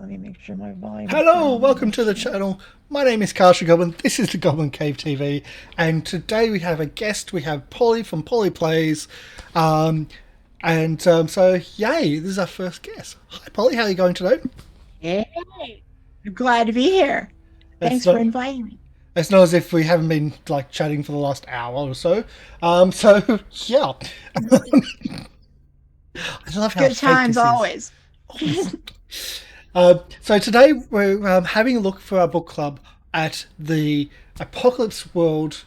Let me make sure my volume is Hello, down. welcome to the channel. My name is Carter Goblin. This is the Goblin Cave TV, and today we have a guest. We have Polly from Polly Plays, so yay! This is our first guest. Hi, Polly. How are you going today? Hey, I'm glad to be here. It's Thanks for not. inviting me. It's not as if we haven't been like chatting for the last hour or so. So yeah, I love how Good fake times this is. always. So today we're having a look for our book club at the Apocalypse World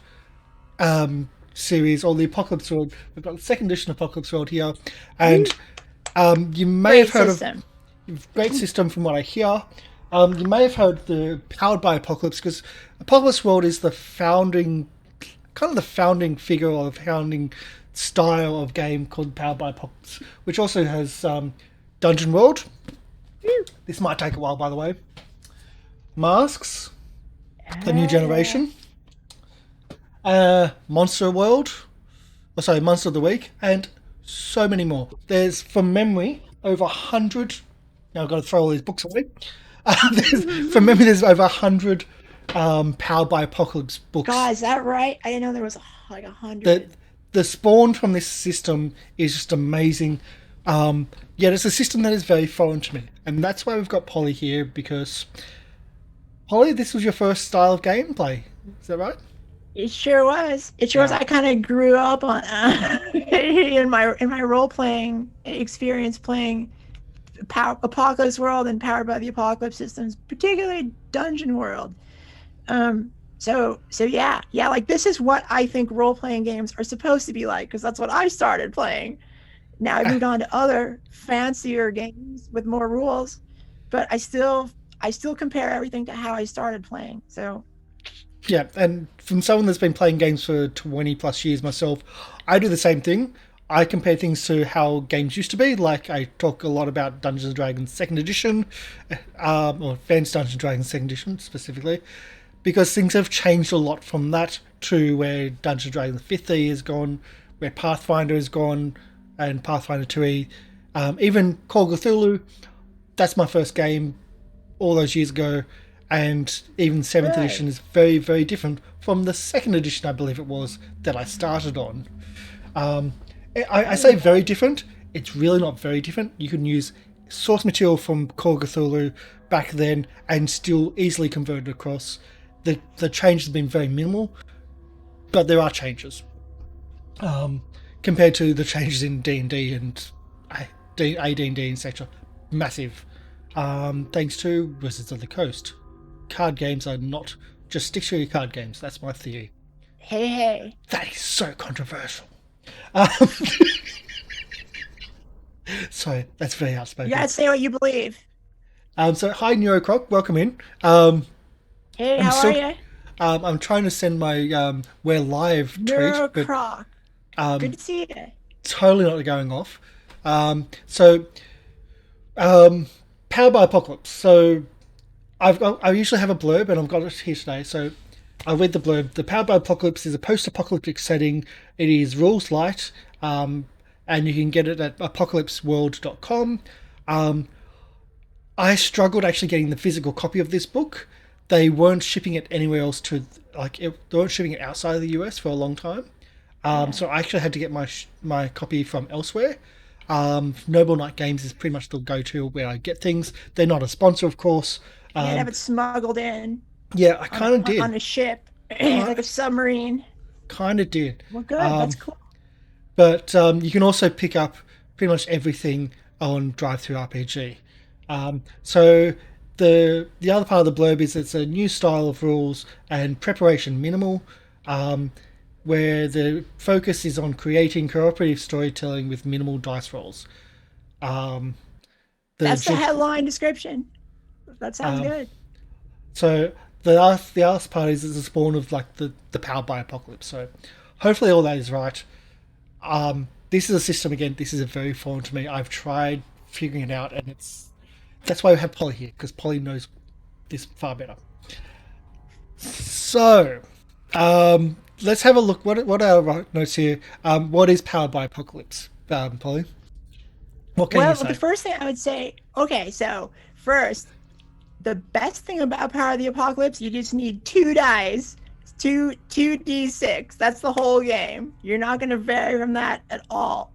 series, or the Apocalypse World. We've got the second edition of Apocalypse World here, and you may have Great heard of system. great system from what I hear. You may have heard the Powered by Apocalypse, because Apocalypse World is the founding, kind of the founding figure or the founding style of game called Powered by Apocalypse, which also has Dungeon World. Whew. This might take a while, by the way. Masks, the new Ah, generation, Monster World, Monster of the Week, and so many more. There's, from memory, over 100. Now I've got to throw all these books away. From memory, there's over 100 Powered by Apocalypse God, books. is that right? I didn't know there was like a The, hundred. the spawn from this system is just amazing. Yet it's a system that is very foreign to me. And that's why we've got Polly here, because Polly, this was your first style of gameplay. Is that right? It sure was. It sure was. Yeah. I kind of grew up on in my role playing experience playing Apocalypse World and Powered by the Apocalypse systems, particularly Dungeon World. So yeah, like this is what I think role playing games are supposed to be like, because that's what I started playing. Now I moved on to other fancier games with more rules, but I still compare everything to how I started playing. So Yeah, and from someone that's been playing games for 20 plus years myself, I do the same thing. I compare things to how games used to be. Like, I talk a lot about Dungeons and Dragons Second Edition, or Advanced Dungeons and Dragons Second Edition specifically, because things have changed a lot from that to where Dungeons and Dragons 5th has gone, where Pathfinder has gone, and Pathfinder 2e. Even Call of Cthulhu, that's my first game all those years ago, and even seventh right. edition is very, very different from the second edition, I believe it was, that I started on. Um, I say very different. It's really not very different. You can use source material from Call of Cthulhu back then and still easily convert it across. The change has been very minimal, but there are changes compared to the changes in D&D and AD&D, etc. Massive. Thanks to Wizards of the Coast. Card games are not just stick-to-your card games. That's my theory. Hey, hey. That is so controversial. Um, so that's very You outspoken. gotta say what you believe. So hi Neurocroc, welcome in. Hey, I'm how are still you? I'm trying to send my we're live tweet, but Neurocroc. Good um, to see you. totally not going off. So um, Powered by Apocalypse. So I usually have a blurb, and I've got it here today. So I'll read the blurb. The Powered by Apocalypse is a post-apocalyptic setting. It is rules light, and you can get it at apocalypseworld.com. Um, I struggled actually getting the physical copy of this book. They weren't shipping it anywhere else they weren't shipping it outside of the US for a long time. Yeah. So I actually had to get my copy from elsewhere. Noble Knight Games is pretty much the go-to where I get things. They're not a sponsor, of course. You had to have Um, it smuggled in yeah, I on kind of on did. a ship, Ki- like a submarine. Kind of did. Well, good. That's Um, cool. but you can also pick up pretty much everything on Drive Through RPG. So the other part of the blurb is it's a new style of rules and preparation minimal, um, where the focus is on creating cooperative storytelling with minimal dice rolls. Um, the That's the ju- headline description. That sounds um, good. so the last part is the spawn of like the powered by apocalypse. So hopefully all that is right. This is a system again. This is a very foreign to me. I've tried figuring it out, and that's why we have Polly here, because Polly knows this far better. So, let's have a look. What are our notes here? What is powered by apocalypse, Polly? What can you Well, the say? first thing I would say, okay, so first, the best thing about Power of the Apocalypse, you just need two dice, two d6. That's the whole game. You're not going to vary from that at all.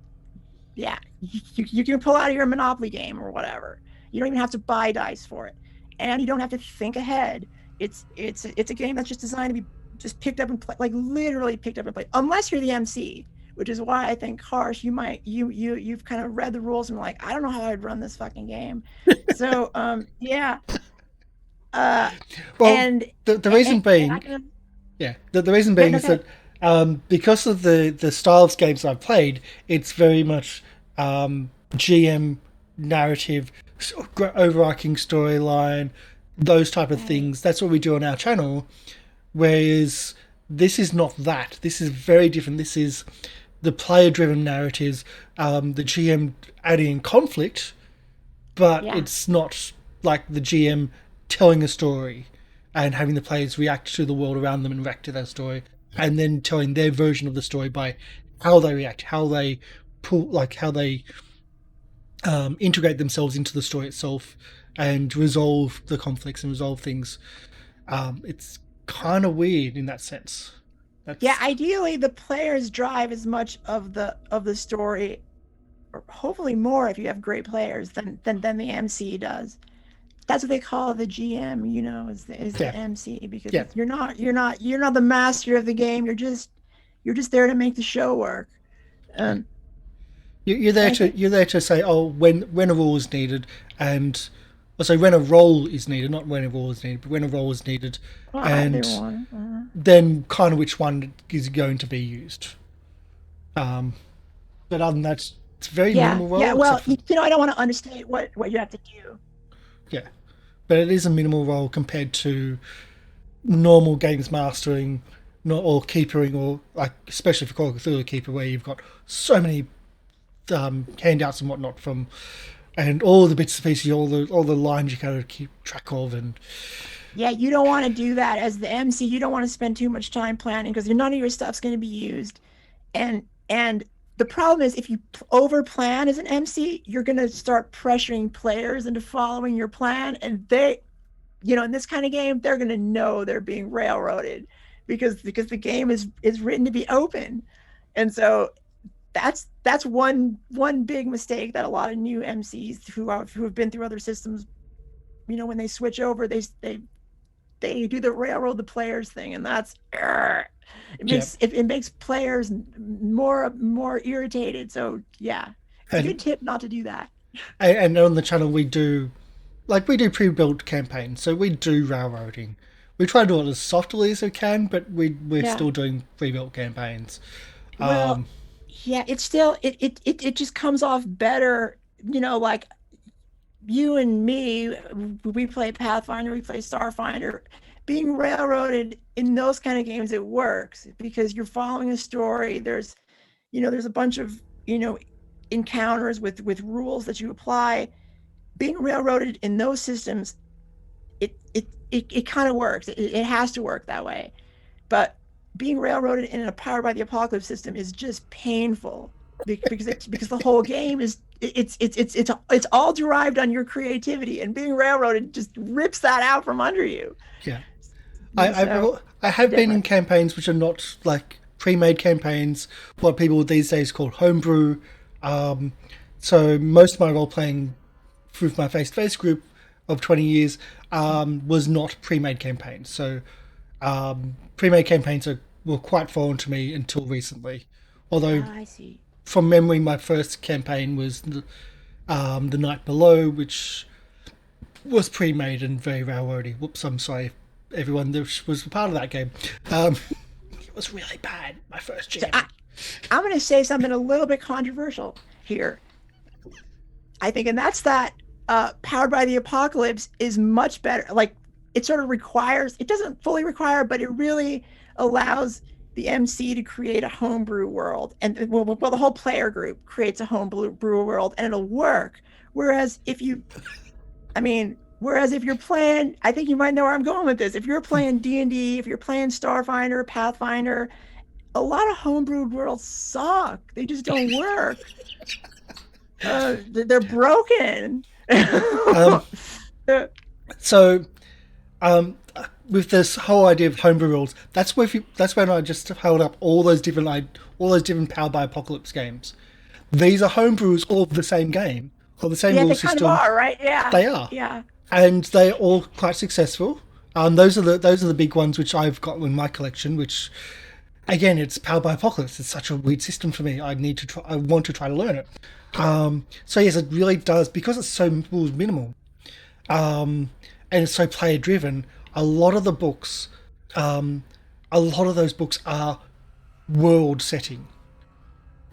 Yeah, you can pull out of your Monopoly game or whatever. You don't even have to buy dice for it, and you don't have to think ahead. It's a game that's just designed to be just picked up and play, like literally picked up and played. Unless you're the MC, which is why I think Harsh, you've kind of read the rules and like, I don't know how I'd run this fucking game. So yeah, uh, Well, and the reason and I being, can yeah, the reason yeah being no is go ahead. that because of the style of games I've played, it's very much GM narrative, overarching storyline, those type of Right. things. That's what we do on our channel. Whereas this is not that. This is very different. This is the player-driven narratives, the GM adding in conflict, but Yeah. it's not like the GM telling a story and having the players react to the world around them and react to that story, and then telling their version of the story by how they react, how they pull, like how they integrate themselves into the story itself, and resolve the conflicts and resolve things. It's kind of weird in that sense. Yeah, That's ideally the players drive as much of the story, or hopefully more if you have great players than the MC does. That's what they call the GM, is yeah, the MC, because yeah. it's you're not the master of the game. You're just there to make the show work. Yeah. Um, You're and there I think to say, oh, when a rule is needed, and also when a role is needed, not when a rule is needed, but when a role is needed, well, either and one. then kind of which one is going to be used. Um, but other than that, it's a very Yeah, minimal yeah. role, except Well, for I don't want to understate what you have to do. yeah, but it is a minimal role compared to normal games mastering, not or keepering, or like especially for Call of Cthulhu Keeper, where you've got so many handouts and whatnot from, and all the bits and pieces, all the lines you gotta keep track of, and Yeah, you don't want to do that as the MC. You don't want to spend too much time planning because none of your stuff's going to be used. And the problem is if you over plan as an MC, you're going to start pressuring players into following your plan, and in this kind of game, they're going to know they're being railroaded because the game is written to be open. And so that's one big mistake that a lot of new MCs who have been through other systems, when they switch over, they do the railroad the players thing, and it yeah, makes players more irritated. So yeah, it's a and good tip not to do that. and on the channel we do pre-built campaigns, so we do railroading. We try to do it as softly as we can, but we're Yeah. still doing pre-built campaigns. Well, Um, yeah, it's still it just comes off better, like you and me, we play Pathfinder, we play Starfinder. Being railroaded in those kind of games, it works because you're following a story. There's a bunch of, encounters with rules that you apply. Being railroaded in those systems, it kind of works. It has to work that way. But being railroaded in a Powered by the Apocalypse system is just painful because the whole game is it's all derived on your creativity, and being railroaded just rips that out from under you. yeah, So I have been in different. campaigns which are not like pre-made campaigns, what people these days call homebrew. Um, so most of my role playing with my face-to-face group of 20 years was not pre-made campaigns. So pre-made campaigns were quite foreign to me until recently. Although Ah, I see. from memory, my first campaign was the Night Below, which was pre-made and very railroady. Whoops, I'm sorry, everyone that was a part of that game. Um, it was really bad. My first So GM. I'm going to say something a little bit controversial here. I think, and that's that Powered by the Apocalypse is much better. Like, it sort of requires, it doesn't fully require, but it really allows the MC to create a homebrew world. And well, the whole player group creates a homebrew world and it'll work. Whereas if you're playing, I think you might know where I'm going with this. If you're playing D&D, if you're playing Starfinder, Pathfinder, a lot of homebrewed worlds suck. They just don't work. They're broken. Um, So um, with this whole idea of homebrew rules, that's when I just held up all those different Powered by Apocalypse games. These are homebrews all of the same game or the same Yeah, rule they kind of system. are, right? Yeah. They are, Yeah. and they're all quite successful. Those are the big ones which I've got in my collection. Which again, it's Powered by Apocalypse. It's such a weird system for me. I want to try to learn it. So yes, it really does because it's so rules minimal and it's so player driven. A lot of the books, um, a lot of those books are world setting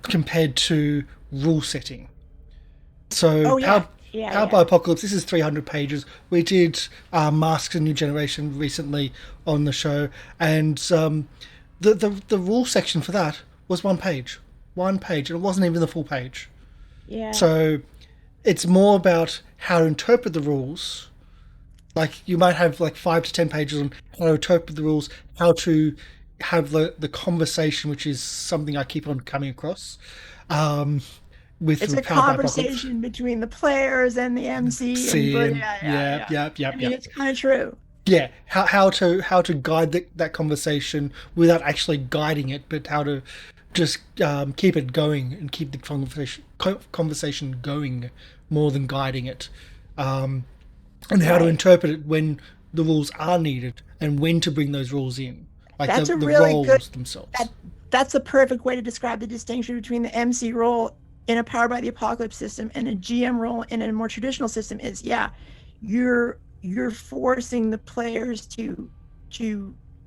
compared to rule setting. So Oh yeah. Yeah, Powered by yeah. Apocalypse. This is 300 pages. We did Masks: A New Generation recently on the show, and the rule section for that was one page, and it wasn't even the full page. Yeah. So it's more about how to interpret the rules. Like you might have like 5 to 10 pages on how to interpret the rules, how to have the conversation, which is something I keep on coming across um, It's a with Powered by Apocalypse. conversation between the players and the MC and See, but and yeah, yeah, yeah, yeah. yeah, yeah, I yeah, mean, it's kind of true. yeah. How to guide that conversation without actually guiding it, but how to just keep it going and keep the conversation going more than guiding it. Um, and how to Right. interpret it when the rules are needed and when to bring those rules in, like That's a the really good roles themselves. that that's the perfect way to describe the distinction between the MC role in a Powered by the Apocalypse system and a GM role in a more traditional system is yeah, you're forcing the players to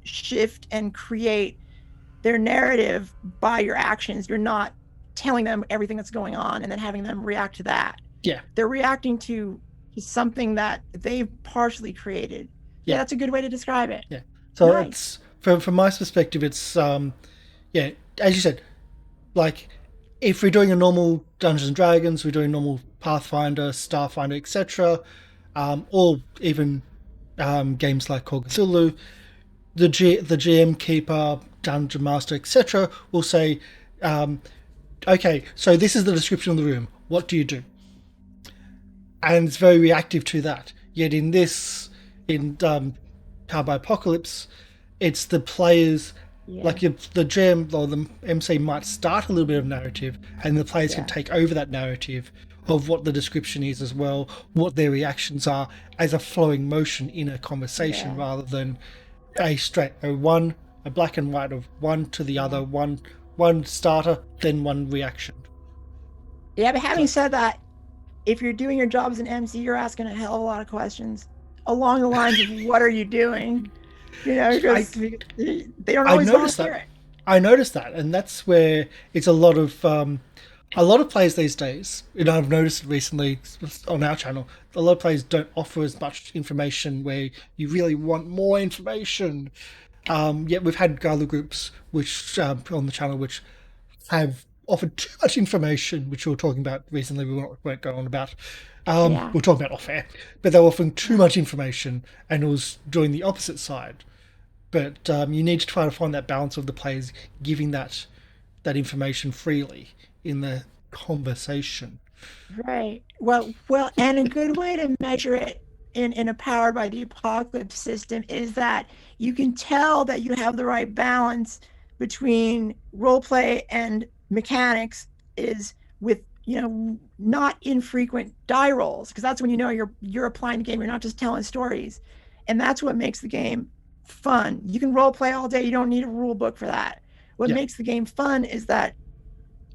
shift and create their narrative by your actions. You're not telling them everything that's going on and then having them react to that. Yeah, They're reacting to something that they've partially created. Yeah, yeah, that's a good way to describe it. yeah. So Nice. it's from my perspective, it's yeah, as you said, like if we're doing a normal Dungeons and Dragons, we're doing normal Pathfinder, Starfinder, etc., or even games like Call of Cthulhu, the GM keeper, dungeon master, etc., will say, okay, so this is the description of the room. What do you do? And it's very reactive to that. Yet in Powered by Apocalypse, it's the players, Yeah. like the GM or the MC might start a little bit of narrative, and the players can Yeah. take over that narrative of what the description is as well, what their reactions are as a flowing motion in a conversation Yeah. rather than a black and white of one to the Yeah. other, one starter, then one reaction. Yeah, but having So said that, if you're doing your job as an MC, you're asking a hell of a lot of questions along the lines of what are you doing? I Because they don't I always noticed that. volunteer it. I noticed that, and that's where it's a lot of players these days. I've noticed recently on our channel, a lot of players don't offer as much information where you really want more information. Yet we've had other groups which on the channel which have offered too much information, which we were talking about recently. Won't go on about. Yeah. We're talking about off air, but they were offering too Yeah. much information, and it was doing the opposite side. But you need to try to find that balance of the players giving that information freely in the conversation. Right. Well, and a good way to measure it in a Powered by the Apocalypse system is that you can tell that you have the right balance between role play and mechanics is with, not infrequent die rolls, because that's when you're applying the game. You're not just telling stories. And that's what makes the game fun. You can role play all day. You don't need a rule book for that. What Yeah. makes the game fun is that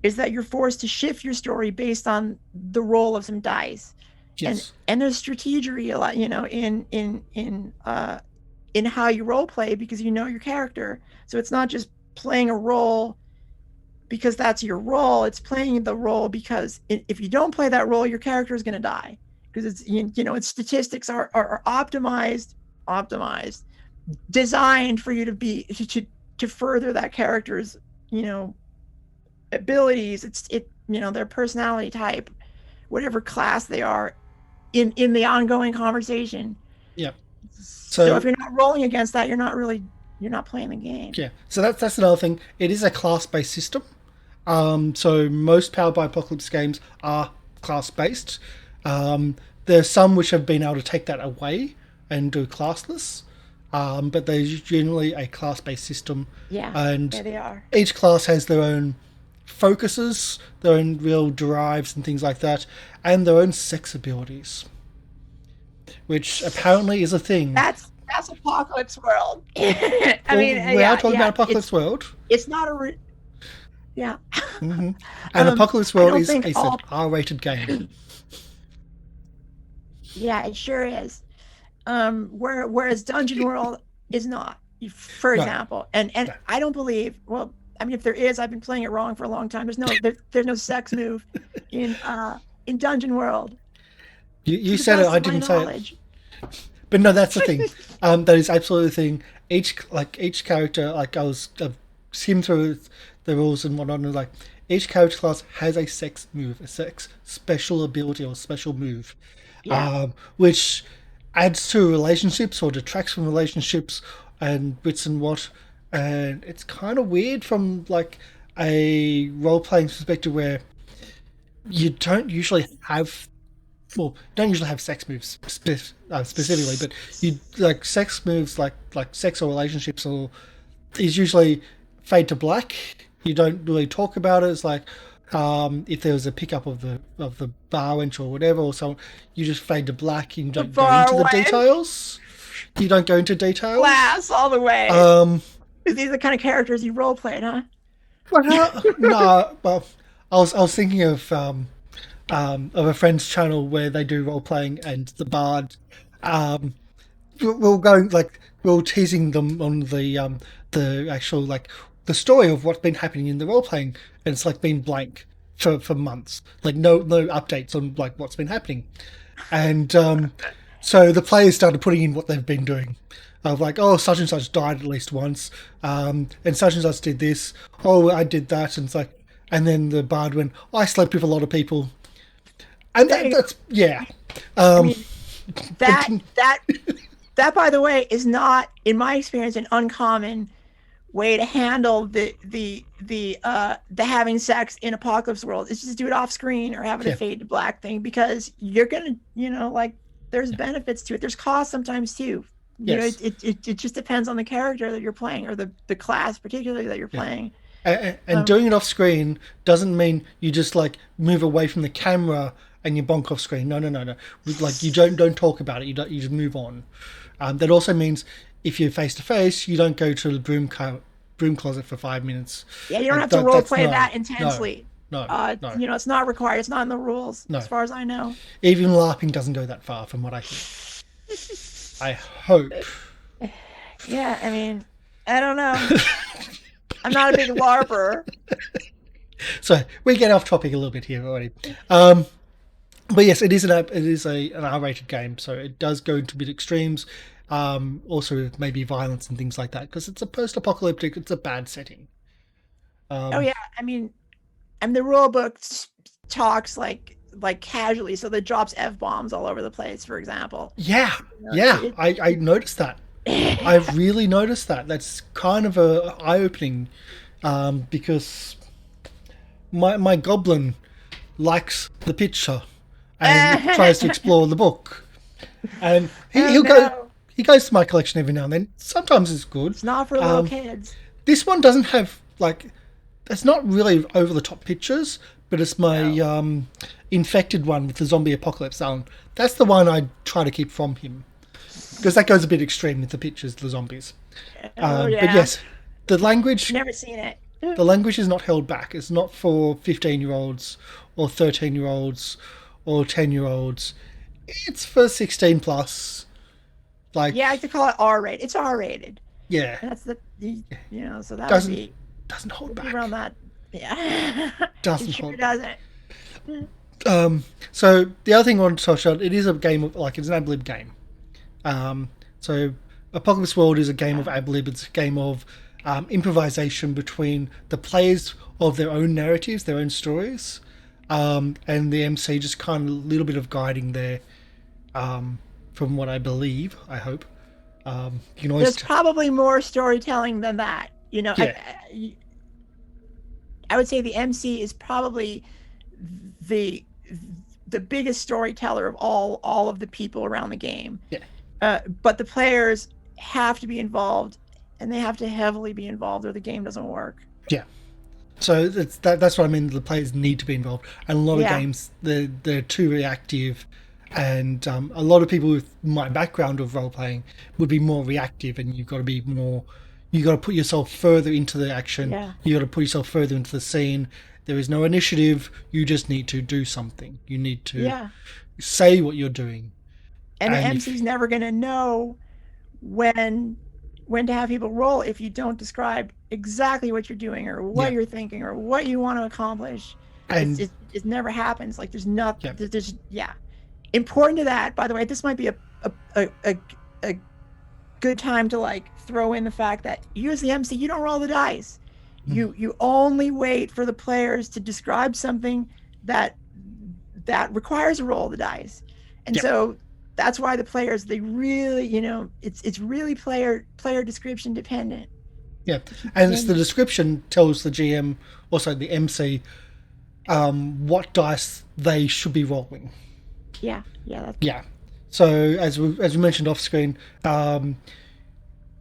you're forced to shift your story based on the roll of some dice, and Yes. and there's strategery a lot, in how you role play because you know your character. So it's not just playing a role because that's your role. It's playing the role because if you don't play that role, your character is going to die because its statistics are optimized, designed for you to be to further that character's you know abilities. Their personality type, whatever class they are in the ongoing conversation. Yeah. So if So you're not rolling against that, you're not playing the game. yeah. So that's another thing. It is a class based system. So most Powered by Apocalypse games are class based. There are some which have been able to take that away. and do classless, but there's generally a class-based system, Yeah, and yeah, they are. each class has their own focuses, their own real drives and things like that, and their own sex abilities, which apparently is a thing. That's Apocalypse World. I Well, mean, we are yeah, talking about yeah. Apocalypse World, It's not yeah. and Apocalypse I World don't is think a said all. R-rated game. Yeah, it sure is. Whereas Dungeon World is not, for No, example, and no. I don't believe. Well, I mean, if there is, I've been playing it wrong for a long time. There's no sex move in Dungeon World, You to the said it, best I of my didn't say it. knowledge. But no, that's the thing. That is absolutely the thing. Each character, like I've skimmed through the rules and whatnot, and like each character class has a sex move, a sex special ability or special move, Yeah, which adds to relationships or detracts from relationships and bits and what. And it's kind of weird from like a role playing perspective where you don't usually have don't usually have sex moves specifically, but you like sex moves like sex or relationships or is usually fade to black. You don't really talk about it. It's like if there was a pickup of the bar wench or whatever, or so you just fade to black. And you the don't go bar into the wench, details. You don't go into details. class all the way. Um, These are the kind of characters you role played, huh? no, well, I was thinking of a friend's channel where they do role playing and the bard um, we're going like we're teasing them on the actual like the story of what's been happening in the role playing, and it's like been blank for months, like no updates on like what's been happening, and so the players started putting in what they've been doing. Of like, oh, such and such died at least once, and such did this. Oh, I did that, and it's like, and then the bard went, I slept with a lot of people, and There you go. that's yeah. I Um, mean, that that that, by the way, is not, in my experience, an uncommon way to handle the having sex in Apocalypse World. Is just do it off screen or have it a yeah, fade to black thing, because you're gonna, like, there's benefits to it. There's costs sometimes too. yes. It just depends on the character that you're playing, or the class particularly that you're Yeah. playing. And Um, doing it off screen doesn't mean you just like move away from the camera and you bonk off screen. No, no, no, no. Like you don't talk about it. You just move on. That also means if you're face to face, you don't go to the broom closet for 5 minutes. yeah, you don't And have to role that's play no, that no, intensely. no, no, It's not required. It's not in the rules, no. as far as I know. Even LARPing doesn't go that far, from what I hear. I hope. Yeah, I mean, I don't know. I'm not a big LARPer. So we get off topic a little bit here already. But yes, it is an R-rated game, so it does go into bit extremes. Also, maybe violence and things like that, because it's a post-apocalyptic. It's a bad setting. Oh Um, yeah, I mean the rule book talks like casually, so that drops f bombs all over the place. For example, yeah, you know, yeah, I noticed that. I've really noticed that. That's kind of a eye-opening, because my goblin likes the picture and tries to explore the book, and oh he'll go. no, He goes to my collection every now and then. Sometimes it's good. it's not for little Um, kids. This one doesn't have like it's not really over the top pictures, but it's my No. infected one with the zombie apocalypse on. That's the one I try to keep from him because that goes a bit extreme with the pictures, the zombies. Oh But yeah, yes, the language never seen it. the language is not held back. It's not for 15-year-olds or 13-year-olds or 10-year-olds. It's for 16 plus. Like Yeah, I could call it R rated. It's R rated. yeah, That's so that doesn't doesn't hold would be back. around that. Yeah, it Doesn't sure hold back. doesn't. So the other thing I want to touch on, it is a game of like it's an ad lib game. So Apocalypse World is a game of ad lib. It's a game of improvisation between the players of their own narratives, their own stories, and the MC just kind of a little bit of guiding there. From what I believe, I hope. You can always, There's probably more storytelling than that. yeah, I would say the MC is probably the the biggest storyteller of all of the people around the game. yeah, but the players have to be involved, and they have to heavily be involved, or the game doesn't work. Yeah. So that's what I mean. The players need to be involved, and a lot of Yeah, games they're too reactive, and a lot of people with my background of role playing would be more reactive, and you've got to be more. You got to put yourself further into the action. yeah, You got to put yourself further into the scene. There is no initiative. You just need to do something. You need to yeah. say what you're doing, And the and if MC's never going to know when when to have people roll if you don't describe exactly what you're doing or what yeah, you're thinking or what you want to accomplish. and It never happens. Like there's not yeah, there's yeah. Important to that, by the way, this might be a good time to like throw in the fact that you as the MC, you don't roll the dice. You only wait for the players to describe something that requires a roll of the dice. And yeah, so that's why the players, they really, it's really player description dependent. yeah, If you and it's the can, description tells the GM, also the MC, what dice they should be rolling. yeah, yeah, that's Yeah. So as we mentioned off screen,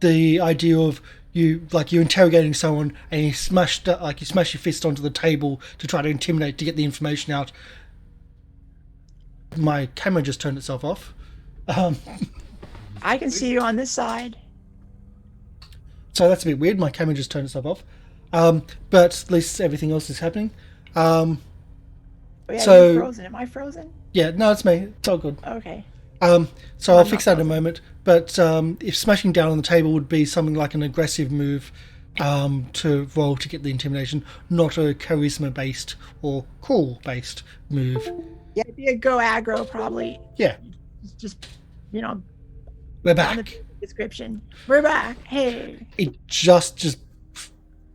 the idea of you're interrogating someone and you smash your fist onto the table to try to intimidate to get the information out. My camera just turned itself off. Um, I can see you on this side. so that's a bit weird. My camera just turned itself off. But at least everything else is happening. Um, Oh yeah, you're so frozen. Am I frozen? yeah, no, it's me. It's all good. Okay. So No, I'll I'm fix not that in a frozen. moment. But if smashing down on the table would be something like an aggressive move to roll to get the intimidation, not a charisma based or cool based move. Yeah, it'd be a go aggro probably. Yeah, Just, you know, we're on the back. description. We're back. Hey. It just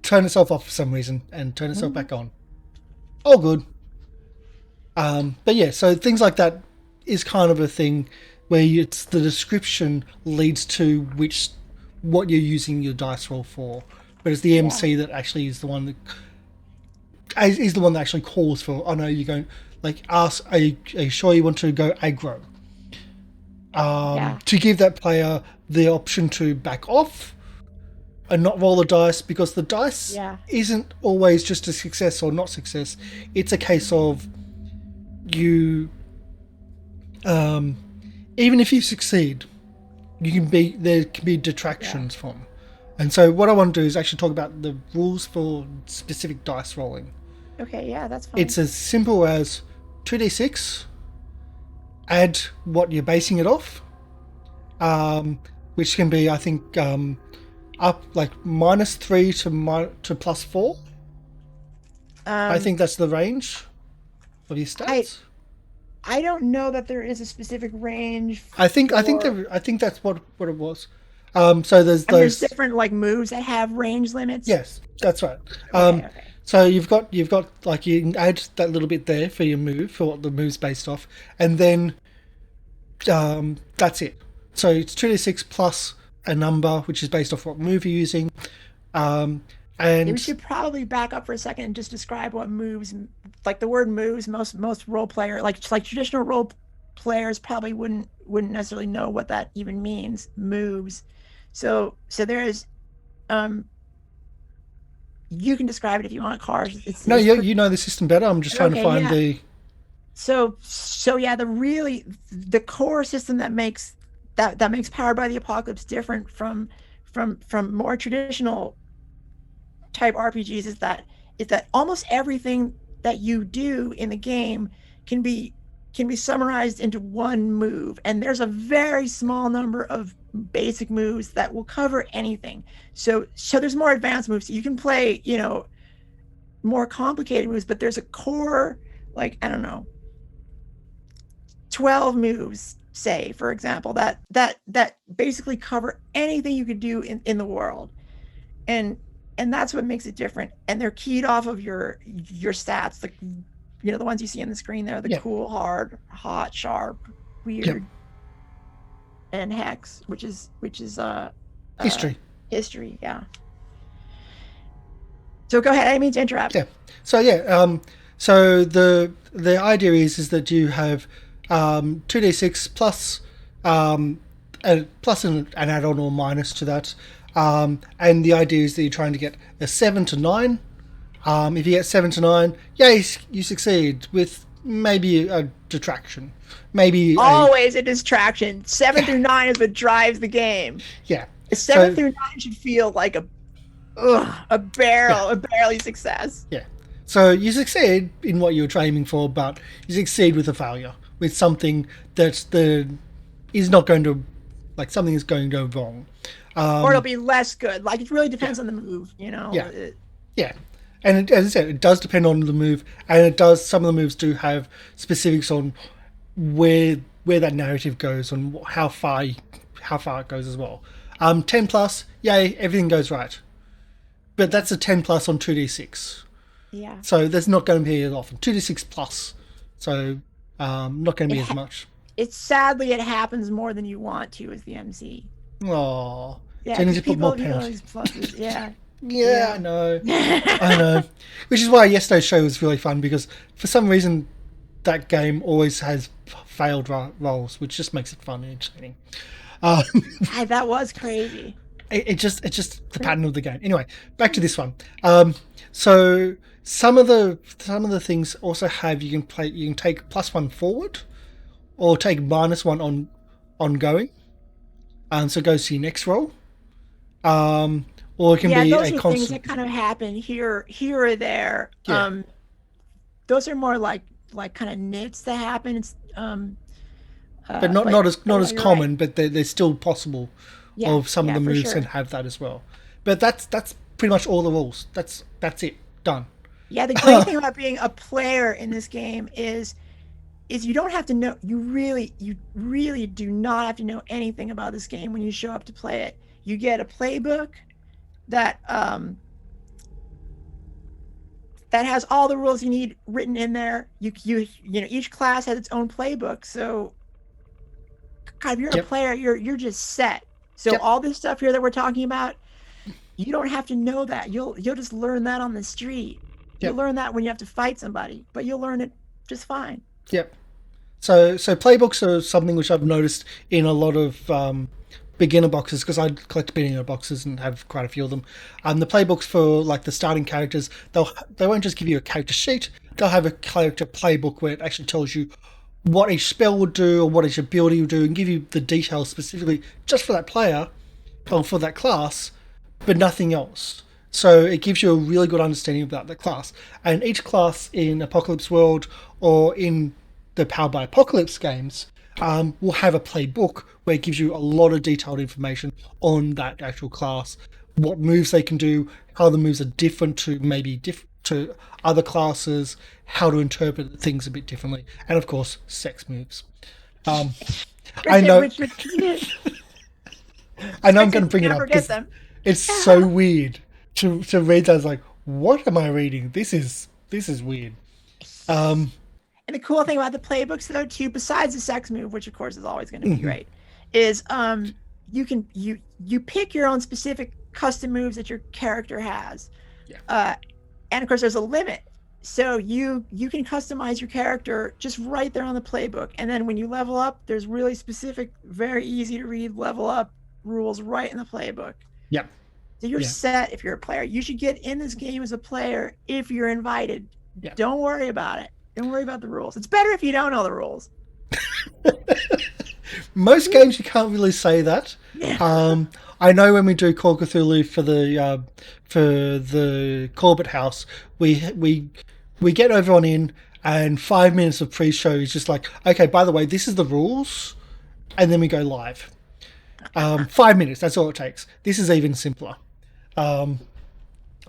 turned itself off for some reason and turned itself Mhm. back on. All good. But yeah, so things like that is kind of a thing where it's the description leads to what you're using your dice roll for, but it's the Yeah. MC that actually is the one that actually calls for. Oh no, you're going like ask. Are you sure you want to go aggro? Yeah. To give that player the option to back off and not roll the dice because the dice Yeah. isn't always just a success or not success. It's a case of you even if you succeed, there can be Yeah. detractions from. And so what I want to do is actually talk about the rules for specific dice rolling. Okay, yeah, that's fine. It's as simple as 2d6, add what you're basing it off, which can be I think up like -3 to +4. I Um think that's the range of your I stats. I don't know that there is a specific range for I think that's what it was. So there's I mean there's those. different like moves that have range limits. Yes, that's right. Okay, okay. So you've got like you can add that little bit there for your move for what the move's based off, and then that's it. So it's 2d6 plus a number which is based off what move you're using, um, Yeah, we and should probably back up for a second and just describe what moves, like the word moves. Most role player, like traditional role players, probably wouldn't necessarily know what that even means. Moves. So there's, um, you can describe it if you want, cars. no, It's pretty you know the system better. I'm just trying to okay. find Yeah. the So yeah, the core system that makes Powered by the Apocalypse different from more traditional type RPGs is that almost everything that you do in the game can be summarized into one move, and there's a very small number of basic moves that will cover anything. So there's more advanced moves. You can play, more complicated moves, but there's a core, like, I don't know, 12 moves, say, for example, that basically cover anything you could do in the world. And that's what makes it different. And they're keyed off of your stats, the ones you see on the screen there, the yeah, cool, hard, hot, sharp, yep, weird, and hex, which is uh history. history. Yeah. So go ahead. I didn't mean to interrupt. Yeah. So yeah. So the idea is that you have 2d6 plus plus an add-on or minus to that. And the idea is that you're trying to get a 7 to 9. If you get 7 to 9, yay, you succeed with maybe a detraction. Maybe a. Always a distraction. 7 through 9 is what drives the game. Yeah. A 7 through 9 should feel like a Yeah. barely success. Yeah. So you succeed in what you're aiming for, but you succeed with a failure, with something is not going to, like something is going to go wrong. Or it'll be less good. Like, it really depends on the move, Yeah. Yeah. And as I said, it does depend on the move, and it does. Some of the moves do have specifics on where that narrative goes, on how far it goes as well. 10 plus, yay, everything goes right. But that's a 10 plus on 2d6. Yeah. So there's not going to be as often. 2d6 plus. So not going to be as much. Sadly, it happens more than you want to as the MC. Oh, Yeah, so you need to put people more need all pounds. these pluses. Yeah. Yeah, I know. I know. Which is why yesterday's show was really fun, because for some reason that game always has failed rolls, which just makes it fun and entertaining. That was crazy. It's just the pattern of the game. Anyway, back to this one. So some of the things also have you can take +1 forward, or take -1 on ongoing. So it goes to your next roll. Or it can be Those a are things constant. that kind of happen here or there. Yeah. Those are more like kind of nits that happen. It's But not as you're right. common, but they're still possible. Yeah, Of some of yeah, the for moves sure. can have that as well. But that's pretty much all the rules. That's it. Done. Yeah, the great thing about being a player in this game is you don't have to know, you really do not have to know anything about this game when you show up to play it. You get a playbook that that has all the rules you need written in there. Each class has its own playbook. So kind of, you're a Yep. player, you're just set. So Yep. all this stuff here that we're talking about, you don't have to know that. You'll just learn that on the street. You'll Yep. learn that when you have to fight somebody, but you'll learn it just fine. Yep. So playbooks are something which I've noticed in a lot of beginner boxes, because I collect beginner boxes and have quite a few of them. The playbooks for like the starting characters, they won't just give you a character sheet. They'll have a character playbook where it actually tells you what each spell would do, or what each ability would do, and give you the details specifically just for that player or for that class, but nothing else. So it gives you a really good understanding about the class. And each class in Apocalypse World, or in the Powered by Apocalypse games, will have a playbook where it gives you a lot of detailed information on that actual class, what moves they can do, how the moves are different to to other classes, how to interpret things a bit differently, and of course, sex moves. Um, I Richard, know, Richard, I know, I'm going to Richard bring it can't up forget because them. it's so weird to read that. I was like, what am I reading? This is weird. Um, And the cool thing about the playbooks, though, too, besides the sex move, which of course is always going to be mhm, great, is you pick your own specific custom moves that your character has, yeah, uh, and of course there's a limit. So you can customize your character just right there on the playbook, and then when you level up, there's really specific, very easy to read level up rules right in the playbook. yeah, So you're yeah, set if you're a player. You should get in this game as a player if you're invited. yeah. Don't worry about it. Don't worry about the rules. It's better if you don't know the rules. Most games you can't really say that. Yeah. I know when we do Call Cthulhu for the Corbett House, we get everyone in, and 5 minutes of pre-show is just like, okay, by the way, this is the rules, and then we go live. 5 minutes, that's all it takes. This is even simpler. But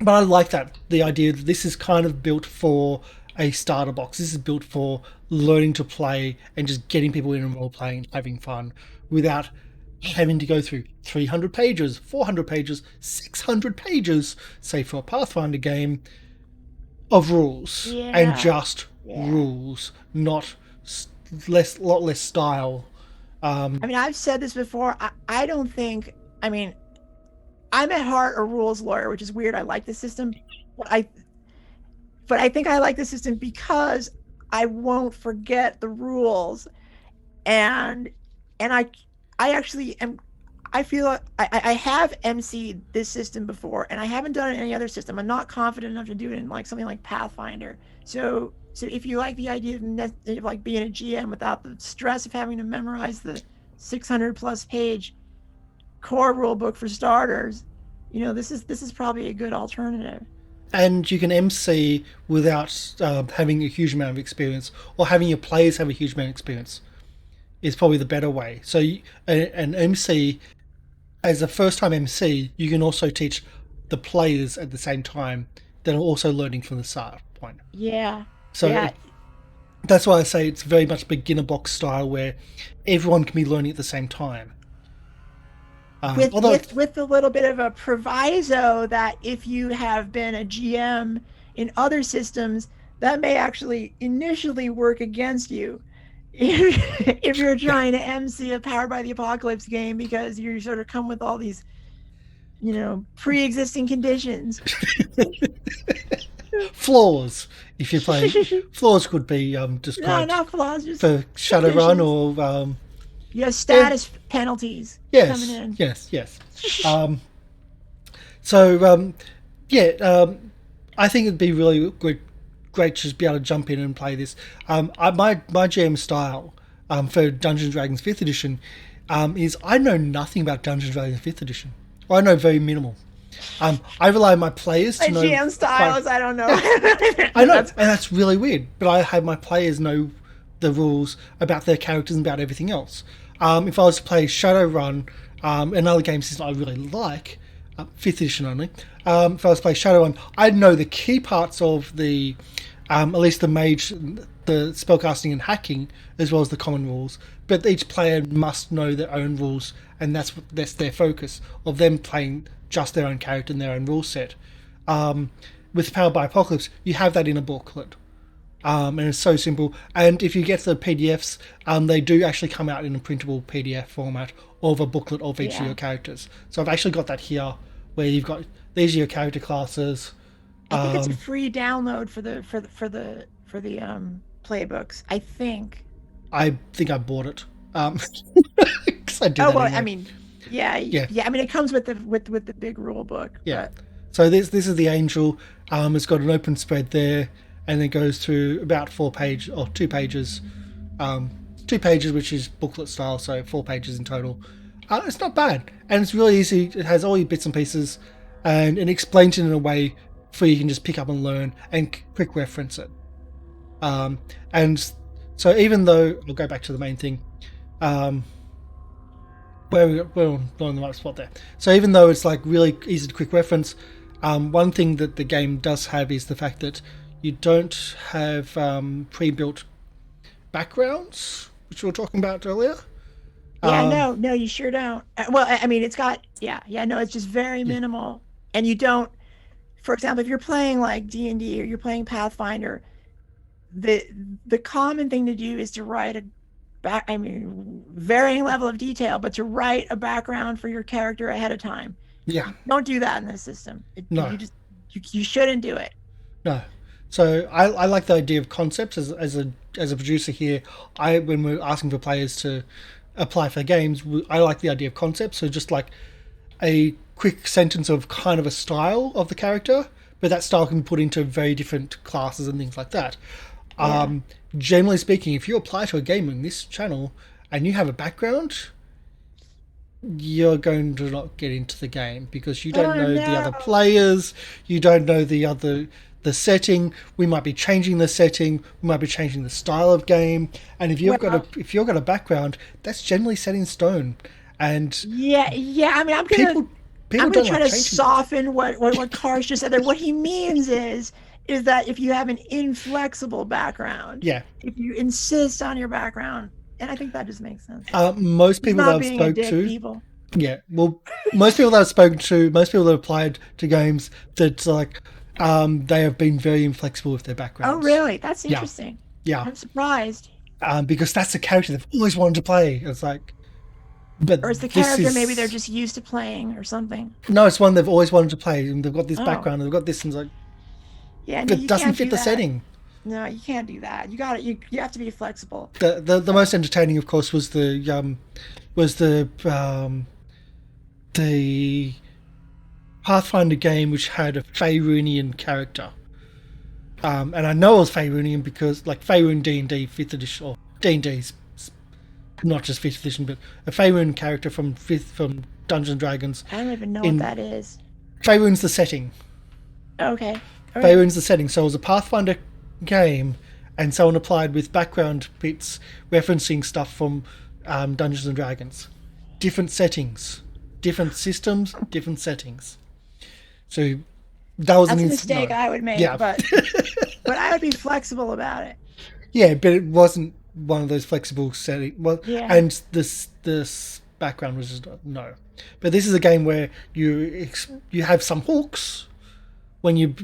I like that, the idea that this is kind of built for a starter box. This is built for learning to play and just getting people in and role playing, having fun, without having to go through 300 pages, 400 pages, 600 pages, say for a Pathfinder game, of rules, and Yeah. just Yeah. rules, not lot less style. I mean, I've said this before. I don't think, I mean, I'm at heart a rules lawyer, which is weird. I like the system, but I think I like the system because I won't forget the rules, and and I actually am. I feel I have MC'd this system before, and I haven't done it in any other system. I'm not confident enough to do it in like something like Pathfinder. So if you like the idea of like being a GM without the stress of having to memorize the 600 plus page core rule book for starters, this is probably a good alternative. And you can MC without having a huge amount of experience, or having your players have a huge amount of experience is probably the better way. So an MC, as a first time MC, you can also teach the players at the same time that are also learning from the start point. Yeah, So yeah. that's why I say it's very much beginner box style, where everyone can be learning at the same time. with Although, with with a little bit of a proviso that if you have been a GM in other systems, that may actually initially work against you if you're yeah, trying to MC a Powered by the Apocalypse game because you sort of come with all these, pre-existing conditions. flaws. If you're playing, flaws could be No, described not flaws, just for Shadowrun conditions. or You have yeah, status penalties coming yes, in. yes, yes. Um, so yeah, I think it'd be really great to just be able to jump in and play this. My GM style for Dungeons and Dragons Fifth Edition is I know nothing about Dungeons and Dragons Fifth Edition. Or I know very minimal. I rely on my players My to know. GM styles, I don't know. Yeah, I know, and That's that's really weird. But I have my players know the rules about their characters and about everything else. If I was to play Shadowrun, another game system I really like, fifth edition only. If I was to play Shadowrun, I'd know the key parts of the, at least the mage, the spellcasting and hacking, as well as the common rules. But each player must know their own rules, and that's their focus of them playing just their own character and their own rule set. With Powered by Apocalypse, you have that in a booklet. And it's so simple. And if you get the PDFs, they do actually come out in a printable PDF format of a booklet of each of yeah. your characters. So I've actually got that here, where you've got these are your character classes. I think it's a Um, free download for the playbooks. I think. I think I bought it because I do Oh that well, I anyway. mean, yeah, Yeah, yeah. I mean, it comes with the big rule book, yeah. but So this is the angel. It's got an open spread there, and it goes through about 4 page or 2 pages. 2 pages, which is booklet style, so 4 pages in total. It's not bad, and it's really easy. It has all your bits and pieces, and it explains it in a way for you can just pick up and learn and quick reference it. And so even though I'll go back to the main thing, um, we're on the right spot there. So even though it's like really easy to quick reference, one thing that the game does have is the fact that you don't have pre-built backgrounds, which we were talking about earlier. yeah, Um, no, you sure don't. Well, I mean, it's got yeah, no, it's just very yeah, minimal, and you don't. For example, if you're playing like D&D or you're playing Pathfinder, the the common thing to do is to write a back. I mean, varying level of detail, but to write a background for your character ahead of time. yeah, You don't do that in this system. no, You shouldn't do it. no. So I like the idea of concepts as a producer here. When we're asking for players to apply for games, I like the idea of concepts. So just like a quick sentence of kind of a style of the character, but that style can be put into very different classes and things like that. Yeah. Um, Generally speaking, if you apply to a game on this channel and you have a background, you're going to not get into the game because you don't Oh know the no. other players, you don't know the setting. We might be changing the setting, we might be changing the style of game, and Well, if you've got a background, that's generally set in stone, and yeah, yeah. I mean, people I'm people gonna don't try like to changing things. soften what Cars just said there. What he means is that if you have an inflexible background, Yeah. if you insist on your background, and I think that just makes sense. Most He's people that not I've being a spoke dick, to, people. yeah, well, most people that I've spoken to, most people that have applied to games, that like, they have been very inflexible with their Oh, backgrounds. really? That's Yeah, interesting. yeah, I'm surprised. because that's the character they've always wanted to play. It's like, but Or is the this character maybe they're is just used to playing or something? no, it's one they've always wanted to play, and they've got this Oh, background, and they've got this, and it's like, yeah. No, but it you doesn't can't fit do the that. setting. No, you can't do that. You got it. You have to be flexible. The most entertaining, of course, was was the Pathfinder game which had a Faerunian character. And I know it was Faerunian because, like, Faerun D&D 5th edition, or D&D's not just 5th edition, but a Faerun character from Dungeons and Dragons. I don't even know what In that is. Faerun's the setting. Okay. All right. Faerun's the setting. So it was a Pathfinder game, and someone applied with background bits referencing stuff from Dungeons and Dragons. Different settings, different systems, different settings. So that was That's an a mistake I would make, Yeah. but I would be flexible about it. Yeah, but it wasn't one of those flexible settings. Well, Yeah. and this background was just no. But this is a game where you have some hooks when you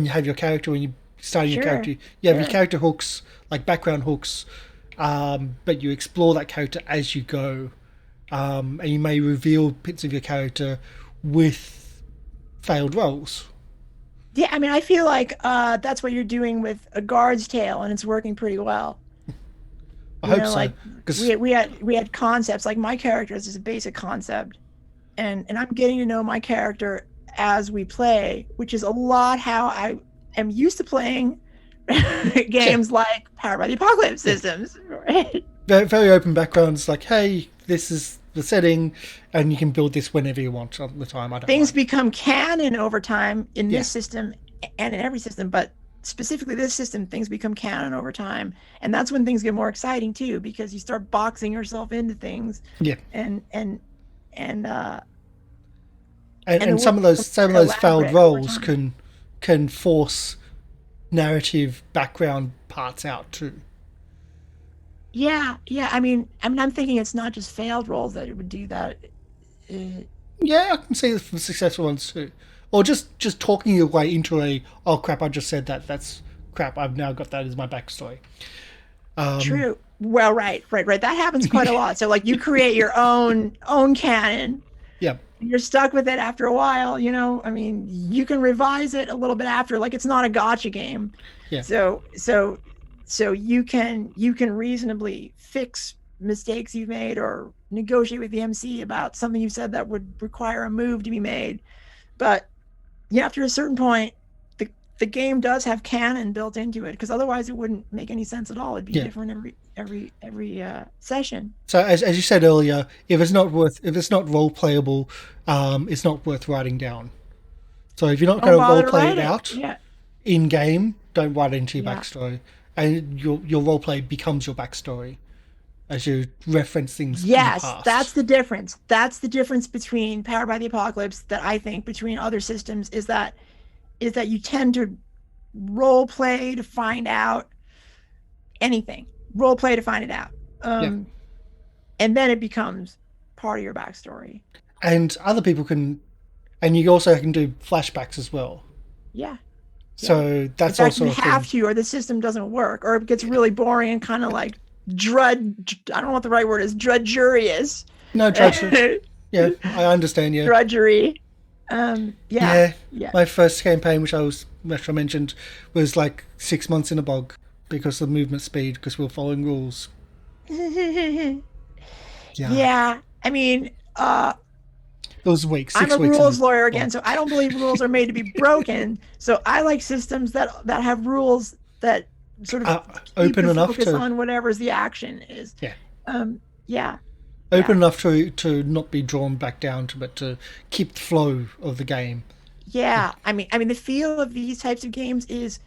have your character, when you start your Sure. character, you have your Sure. character hooks, like background hooks, but you explore that character as you go, and you may reveal bits of your character with failed rolls. Yeah, I mean, I feel like that's what you're doing with A Guard's Tale, and it's working pretty well. I You hope know, so, like because we had concepts. Like my character is just a basic concept, and I'm getting to know my character as we play, which is a lot how I am used to playing games like Powered by the Apocalypse systems. Right? very, very open backgrounds. Like, hey, this is the setting, and you can build this whenever you want all the time. I don't Things mind. become canon over time in Yeah, this system and in every system, but specifically this system, things become canon over time, and that's when things get more exciting too, because you start boxing yourself into things, yeah. and and and and, and the and world some of those becomes some of more those failed elaborate over roles time. can force narrative background parts out too. Yeah, yeah. I mean, I'm thinking it's not just failed roles that it would do that. Uh, Yeah, I can see the successful ones too. Or just talking your way into a, oh crap, I just said that. That's crap. I've now got that as my backstory. True. Well, right. That happens quite a lot. So, like, you create your own canon. Yeah, You're stuck with it after a while. I mean, you can revise it a little bit after. Like, it's not a gotcha game, yeah, so you can reasonably fix mistakes you've made or negotiate with the MC about something you said that would require a move to be made. But after a certain point, the game does have canon built into it, because otherwise it wouldn't make any sense at all. It'd be yeah. different every session. So as you said earlier, if it's not role playable, it's not worth writing down. So if you're not Don't going to role bother to play write it it. out Yeah, in game, don't write it into your yeah. backstory, and your role play becomes your backstory as you reference things in the Yes, that's past. the difference. That's the difference between Powered by the Apocalypse, that I think, between other systems, is that you tend to role play to find out anything. Role play to find it out. Yeah, Um, and then it becomes part of your backstory. and other people can, and you also can do flashbacks as well. Yeah, yeah. So In that's fact, also you a have thing. to, or the system doesn't work, or it gets really boring and kind of like I don't know what the right word is. Drudgerious. No judgment. Yeah, I understand. Yeah, Drudgery. Yeah, yeah. yeah. My first campaign, which I mentioned, was like 6 months in a bog because of movement speed, because we were following rules. Yeah, Yeah. I mean, it was weeks, I'm six a weeks in a rules lawyer again, bog. so I don't believe rules are made to be broken. So I like systems that have rules that sort of Uh, keep open the enough focus to on whatever's the action is. yeah, Yeah, open yeah, enough to not be drawn back down to, but to keep the flow of the game. yeah. I mean, the feel of these types of games is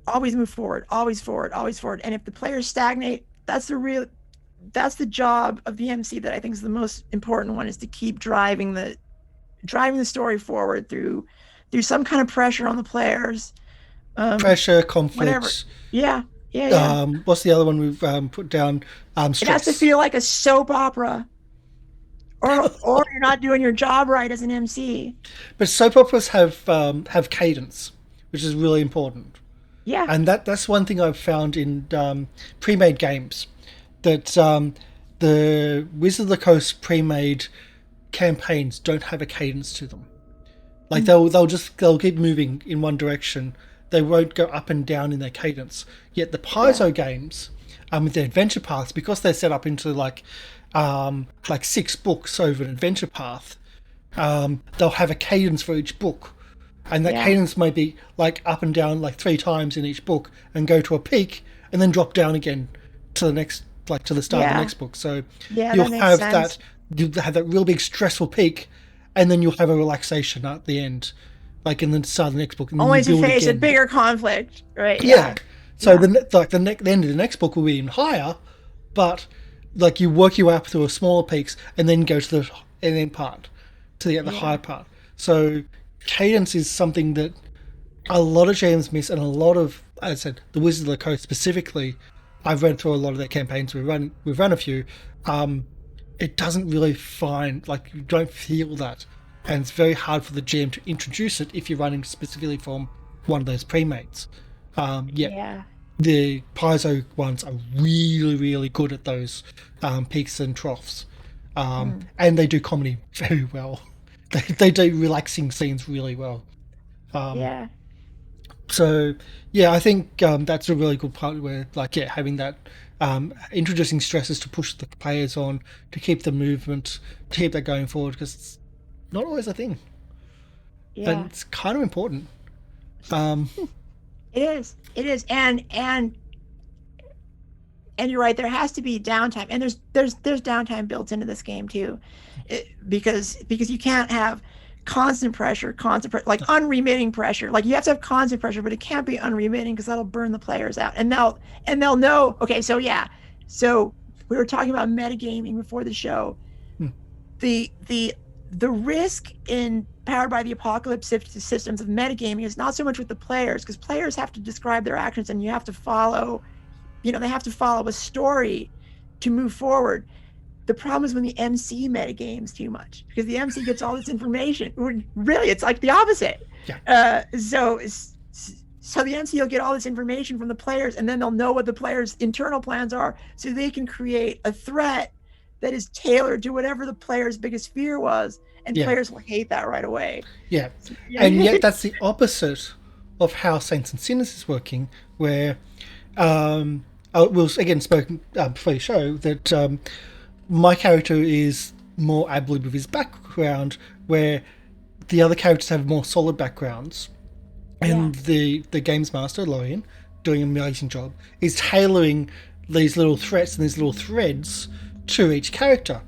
always move forward, always forward, always forward. And if the players stagnate, that's the job of the MC, that I think is the most important one, is to keep driving the story forward through some kind of pressure on the players. Um, Pressure, Whatever. conflict. Yeah, yeah, yeah. What's the other one we've put down? It has to Stress. feel like a soap opera, or you're not doing your job right as an MC. But soap operas have cadence, which is really important. Yeah, And that's one thing I've found in pre-made games, that the Wizard of the Coast pre-made campaigns don't have a cadence to them. Like they'll keep moving in one direction. They won't go up and down in their cadence. Yet the yeah, Paizo games, with their adventure paths, because they're set up into like like 6 books over an adventure path, they'll have a cadence for each book. And that Yeah. cadence may be like up and down like 3 times in each book and go to a peak and then drop down again to the next, like to the start of the Yeah. next book. So Yeah, you'll that makes have that, sense. you'll have that real big stressful peak and then you'll have a relaxation at the end, like in the start of the next book, and then you Only to build face a again. bigger conflict, right? Yeah. Yeah. So Yeah. the end of the next book will be even higher, but like you work your way up through a smaller peaks and then go to the and then part to the Yeah. higher part. So cadence is something that a lot of GMs miss, and a lot of, as I said, the Wizards of the Coast specifically. I've read through a lot of their campaigns. We've run a few. Um, it doesn't really find like you don't feel that, and it's very hard for the GM to introduce it if you're running specifically from one of those pre-mates. Yet Yeah. the Paizo ones are really, really good at those peaks and troughs, Mm. and they do comedy very well. They do relaxing scenes really well. Yeah. So yeah, I think that's a really good part where, like, yeah, having that introducing stresses to push the players on, to keep the movement, to keep that going forward, because it's not always a thing, and Yeah. it's kind of important. Um, It is. It is. And you're right, there has to be downtime. And there's downtime built into this game too. Because you can't have like unremitting pressure. Like you have to have constant pressure, but it can't be unremitting because that'll burn the players out. And they'll know, okay, so yeah. So we were talking about metagaming before the show. hmm, The risk in Powered by the Apocalypse systems of metagaming is not so much with the players, because players have to describe their actions and you have to follow, they have to follow a story to move forward. The problem is when the MC metagames too much, because the MC gets all this information. Really, it's like the opposite. yeah, So the MC will get all this information from the players, and then they'll know what the players' internal plans are, so they can create a threat that is tailored to whatever the player's biggest fear was, and yeah, players will hate that right away. yeah, So, yeah. and yet that's the opposite of how Saints and Sinners is working, where I will again spoken before the show that my character is more ad lib with his background, where the other characters have more solid backgrounds, Yeah. and the games master Lorian, doing an amazing job, is tailoring these little threats and these little threads to each character.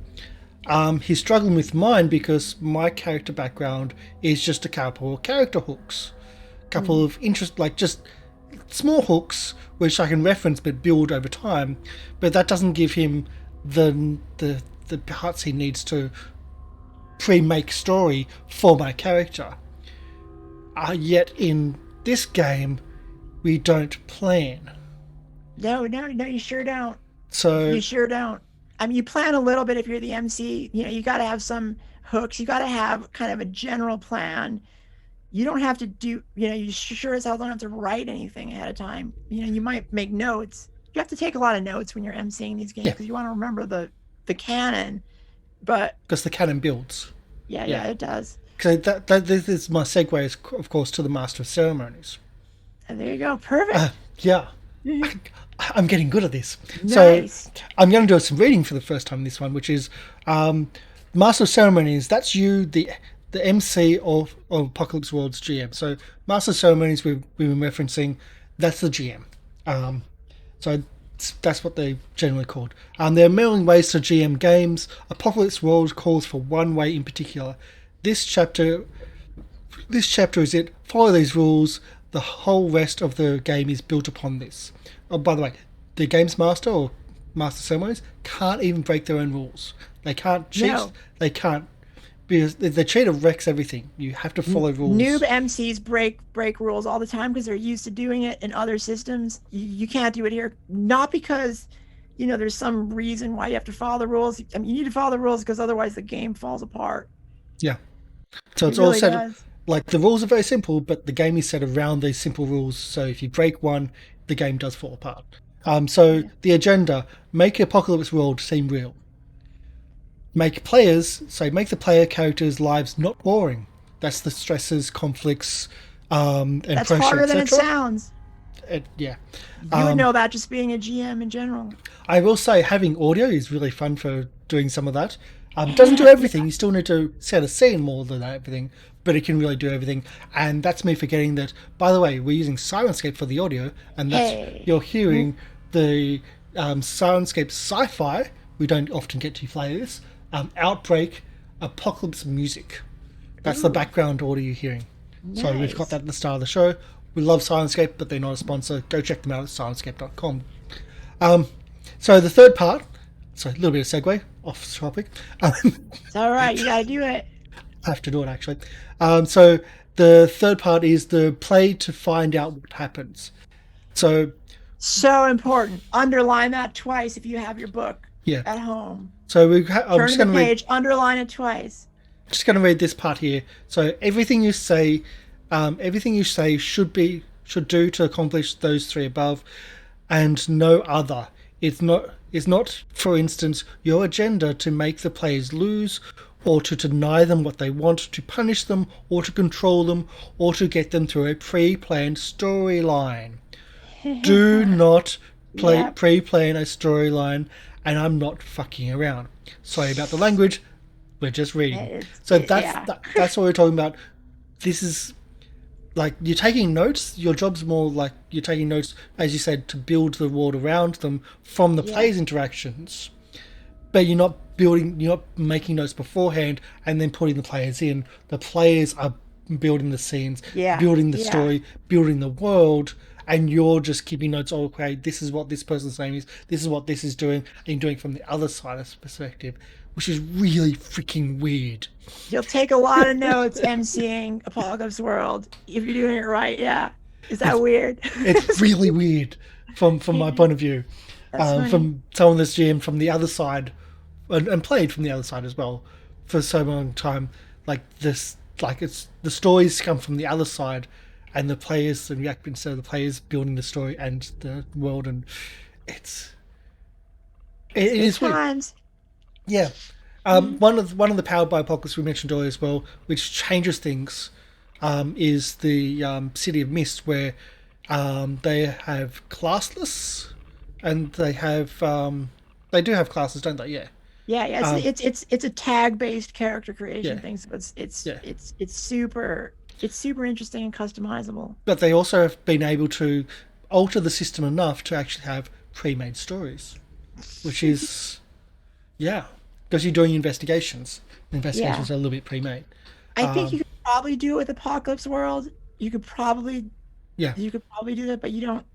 He's struggling with mine because my character background is just a couple of character hooks, a couple of interest, like just small hooks which I can reference but build over time. But that doesn't give him the parts he needs to pre-make story for my character. Yet in this game, we don't plan. No, no, no, you sure don't. So You sure don't. I mean, you plan a little bit if you're the MC. You got to have some hooks. You got to have kind of a general plan. You don't have to do, you sure as hell don't have to write anything ahead of time. You might make notes. You have to take a lot of notes when you're MCing these games yeah, because you want to remember the canon. But because the canon builds. yeah, Yeah. yeah, it does. So that this is my segue, of course, to the Master of Ceremonies. And there you go. Perfect. Yeah, I'm getting good at this. So Nice. I'm going to do some reading for the first time in this one, which is Master of Ceremonies. That's you, the MC of Apocalypse World's GM. So Master of Ceremonies we've been referencing. That's the GM. So that's what they're generally called. There are many ways to GM games. Apocalypse World calls for one way in particular. This chapter is it. Follow these rules. The whole rest of the game is built upon this. Oh, by the way, the games master or master ceremonies can't even break their own rules. They can't cheat. No. They can't, because the cheater wrecks everything. You have to follow rules. Noob MCs break rules all the time because they're used to doing it in other systems. You can't do it here, not because there's some reason why you have to follow the rules. I mean, you need to follow the rules because otherwise the game falls apart. Yeah. So It it's all really set. does. Like the rules are very simple, but the game is set around these simple rules. So if you break one, the game does fall apart. So the agenda: make Apocalypse World seem real. Make the player characters' lives not boring. That's the stresses, conflicts, and That's pressure, harder than it etc. sounds. Yeah. You would know that just being a GM in general. I will say having audio is really fun for doing some of that. Doesn't do everything. You still need to set a scene more than everything, but it can really do everything. And that's me forgetting that, by the way, we're using Sirenscape for the audio, and that's Hey. you're hearing the Sirenscape sci-fi. We don't often get to play this. Outbreak, Apocalypse music. That's the Ooh, background audio you're hearing. So we've got nice. that at the start of the show. We love Sirenscape, but they're not a sponsor. Go check them out at sirenscape.com. So the third part, sorry, a little bit of segue off topic. It's all right. You got to do it. I have to do it actually. So the third part is the play to find out what happens. So So important. Underline that twice if you have your book yeah, at home. so I'm Turn just to going the to read page, underline it twice. this part here. So everything you say should do to accomplish those three above, and no other. It's not, for instance, your agenda to make the players lose, or to deny them what they want, to punish them, or to control them, or to get them through a pre-planned storyline. Do not Yeah. pre-plan a storyline, and I'm not fucking around. Sorry about the language. We're just reading. So Yeah. that's what we're talking about. This is like you're taking notes. Your job's more like you're taking notes, as you said, to build the world around them from the Yeah. players' interactions. But you're not making notes beforehand and then putting the players in. The players are building the scenes, Yeah. building the Yeah. story, building the world, and you're just keeping notes. Oh, okay, this is what this person's name is. This is what this is doing, and you're doing it from the other side of the perspective, which is really freaking weird. You'll take a lot of notes emceeing Apocalypse World if you're doing it right. Yeah. Is that weird? It's really weird from my point of view. That's funny. From someone that's GM from the other side, and played from the other side as well for so long time. Like this, like it's the stories come from the other side, and the players and react instead of the players building the story and the world, and it's it Good is weird. times. Yeah. One of the Powered by Apocalypse we mentioned earlier as well, which changes things, is the City of Mist, where they have classless, and they do have classes, don't they? Yeah. Yeah, yeah. Um, It's a tag based character creation yeah. thing. So it's Yeah. it's it's super it's super interesting and customizable. But they also have been able to alter the system enough to actually have pre-made stories, which is yeah, because you're doing investigations. Yeah. Investigations are a little bit pre-made. I think you Um, could probably do it with Apocalypse World. You could probably yeah, do that, but you don't.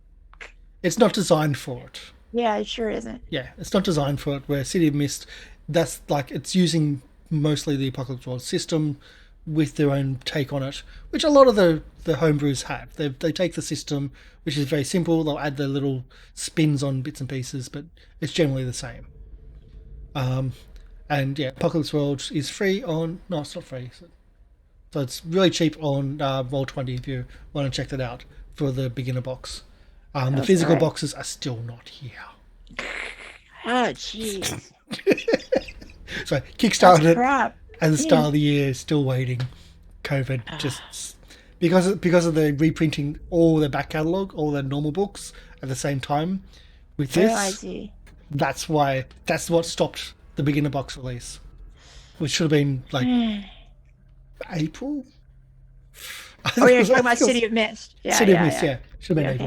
it's not designed for it. Yeah, it sure isn't. Yeah, it's not designed for it. Where City of Mist, that's like it's using mostly the Apocalypse World system with their own take on it, which a lot of the homebrews have. They take the system, which is very simple. They'll add their little spins on bits and pieces, but it's generally the same. Um, and yeah, Apocalypse World is free on. No, it's not free. So it's really cheap on Roll20 if you want to check that out for the beginner box. The Okay. physical boxes are still not here. Oh, jeez. So That's Kickstarted it crap. at the start Yeah. of the year, still waiting. COVID just because of the reprinting all their back catalogue, all their normal books at the same time. With Oh, I this, see. that's what stopped the beginner box release, which should have been like April. Oh, you're talking about City of Mist. Yeah, City of yeah, Mist, yeah. yeah, should have Yeah, been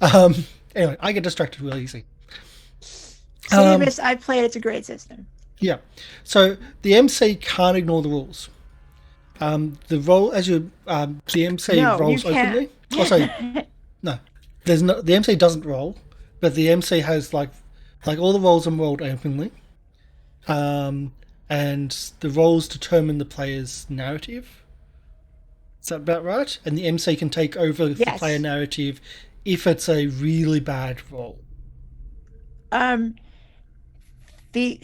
April. okay. Anyway, I get distracted real easy. City of Um, Mist, I played. It's a great system. yeah, so the MC can't ignore the rules. The MC No, you rolls can't. openly. Oh, sorry, no, there's no. The MC doesn't roll, but the MC has like all the rolls are rolled openly, um, and the rolls determine the player's narrative. Is that about right? And the MC can take over the player Yes. narrative if it's a really bad roll. Um, the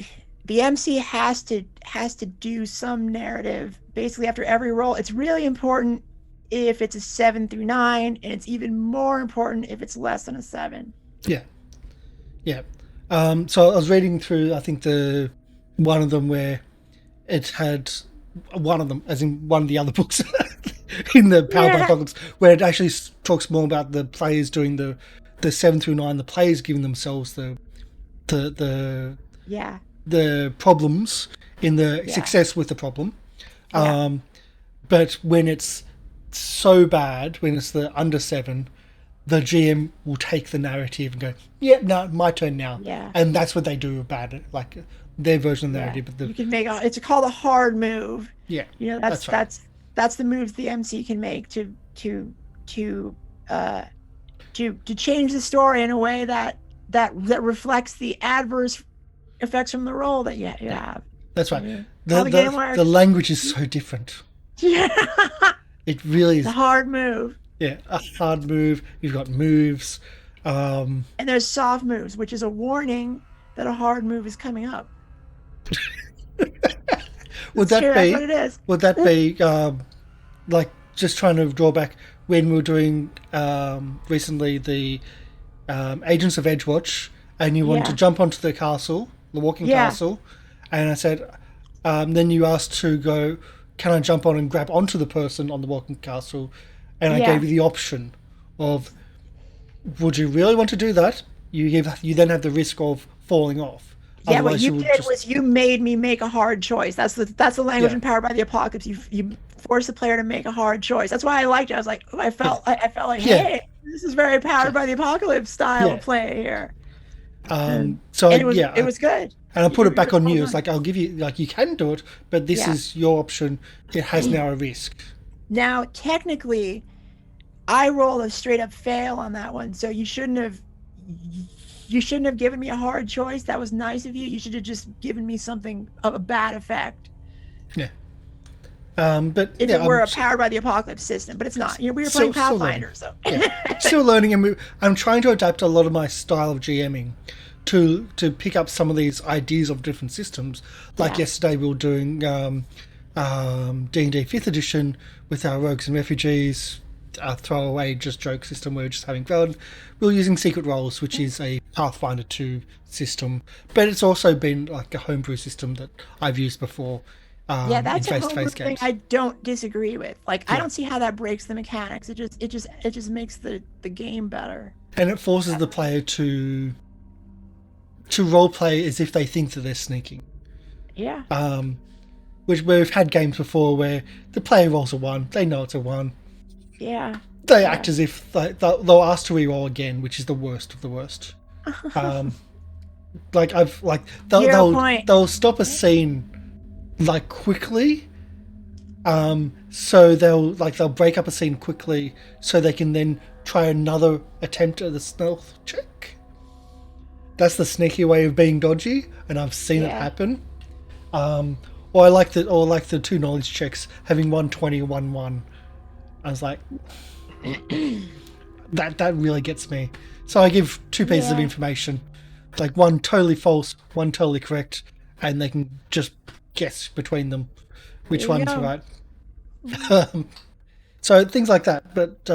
the MC has to do some narrative basically after every roll. It's really important if it's a 7 through 9, and it's even more important if it's less than a 7. Yeah, yeah. So I was reading through, I think the one of them where it had one of them, as in one of the other books in the Power by Yeah. Apocalypse, where it actually talks more about the players doing the 7 through 9, the players giving themselves the Yeah. the problems in the Yeah. success with the problem. Yeah. Um, but when it's so bad, when it's the under 7, the GM will take the narrative and go, "Yeah, no, my turn now," Yeah. and that's what they do about it, like their version of the Yeah. narrative. But You can make it's called a hard move. yeah, You know, that's that's right. that's the moves the MC can make to uh to change the story in a way that reflects the adverse effects from the role that you Yeah, have. that's right. Yeah. How The the game the works. language is so different. Yeah. It really The is. hard move. Yeah, a hard move. You've got moves. Um, And there's soft moves, which is a warning that a hard move is coming up. would It's true. that That's what be? it is. Would that be like just trying to draw back when we were doing recently the Agents of Edgewatch, and you wanted to Yeah. jump onto the castle, the walking Yeah. castle, and I said, then you asked to go, can I jump on and grab onto the person on the walking castle? And I gave Yeah. you the option of, would you really want to do that? You then have the risk of falling off. Yeah, what Otherwise, you you would did just was you made me make a hard choice. That's the language yeah, empowered by the apocalypse. You force the player to make a hard choice. That's why I liked it. I was like, oh, yeah, I felt like, yeah, hey, this is very yeah, powered by the apocalypse style yeah. of play here. And So and it yeah, was good. and I You put did it back really on well you. It's done. like I'll give you like you can do it, but this Yeah. is your option. It has now a risk. Now, technically, I rolled a straight up fail on that one, so you shouldn't have given me a hard choice. That was nice of you. You should have just given me something of a bad effect Yeah. But if yeah, it were a powered by the apocalypse system, but it's not. We were playing still learning. Pathfinder, so Yeah, still learning, and I'm trying to adapt a lot of my style of GMing to pick up some of these ideas of different systems. Like yeah, yesterday, we were doing D&D Fifth Edition with our rogues and refugees. A throwaway just joke system. We were just having fun. We were using Secret Roles, which is a Pathfinder 2 system, but it's also been like a homebrew system that I've used before yeah. in That's a homebrew face-to-face thing games. I don't disagree with. Like, I Yeah. don't see how that breaks the mechanics. It just makes the game better. And it forces the player to role play as if they think that they're sneaking. Yeah, Which where we've had games before where the player rolls a 1, they know it's a 1, yeah, they yeah. act as if they'll ask to re-roll again, which is the worst of the worst. Um, like I've like Zero point. they'll stop a scene like quickly, so they'll break up a scene quickly so they can then try another attempt at the stealth check. That's the sneaky way of being dodgy, and I've seen it Yeah, happen. Or like the 2 knowledge checks having 120 and 1-1. I was like, that really gets me. So I give 2 pieces of yeah. information, like one totally false, one totally correct, and they can just guess between them There which you one's go. right. So things like that. But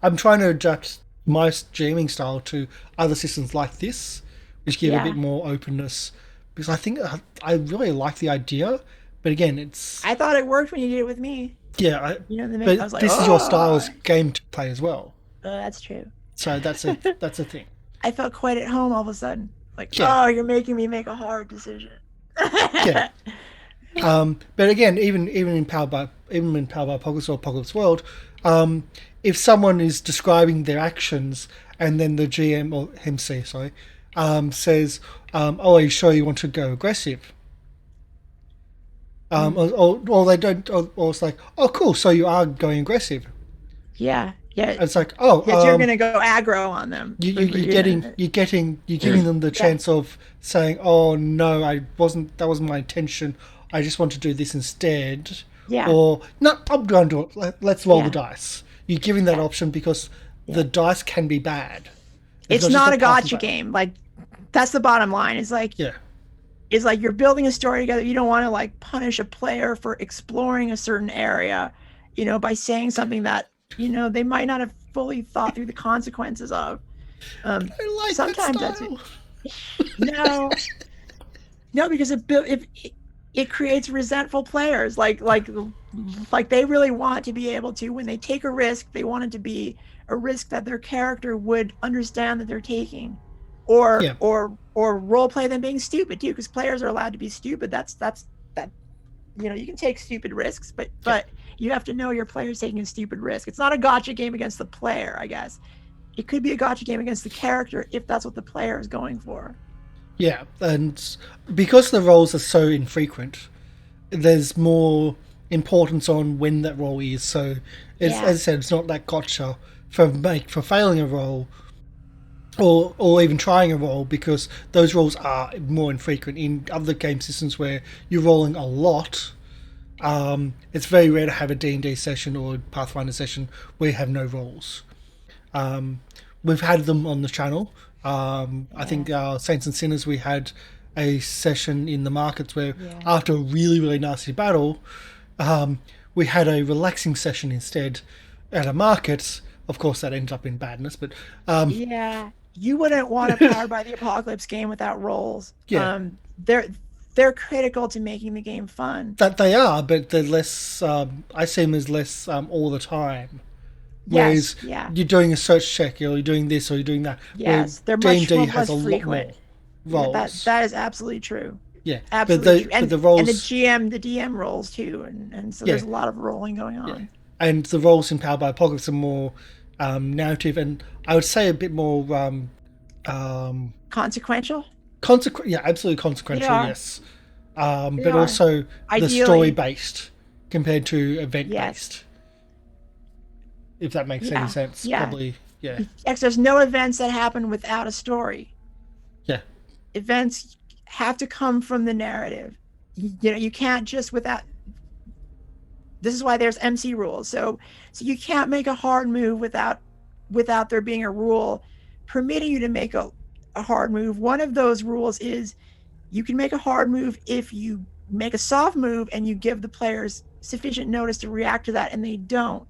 I'm trying to adapt my jamming style to other systems like this, which give a bit Yeah. more openness. Because I think I really like the idea, but again, it's I thought it worked when you did it with me. yeah. I But was like, this is your style oh, as game to play as well. that's true. So that's a thing. I felt quite at home all of a sudden. Like, Yeah, oh, you're making me make a hard decision. yeah. But again, even in Powered by Apocalypse or Apocalypse World, if someone is describing their actions and then the GM or MC, sorry, says, "Oh, are you sure you want to go aggressive?" Mm. Or they don't, or it's like, "Oh, cool, so you are going aggressive." Yeah, yeah. And it's like, "Oh, Yes, you're gonna go aggro on them. you're giving them the Yeah, chance of saying, "Oh no, that wasn't my intention. I just want to do this instead," yeah, or "No, I'm going to do it. Let's roll the yeah, dice." You're giving that yeah, option because yeah. the dice can be bad. It's It's not just a not a path and gotcha fail. game. Like, that's the bottom line. Yeah, It's like you're building a story together. You don't want to like punish a player for exploring a certain area, by saying something that, they might not have fully thought through the consequences of. Um, I like that sometimes that's it. style. No, no, because it creates resentful players. Like they really want to be able to, when they take a risk, they want it to be a risk that their character would understand that they're taking. or Yeah, role play them being stupid too, because players are allowed to be stupid. That's that you can take stupid risks, but yeah, you have to know your player's taking a stupid risk. It's not a gotcha game against the player, I guess. It could be a gotcha game against the character if that's what the player is going for. yeah. And because the roles are so infrequent, there's more importance on when that role is. So, it's, Yeah. as I said, it's not that gotcha for failing a role or even trying a role, because those roles are more infrequent in other game systems where you're rolling a lot. It's very rare to have a D&D session or Pathfinder session where you have no rolls. We've had them on the channel. I Yeah. think Saints and Sinners, we had a session in the markets where, Yeah. after a really, really nasty battle, um, we had a relaxing session instead at a market. Of course, that ended up in badness, but Yeah. You wouldn't want a Powered by the Apocalypse game without rolls. yeah, They're critical to making the game fun. that they are, but they're less. I see them as less all the time. Yes. Whereas Yeah. you're doing a search check, or you're doing this, or you're doing that. Where Yes. They're D and much D more has less a lot frequent. more Yeah, that roles. that is absolutely true. Yeah, Absolutely true. but the And the roles, GM, the DM rolls too, and so yeah, there's a lot of rolling going yeah, on. and the roles in Power by Apocalypse are more narrative, and I would say a bit more um, Consequential? consequent. Yeah, absolutely They consequential. are. Yes, They but are. also the story Ideally, based compared to event yes. based. If that makes any Yeah. sense, Yeah. probably. Yeah, Yes, there's no events that happen without a story. yeah, Events have to come from the narrative. You can't just without this is why there's MC rules. So you can't make a hard move without there being a rule permitting you to make a hard move. One of those rules is you can make a hard move if you make a soft move and you give the players sufficient notice to react to that, and they don't.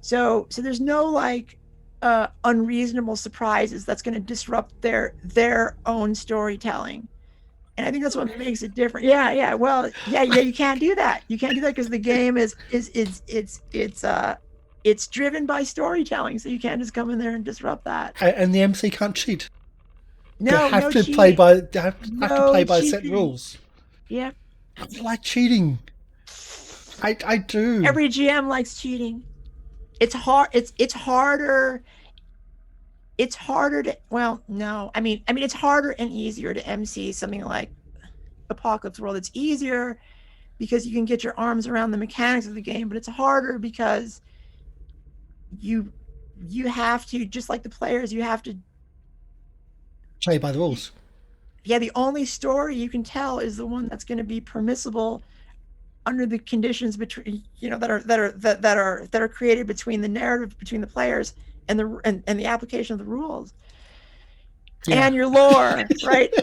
So there's no like unreasonable surprises that's going to disrupt their own storytelling. And I think that's what makes it different. Yeah, yeah. Well, yeah, yeah. You can't do that. You can't do that because the game it's driven by storytelling. So you can't just come in there and disrupt that. and the MC can't cheat. They No, have no to play cheating. by have to play No by set cheating. rules. Yeah. I like cheating. I do. Every GM likes cheating. It's hard. It's harder. It's harder to well, no. I mean it's harder and easier to MC something like Apocalypse World. It's easier because you can get your arms around the mechanics of the game, but it's harder because you you have to just like the players, you have to Play by the rules. yeah, the only story you can tell is the one that's going to be permissible under the conditions between that are created between the narrative between the players and the application of the rules Yeah, and your lore, right?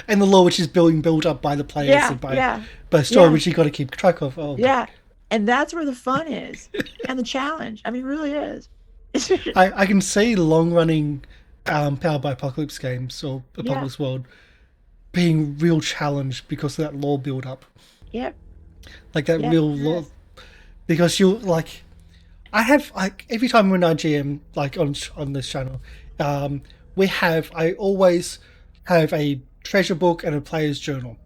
and the law which is being built up by the players Yeah, and yeah, by story yeah, which you got to keep track of. Oh god, yeah. And that's where the fun is and the challenge. I mean, it really is. I can see long running Powered by Apocalypse games or Yeah, Apocalypse World being real challenge because of that lore build up, yep, like that yep, real lore. yes. Because you like, I have like every time when I GM like on this channel, um, I always have a treasure book and a player's journal,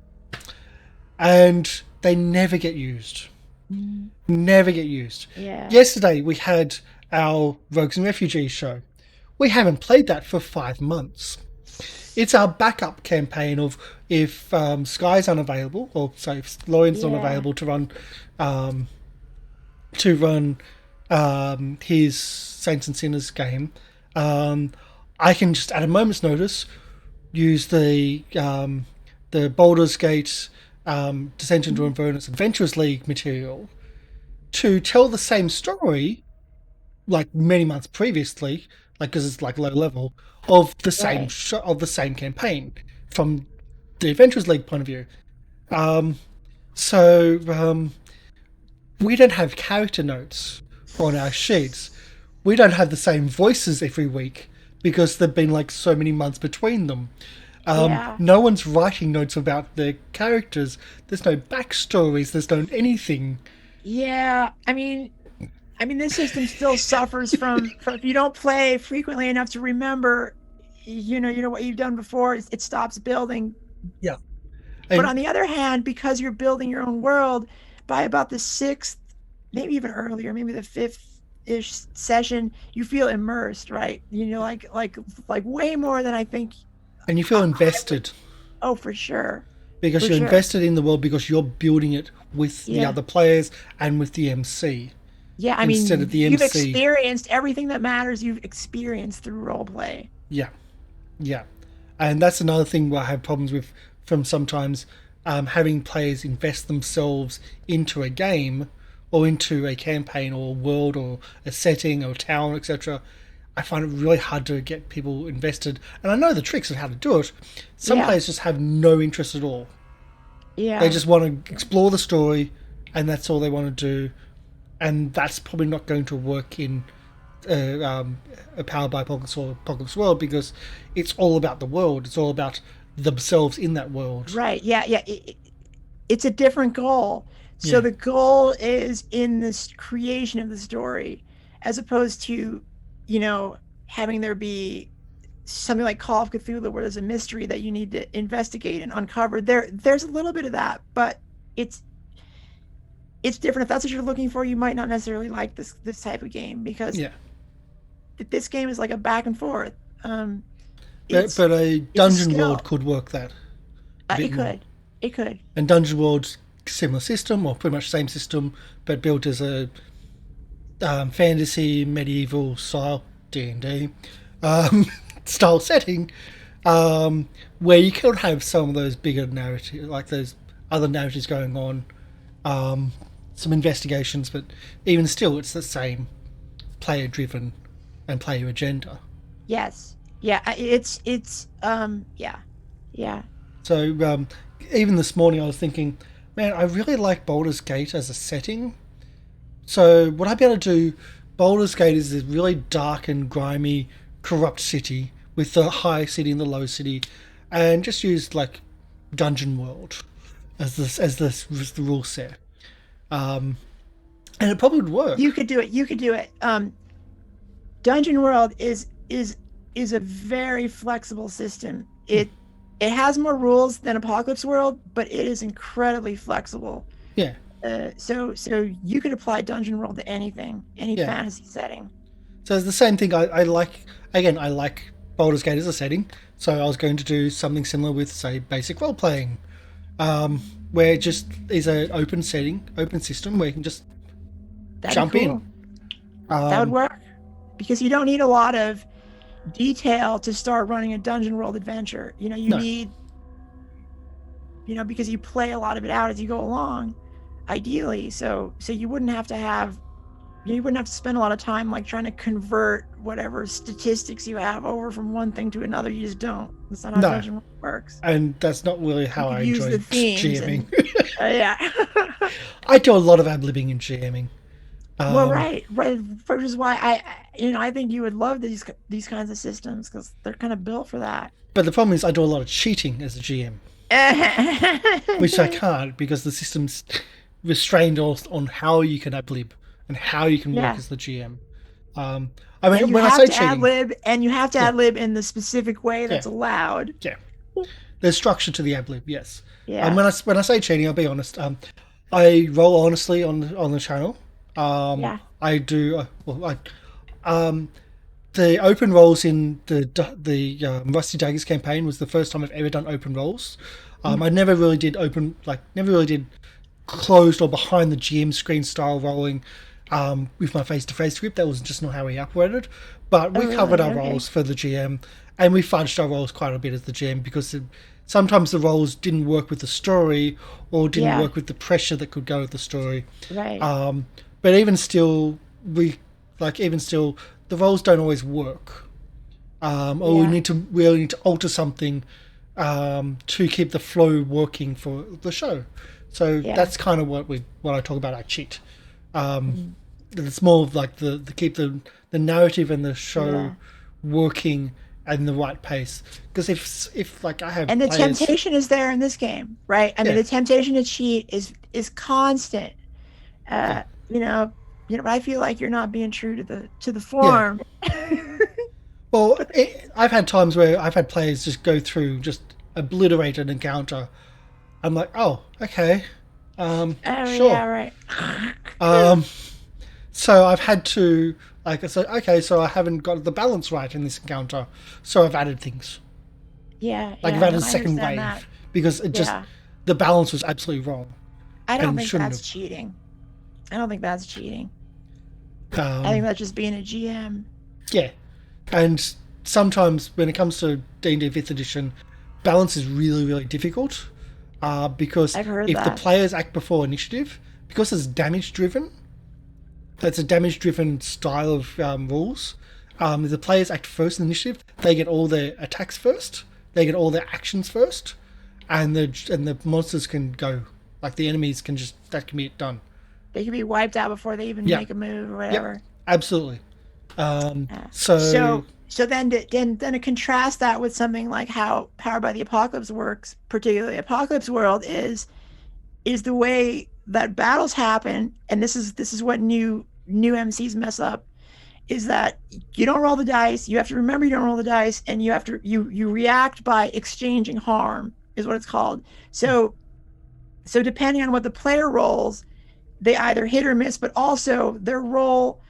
and they never get used. Mm, Never get used. yeah, Yesterday we had our Rogues and Refugees show. We haven't played that for 5 months. It's our backup campaign of if Sky's unavailable, or say if Lauren's not yeah, available um, to run his Saints and Sinners game, um, I can just at a moment's notice use the Baldur's Gate Descent into mhm, Avernus Adventurers League material to tell the same story like many months previously, like because it's like low level of the same right. of the same campaign from the Adventurers League point of view. Um, so we don't have character notes on our sheets. We don't have the same voices every week because there've been like so many months between them. Yeah, No one's writing notes about their characters. There's no backstories. There's no anything. yeah. I mean, this system still suffers from if you don't play frequently enough to remember. what you've done before. It stops building. Yeah. But And on the other hand, because you're building your own world, by about the sixth, maybe even earlier, maybe the fifth ish session, you feel immersed, right? Like way more than I think. and you feel I would. invested Oh, for sure, because for you're sure. invested in the world because you're building it with the Yeah, other players and with the MC yeah. I instead of mean, the you've MC. experienced everything that matters. You've experienced through role play. Yeah, yeah. And that's another thing where I have problems with from sometimes having players invest themselves into a game or into a campaign or a world or a setting or a town, etc. I find it really hard to get people invested. And I know the tricks on how to do it. Some Yeah, players just have no interest at all. They yeah. just want to explore the story, and that's all they want to do. And that's probably not going to work in a Powered by Apocalypse or Apocalypse world because it's all about the world. It's all about themselves in that world. Right. Yeah, yeah. It's a different goal. So Yeah, the goal is in this creation of the story, as opposed to, you know, having there be something like Call of Cthulhu where there's a mystery that you need to investigate and uncover. There's a little bit of that, but it's it's different. If that's what you're looking for, you might not necessarily like this type of game because yeah. this game is like a back and forth. But, It's but a it's a dungeon world skill. could work that a It bit more. could, it could. And dungeon world's similar system or pretty much same system, but built as a fantasy medieval style D&D um, style setting, where you could have some of those bigger narratives, like those other narratives going on, some investigations, but even still, it's the same player driven and player agenda. Yes. Yeah, yeah. Yeah. So even this morning, I was thinking, man, I really like Baldur's Gate as a setting. So would I be able to do? Baldur's Gate is this really dark and grimy, corrupt city with the high city and the low city, and just use like Dungeon World as the rule set, and it probably would You work. could do it. You could do it. Dungeon World is a very flexible system. It has more rules than Apocalypse World, but it is incredibly flexible. Yeah, So you could apply Dungeon World to anything, any yeah. fantasy setting. So it's the same thing. I like again. I like Baldur's Gate as a setting. So I was going to do something similar with say basic role playing, where it just is an open setting, open system where you can just That'd be jump in. cool. That would Um, work because you don't need a lot of detail to start running a Dungeon World adventure. You no, need, because you play a lot of it out as you go along, ideally. So you wouldn't have to spend a lot of time like trying to convert whatever statistics you have over from one thing to another. You just don't. That's not how no, Dungeon World works. and that's not really You how could I use enjoy the themes GMing. and yeah. I do a lot of ad libbing in GMing. Well, Um, right, which is why I think you would love these kinds of systems because they're kind of built for that. but the problem is I do a lot of cheating as a GM, which I can't because the system's restrained on how you can ad lib and how you can work Yeah, as the GM. I and mean, you when I have say to ad cheating, lib, and you have to yeah, ad lib in the specific way yeah, that's allowed. yeah. There's structure to the ad lib, yes. Yeah, When I say cheating, I'll be honest. I roll honestly on the channel. yeah. I do. The open rolls in the Rusty Daggers campaign was the first time I've ever done open rolls. Mm. I never really did never really did closed or behind the GM screen style rolling with my face to face script. That was just not how we operated. But Oh, we covered really? our Okay. roles for the GM, and we fudged our roles quite a bit as the GM because sometimes the roles didn't work with the story or didn't Yeah, work with the pressure that could go with the story. right. But even still, even still, the roles don't always work. Or Yeah, we really need to alter something to keep the flow working for the show. So yeah, that's kind of what I talk about. I cheat. mm, It's more of like the keep the narrative and the show yeah. working at the right pace. Because if like I have And the players, temptation is there in this game, right? I mean, yeah, the temptation to cheat is constant. yeah, Uh, you know, but I feel like you're not being true to the yeah. form. Well, I've had times where I've had players just go through, just obliterate an encounter. I'm like, oh, okay, Oh yeah, sure. right. Um, so I've had to, like, I said, okay, so I haven't got the balance right in this encounter, so I've added things. Yeah, Like I've yeah, added no, a I second understand that. wave because it just Yeah. the balance was absolutely wrong I don't and think shouldn't that's have. cheating. I don't think that's cheating. I think Um, that's just being a GM. yeah, and sometimes when it comes to D&D Fifth Edition, balance is really really difficult because I've heard if the that. players act before initiative, because it's damage driven, that's a damage driven style of rules. If the players act first in initiative, they get all their attacks first, they get all their actions first, and the monsters can go. Like the enemies can just that can be done. They could be wiped out before they even Yeah, make a move or yep, whatever. absolutely. Yeah. So So then to contrast that with something like how Powered by the Apocalypse works, particularly Apocalypse World, is the way that battles happen, and this is what new MCs mess up, is that you don't roll the dice. You have to remember you don't roll the dice, and you react by exchanging harm, is what it's called. So depending on what the player rolls, they either hit or miss, but also their roll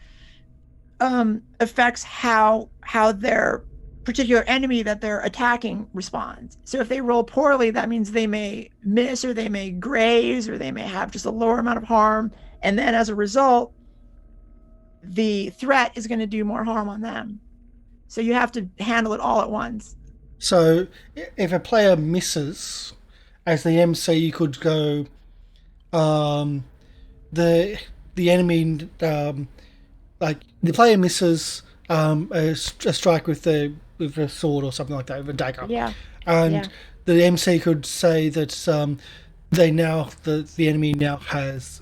affects how their particular enemy that they're attacking responds. So if they roll poorly, that means they may miss, or they may graze, or they may have just a lower amount of harm, and then as a result, the threat is going to do more harm on them. So you have to handle it all at once. so if a player misses, as the MC, you could go um, the the enemy like the player misses a strike with a sword or something like that, with a dagger, Yeah, and yeah. the MC could say that they now the enemy now has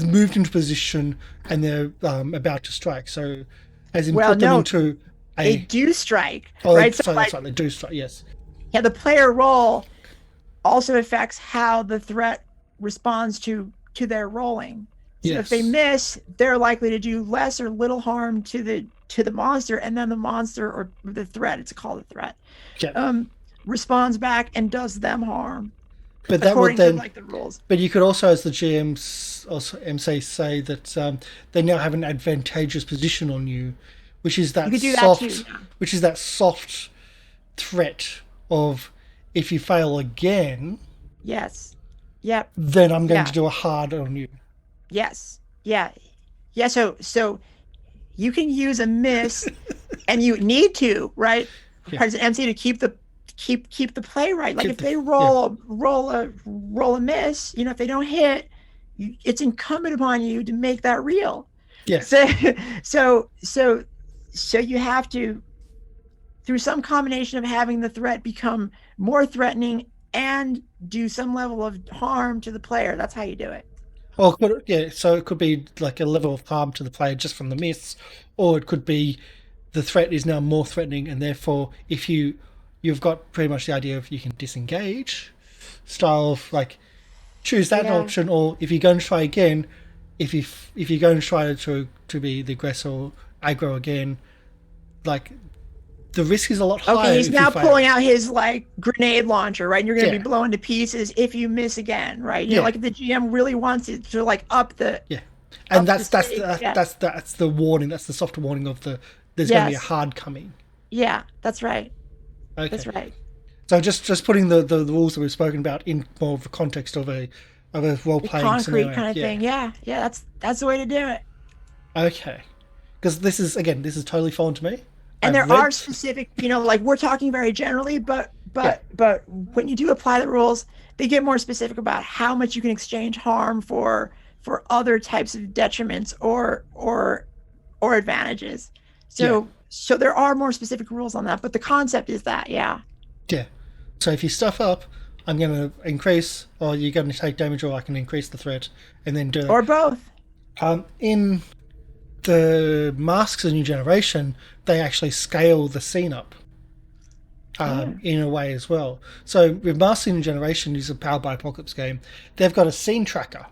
moved into position and they're about to strike. So, as in Well, put them no, into they a do strike, oh right? So sorry that's like, right they do strike, yes, yeah, the player roll also affects how the threat responds to their rolling. So if they yes, miss, they're likely to do less or little harm to the monster, and then the monster or the threat, it's called a threat, yeah. um, responds back and does them harm But that would according to then like the rules. but you could also, as the GMs, also MC, say that they now have an advantageous position on you, which is You that could do that too. soft, Yeah. which is that soft threat of if you fail again, Yes. Yep. then I'm going to Yeah. do a hard on you. Yes. Yeah. Yeah. So you can use a miss, and you need to, right? Yeah, As an MC, to keep the play right. Like keep if the they yeah, roll a miss, if they don't hit, it's incumbent upon you to make that real. yes, So so so so you have to, through some combination of having the threat become more threatening and do some level of harm to the player. That's how you do it. or yeah. So it could be like a level of harm to the player just from the miss, or it could be the threat is now more threatening, and therefore if you've got pretty much the idea of you can disengage style of like choose that Yeah. option, or if you go and try again, if you go and try to be the aggressor or aggro again, like the risk is a lot Okay, higher he's if you now pulling fail. out his like grenade launcher, right? And you're going to be Yeah, blown to pieces if you miss again, right? yeah, Like if the GM really wants it to like yeah, and up the that's stakes. the, Yeah. that's the warning. That's the softer warning of the there's going to be a Yes. hard coming. Yeah, that's right. Okay, That's right. so just putting the rules that we've spoken about in more of the context of a role The playing concrete scenario. kind of Yeah, thing. Yeah. Yeah, that's the way to do it. okay, because this is totally foreign to me. And I've there are read, specific, like we're talking very generally, but yeah, when you do apply the rules, they get more specific about how much you can exchange harm for other types of detriments or advantages. yeah, So there are more specific rules on that, but the concept is that, yeah. yeah. So if you stuff up, I'm going to increase, or you're going to take damage, or I can increase the threat, and then do it. Or both. In the Masks of New Generation, they actually scale the scene up Oh, in a way as well. So with Masks of New Generation, is a Powered by Apocalypse game. They've got a scene tracker,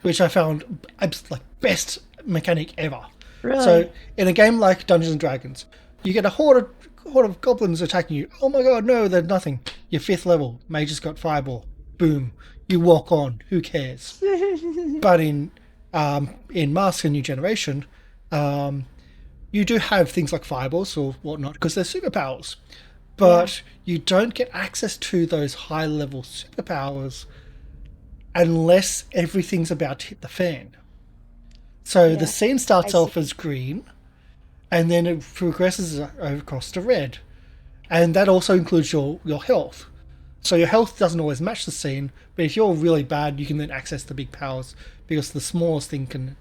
which I found like best mechanic ever. So Really? in a game like Dungeons and Dragons, you get a horde of goblins attacking you. Oh my god, no, they're nothing. You're fifth level. Mage has got fireball. Boom. You walk on. Who cares? But in Mask and New Generation, um, you do have things like fireballs or whatnot because they're superpowers. Yeah, But you don't get access to those high level superpowers unless everything's about to hit the fan. So the yeah. scene I starts see. off as green, and then it progresses across to red, and that also includes your health. So your health doesn't always match the scene, but if you're really bad, you can then access the big powers because the smallest thing can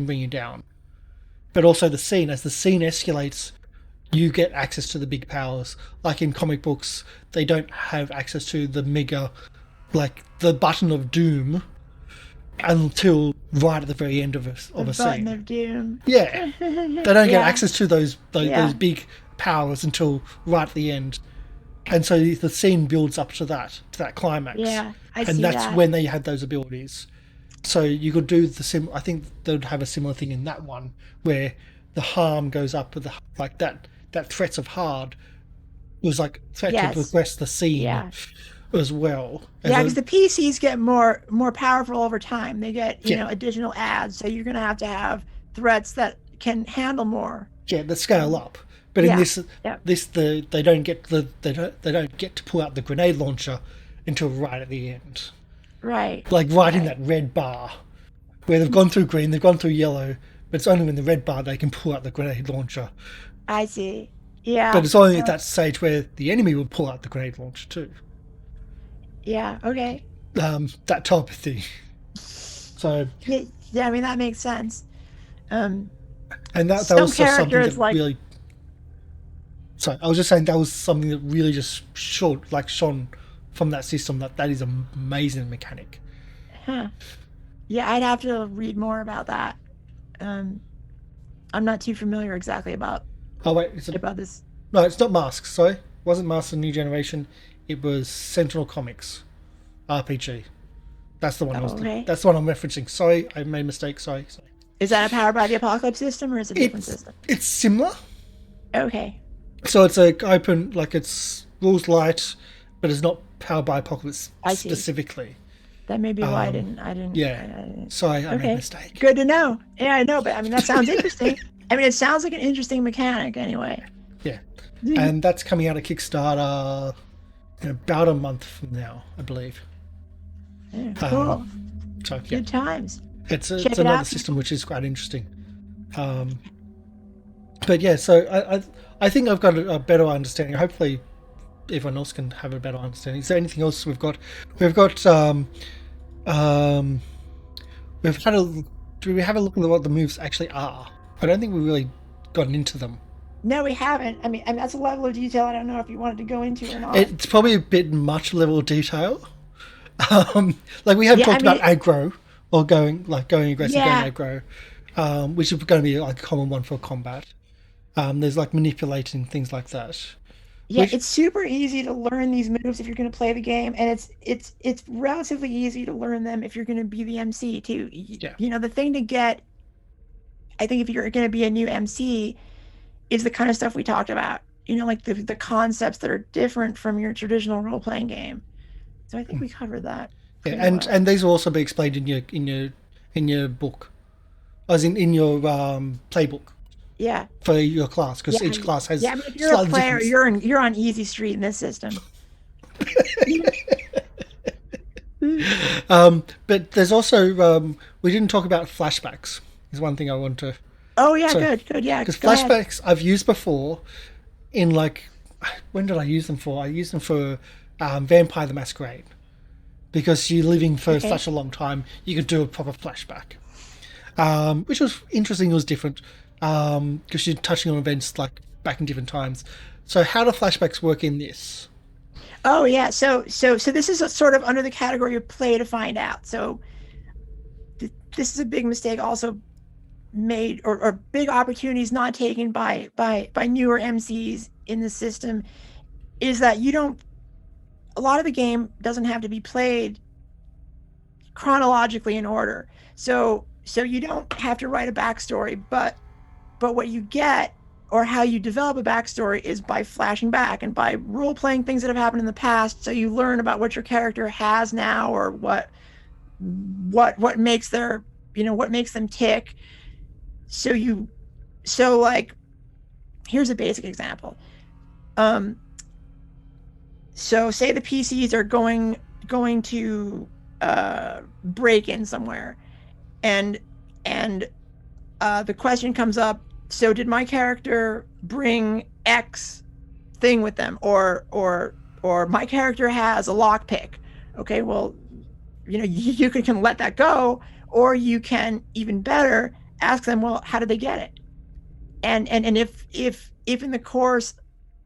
bring you down. But also the scene, as the scene escalates, you get access to the big powers. Like in comic books, they don't have access to the mega, like the button of doom until right at the very end The of a button scene. of doom. Yeah, they don't get Yeah, access to those yeah, big powers until right at the end, and so the scene builds up to that climax, yeah. I and see that's that. when they had those abilities. So you could do the sim. I think they would have a similar thing in that one where the harm goes up with the like that threats of hard was like threat to Yes. progress the scene Yeah. as well as Yeah, because a the PCs get more powerful over time. They get, yeah additional ads. So you're gonna have threats that can handle more. yeah the scale Um, up. But in yeah. this Yeah. they don't get to pull out the grenade launcher until right at the end, Right. like right in Right. that red bar where they've gone through green, they've gone through yellow, but it's only in the red bar they can pull out the grenade launcher. I see. But Yeah. it's only at Uh, that stage where the enemy will pull out the grenade launcher too. yeah. Okay. That type of thing. So, Yeah. Yeah. I mean, that makes sense. Um, and that some was just something that characters like, really. Sorry, I was just saying that was something that really just shone from that system. That is an amazing mechanic. huh. Yeah, I'd have to read more about that. Um, I'm not too familiar exactly Oh wait, is it? about this. No, it's not Masks. Sorry, it wasn't Masks of New Generation. It was Sentinel Comics RPG. That's the one I was. Oh, okay. That's the one I'm referencing. Sorry, I made a mistake. Sorry. Is that a powered by the Apocalypse system or is it a different system? It's similar. Okay. So it's a open like it's rules light, but it's not powered by Apocalypse I see. specifically. That may be why Um, I yeah. didn't. Sorry, I made a Okay. mistake. Good to know. Yeah, I know, but I mean that sounds interesting. I mean, it sounds like an interesting mechanic anyway. Yeah, and that's coming out of Kickstarter in about a month from now, I believe. Yeah, cool. Um, so yeah, Good times. it's Check it another out, system people. which is quite interesting. Um, but yeah, so I think I've got a better understanding. Hopefully, everyone else can have a better understanding. Is there anything else we've got? We've got um, we've had a do we have a look at what the moves actually are? I don't think we really gotten into them. No, we haven't. I mean, and that's a level of detail I don't know if you wanted to go into or not. It's probably a bit much level of detail. Like we haven't Yeah, I talked about mean, aggro or going aggressive, going yeah, aggro, which is going to be like a common one for combat. There's like manipulating things like that, yeah, which it's super easy to learn these moves if you're going to play the game, and it's relatively easy to learn them if you're going to be the MC too. yeah, The thing to get, I think, if you're going to be a new MC, is the kind of stuff we talked about. Like the concepts that are different from your traditional role playing game. So I think we covered that yeah, pretty well. and these will also be explained in your book, as in your playbook Yeah, for your class, because yeah, each class has yeah. I mean, if you're a slightly player, different. you're on easy street in this system. But there's also we didn't talk about flashbacks. Is one thing I want to. Oh yeah, So good, good. Yeah, because go ahead. flashbacks I've used before in like when did I use them for? I used them for Vampire the Masquerade because you're living for Okay. such a long time, you could do a proper flashback, which was interesting. It was different because you're touching on events like back in different times. So how do flashbacks work in this? Oh yeah. So this is a sort of under the category of play to find out. So this is a big mistake also made or big opportunities not taken by newer MCs in the system is that you don't a lot of the game doesn't have to be played chronologically in order. So you don't have to write a backstory, but but what you get or how you develop a backstory is by flashing back and by role playing things that have happened in the past. So you learn about what your character has now, or what makes their, what makes them tick. So like, here's a basic example. Um, so say the PCs are going to break in somewhere, and and the question comes up. So did my character bring X thing with them, or my character has a lockpick? Okay, well, you can let that go, or you can, even better, ask them, well, how did they get it? And if in the course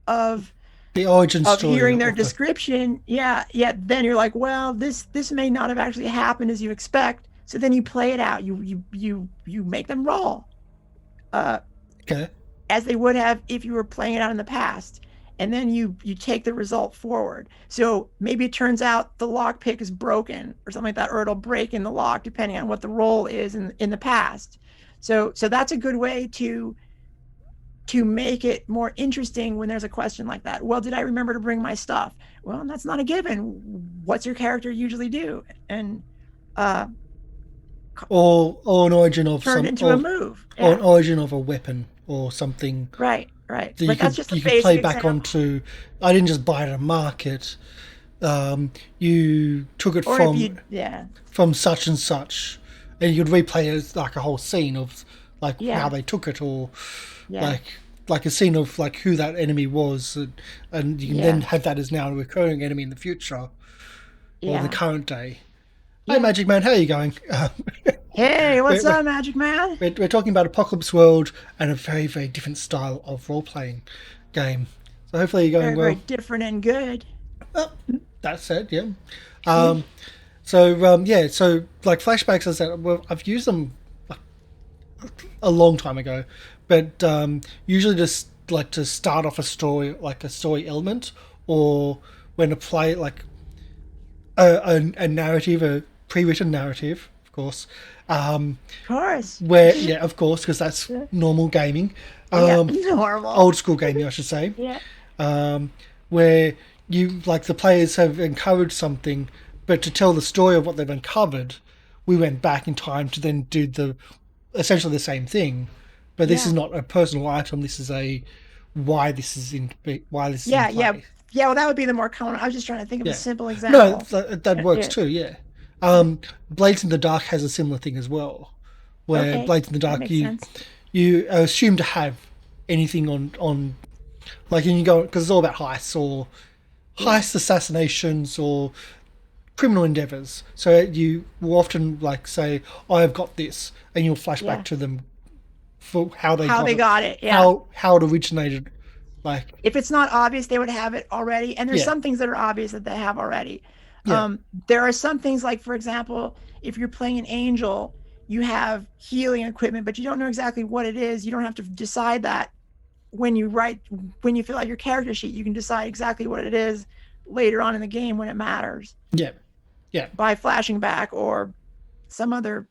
of The origin story hearing their of the description, yeah, then you're like, well, this may not have actually happened as you expect. So then you play it out. You make them roll, uh, okay. as they would have if you were playing it out in the past, and then you take the result forward. So maybe it turns out the lock pick is broken or something like that, or it'll break in the lock depending on what the roll is in the past. So that's a good way to make it more interesting when there's a question like that. Well, did I remember to bring my stuff? Well, that's not a given. What's your character usually do? And uh, Or an origin of turn it some, into a move. or an Yeah, origin of a weapon or something right. that But that's just a you could basic play back example. onto. I didn't just buy it at a market. You took it Or if you, yeah, from such and such, and you could replay it as like a whole scene of like how yeah, they took it, or yeah, like a scene of like who that enemy was, and you can then yeah, have that as now a recurring enemy in the future or the yeah, current day. Hi, yeah. Magic Man, how are you going? Hey, what's we're, up, Magic Man? we're talking about Apocalypse World and a very, very different style of role playing game. So hopefully you're going Very, very well. different and good. Well, that said, yeah. Um, yeah, so like flashbacks, as that, well, I've used them a long time ago, but usually just like to start off a story, like a story element, or when to play like a narrative, a pre-written narrative, of course. Of course. Where, yeah, of course, because that's normal gaming, Yeah, um, normal. old school gaming, I should say. Yeah, Where you like the players have uncovered something, but to tell the story of what they've uncovered, we went back in time to then do the essentially the same thing, but this is yeah, not a personal item. This is a why this is in yeah. play. Yeah, well, that would be the more common. I was just trying to think of a Yeah, simple no, example. that works Yeah. too. Yeah, Yeah. Blades in the Dark has a similar thing as well, where Okay, Blades in the that Dark makes sense. you assume to have anything on like, and you go because it's all about heists or Yeah, heist assassinations or criminal endeavors. So you will often like say, "I've got this," and you'll flash back yeah. to them for how they How got they it, got it. Yeah. how it originated. Like, If it's not obvious, they would have it already. And there's yeah, some things that are obvious that they have already. yeah, There are some things like, for example, if you're playing an angel, you have healing equipment, but you don't know exactly what it is. You don't have to decide that when you fill out your character sheet. You can decide exactly what it is later on in the game when it matters yeah, yeah, by flashing back or some other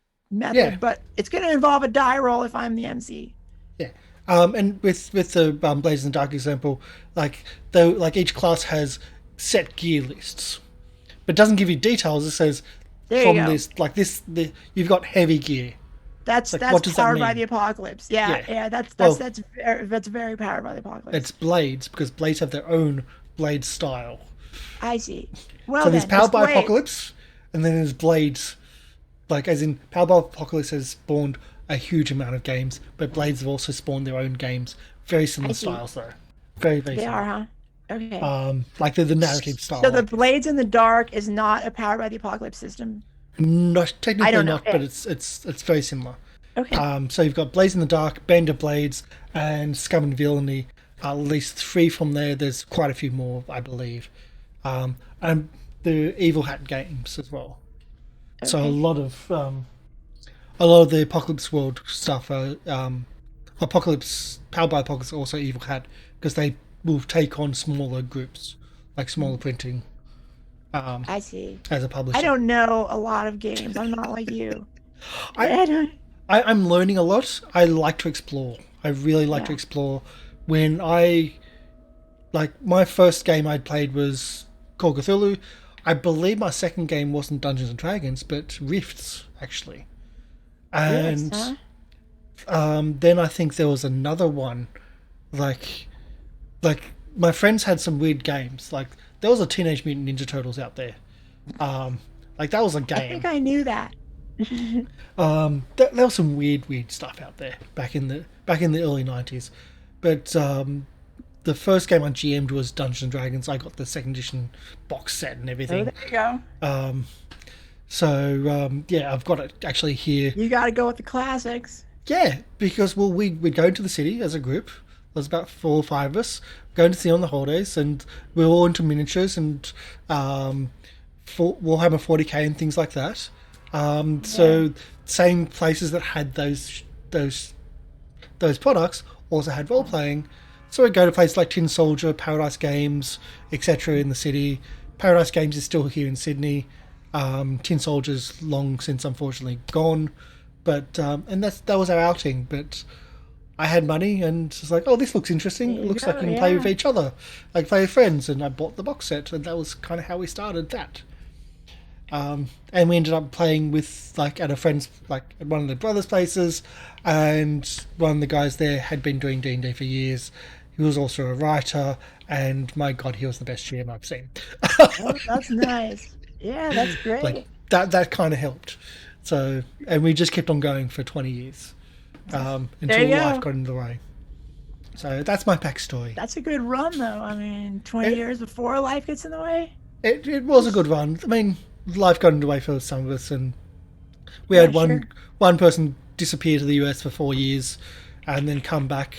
yeah, method. But it's going to involve a die roll if I'm the MC. yeah. And with the Blades in the Dark example, like though, like each class has set gear lists, but doesn't give you details. It says There you from go. this, like you've got heavy gear. It's like, That's what does that powered by mean? the apocalypse. Yeah, Yeah. yeah. Well, That's very powered by the it's apocalypse. blades because blades have their own blade style. I see. So Well there's then, powered by display. apocalypse, and then there's blades. Like as in, powered by apocalypse has spawned a huge amount of games, but blades have also spawned their own games. Very I similar see. styles though. Very very They are, similar. huh? Okay. Like they're the narrative So style. the Like blades in the dark is not a powered by the apocalypse system. not I technically don't know. not, but Yeah. it's very similar. Okay. So you've got Blaze in the Dark, Bender Blades, and Scum and Villainy. At least three from there. There's quite a few more, I believe. And the Evil Hat games as well. So Okay. a lot of the Apocalypse World stuff are Apocalypse powered by Apocalypse, also Evil Hat, because they will take on smaller groups, like smaller printing, um, I see. as a I publisher. don't know a lot of games. I'm not like you. I, I don't. I'm learning a lot. I like to explore. I really like to Yeah. explore. When I like my first game I'd played was Call of Cthulhu. I believe my second game wasn't Dungeons and Dragons, but Rifts actually. Rifts, And huh? then I think there was another one. Like like my friends had some weird games. Like there was a Teenage Mutant Ninja Turtles out there. Um, like that was a I think game. I knew that. There was some weird stuff out there back in the early '90s. But the first game I GM'd was Dungeons and Dragons. I got the second edition box set and Oh, everything. there you go. So yeah, I've got it actually here. You got to go with the classics. Yeah, because well, we'd go into the city as a group. There's about 4 or 5 of us going to see on the holidays, and we're all into miniatures and Warhammer 40k and things like that. Yeah. So same places that had those products also had role playing. So we go to places like Tin Soldier, Paradise Games, etc. in the city. Paradise Games is still here in Sydney. Tin Soldier's long since unfortunately gone, but and that was our outing. But I had money and was like, oh, this looks interesting. There It you looks like go. we can play with Yeah. each other, like play with friends. And I bought the box set, and that was kind of how we started that. And we ended up playing with like at a friend's like at one of the brothers' places, and one of the guys there had been doing D&D for years. He was also a writer, and my God, he was the best GM I've seen. Oh, that's nice. Yeah, that's Like great. that kind of helped. So, and we just kept on going for 20 years There you until life go. got in the way. So that's my backstory. That's a good run, though. I mean, 20 It, years before life gets in the way. it was a good run. I mean, life got in the way for some of us, and we Yeah, had sure. one person disappear to the US for 4 years, and then come back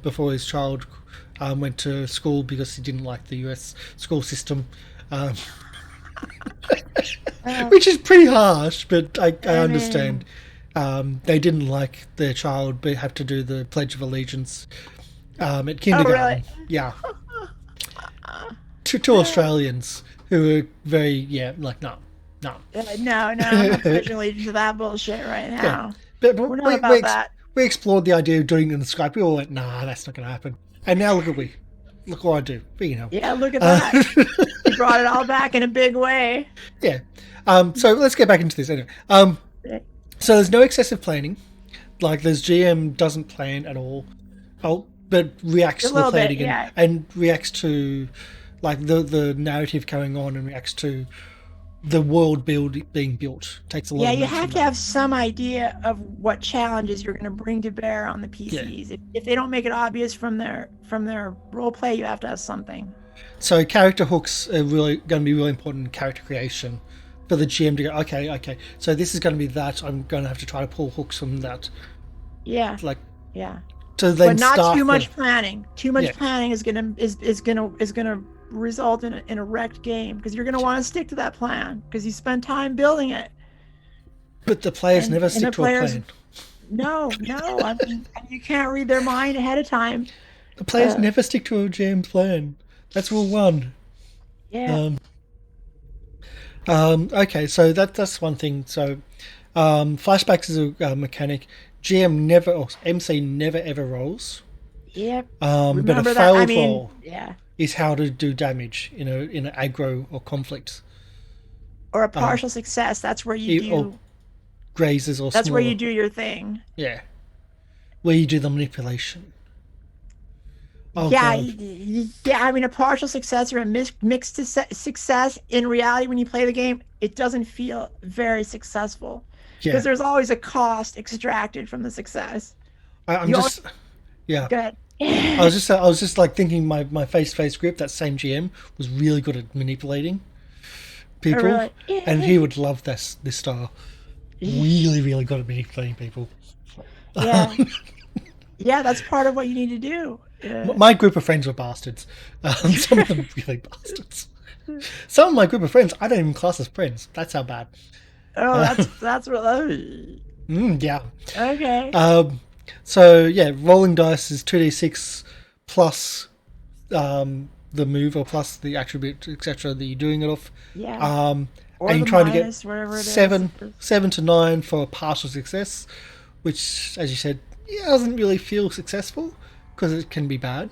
before his child went to school because he didn't like the US school system, um, Uh, which is pretty harsh, but I I understand. mean, They didn't like their child but have to do the Pledge of Allegiance at oh, really? kindergarten. Yeah, two Australians who were very like no, no. No, no, I'm not pledging allegiance to that bullshit right Yeah, now. but We're not we about that. we explored the idea of doing it in the Skype. We all went, nah, that's not going to happen. And now look what I do. But, Yeah, look at uh, that. You brought it all back in a big way. yeah. So let's get back into this anyway. So there's no excessive planning. Like there's GM doesn't plan at all. Oh, but reacts A to the little bit, planning yeah. and reacts to like the narrative going on and reacts to the world being built. Takes a lot Yeah, of you notes have from to that. have some idea of what challenges you're going to bring to bear on the Yeah. PCs. If they don't make it obvious from their role play, you have to have something. So character hooks are really going to be really important in character creation for the GM to go, okay. So this is going to be that. I'm going to have to try to pull hooks from that, Yeah, like yeah. to But then not start too the much planning. Too much yeah. planning is gonna result in a wrecked game because you're gonna want to stick to that plan because you spend time building it. But the players never And stick the to a players, plan. no. I mean, you can't read their mind ahead of time. The players Uh, never stick to a GM plan. That's rule one. yeah. Um, okay, so that's one thing. So flashbacks is a mechanic. GM never or MC never ever rolls. Yep. But a Remember that. I failed mean, roll yeah. is how to do damage in an aggro or conflict. Or a Uh, partial success. or grazes or That's where you smaller. do your thing. Yeah, where you do the manipulation. Oh Yeah, god. yeah. I mean, a partial success or a mixed success in reality, when you play the game, it doesn't feel very successful because Yeah, there's always a cost extracted from the success. I'm You always just yeah. good. I was just like thinking my face to face group, that same GM was really good at manipulating Oh, people, really? and he would love this style. Really good at manipulating people. Yeah, yeah. That's part of what you need to do. My group of friends were bastards. Some of them really bastards. Some of my group of friends I don't even class as friends. That's how bad. Oh, Uh, that's yeah. okay. Um, so yeah, rolling dice is 2d6 plus the move or plus the attribute, etc. that you're doing it off. Yeah, Um, or and the you're trying to get minus, whatever it is. seven to nine for a partial success, which, as you said, it doesn't really feel successful because it can be bad.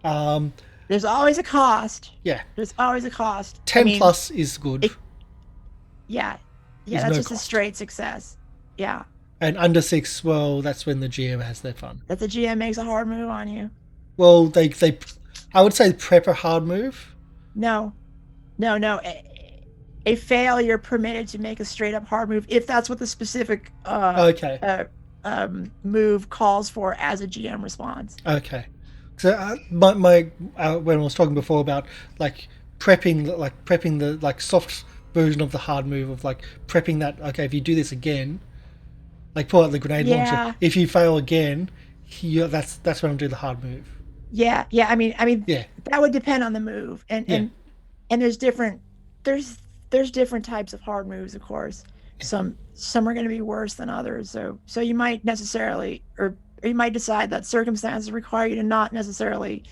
Um, There's always a cost. yeah, There's always a cost. I 10 mean, plus is good, it, yeah, yeah, is that's no just a cost. straight success. Yeah, And under 6, well, that's when the GM has their fun. that the GM makes a hard move on you. Well, I would say prep a hard move. No, no, no. A failure permitted to make a straight up hard move if that's what the specific Okay, move calls for as a GM response. okay. So my when I was talking before about like prepping the like soft version of the hard move of like prepping that. Okay, if you do this again, like pull out the grenade launcher. Yeah, If you fail again, that's when I'm doing the hard move. yeah, yeah. I mean, Yeah, that would depend on the move, and yeah. there's different there's there's different types of hard moves, of course. Some are going to be worse than others. So you might necessarily or you might decide that circumstances require you to not necessarily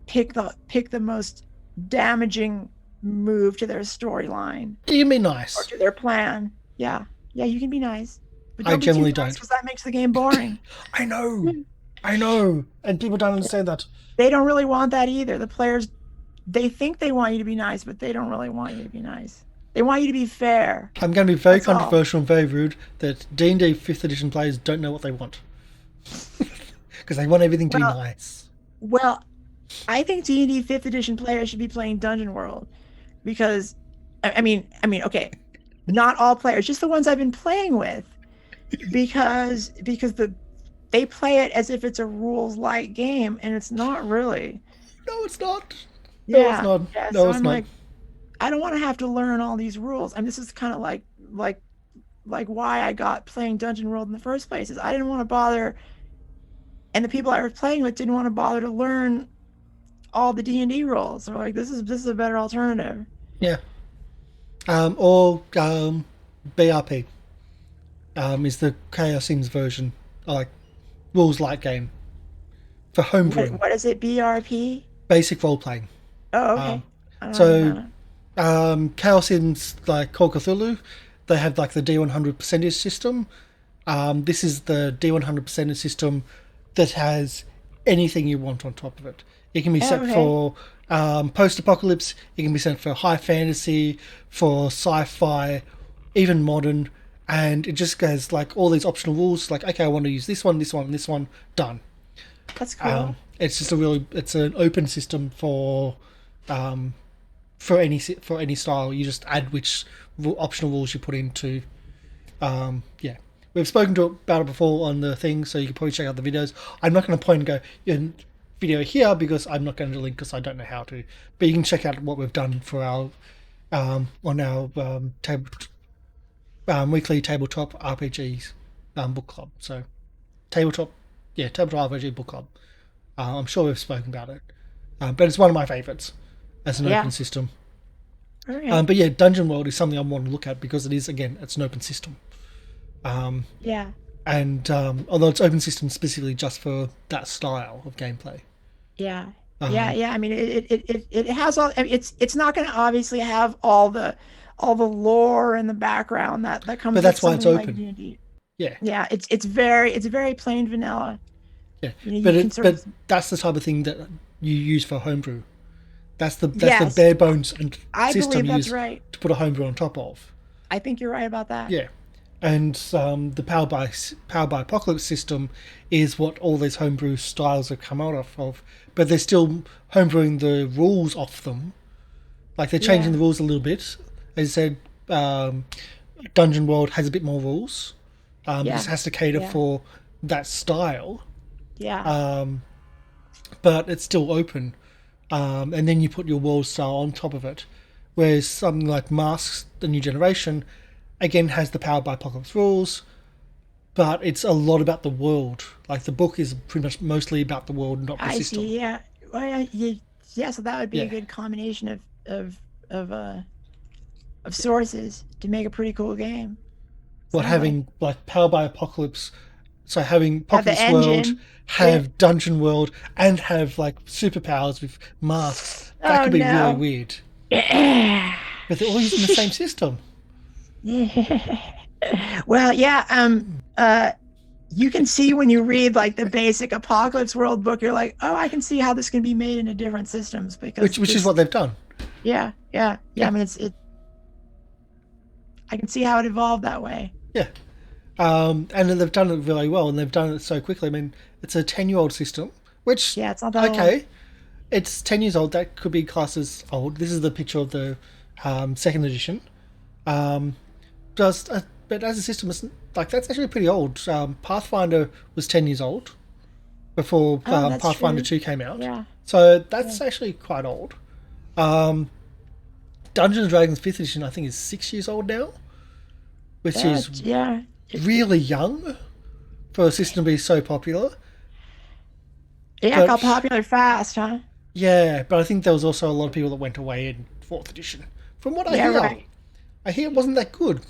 pick the most damaging move to their storyline You can be or nice. to their plan. Yeah, yeah, you can be nice, but I don't be too generally nice don't. because that makes the game boring. I know, I know, and people don't understand that. They don't really want that either. The players, they think they want you to be nice, but they don't really want you to be nice. They want you to be fair. I'm going to be very That's all. controversial and very rude that D&D 5th edition players don't know what they want because they want everything to be Well, nice. well, I think D&D fifth edition players should be playing Dungeon World because, okay, not all players, just the ones I've been playing with, because they play it as if it's a rules light game, and it's not really. No, it's not. No, it's Yeah, not. yeah. No, So it's I'm not. like, I don't want to have to learn all these rules. I mean, this is kind of like why I got playing Dungeon World in the first place is I didn't want to bother, and the people I was playing with didn't want to bother to learn all the D&D rules. So like, this is a better alternative. Yeah. Or BRP is the Chaos Sims version, like rules light game for What homebrewing, what is it? BRP? basic role playing. Oh, Um, okay. I don't so know. Chaos Sims like Call Cthulhu, they have like the D100 percentage system. This is the D100 percentage system that has anything you want on top of it. It can be Oh, set okay. for post-apocalypse. It can be set for high fantasy, for sci-fi, even modern, and it just goes like all these optional rules. Like, okay, I want to use this one, this one, this one. Done. That's cool. It's just it's an open system um, for any style. You just add which optional rules you put into. Yeah, we've spoken about it before on the thing, so you can probably check out the videos. I'm not going to point and go in video here because I'm not going to link because I don't know how to. But you can check out what we've done for our on our weekly tabletop RPGs book club. So tabletop, yeah, tabletop RPG book club. I'm sure we've spoken about it, but it's one of my favourites as an Yeah. open system. Okay. But yeah, Dungeon World is something I want to look at because it is again it's an open system. Yeah. And although it's open system specifically just for that style of gameplay. Yeah. Yeah. Um, Yeah. I mean, it has all. I mean, it's not going to obviously have all the lore and the background that but comes with that's why it's something like open. D&D. Yeah, Yeah. It's very plain vanilla. yeah. You can sort of. But that's the type of thing that you use for homebrew. That's the Yes, bare bones and I system believe you that's use right. to put a homebrew on top of. I think you're right about that. Yeah, and the Power by Apocalypse system is what all these homebrew styles have come out of. But they're still homebrewing the rules off them. Like they're changing Yeah. the rules a little bit. As I said, Dungeon World has a bit more rules because Yeah. it has to cater Yeah. for that style, Yeah. but it's still open. And then you put your world style on top of it. Whereas something like Masks, the new generation, again has the Powered by Apocalypse rules, but it's a lot about the world. Like the book is pretty much mostly about the world, not the I system. see. Yeah. Well, yeah. So that would be a Yeah. good combination of of uh of sources to make a pretty cool game. But Sounds like having like Powered by Apocalypse, so having have the Apocalypse World, engine. Yeah. have Dungeon World, and have like superpowers with masks, that Oh could be really no. weird. But they're all using the same system. Well, yeah. you can see when you read like the basic Apocalypse World book, you're like, oh, I can see how this can be made into different systems because which is this, what they've done. yeah. Yeah, I mean, I can see how it evolved that way. yeah. And then they've done it really well, and they've done it so quickly. I mean, it's a 10-year-old system, which, Yeah, it's not that old. okay, it's 10 years old. That could be classed as old. This is the picture of the second edition. Um, but as a system, it's, like, that's actually pretty old. Pathfinder was 10 years old before Oh, that's Pathfinder true. 2 came out. Yeah, So yeah. that's actually quite old. Um, Dungeons and Dragons 5th edition, I think, is 6 years old now, which is Yeah. really young for a system to be so popular. It got But popular fast, huh? yeah, but I think there was also a lot of people that went away in 4th edition. From what Yeah, right. I hear it wasn't that good.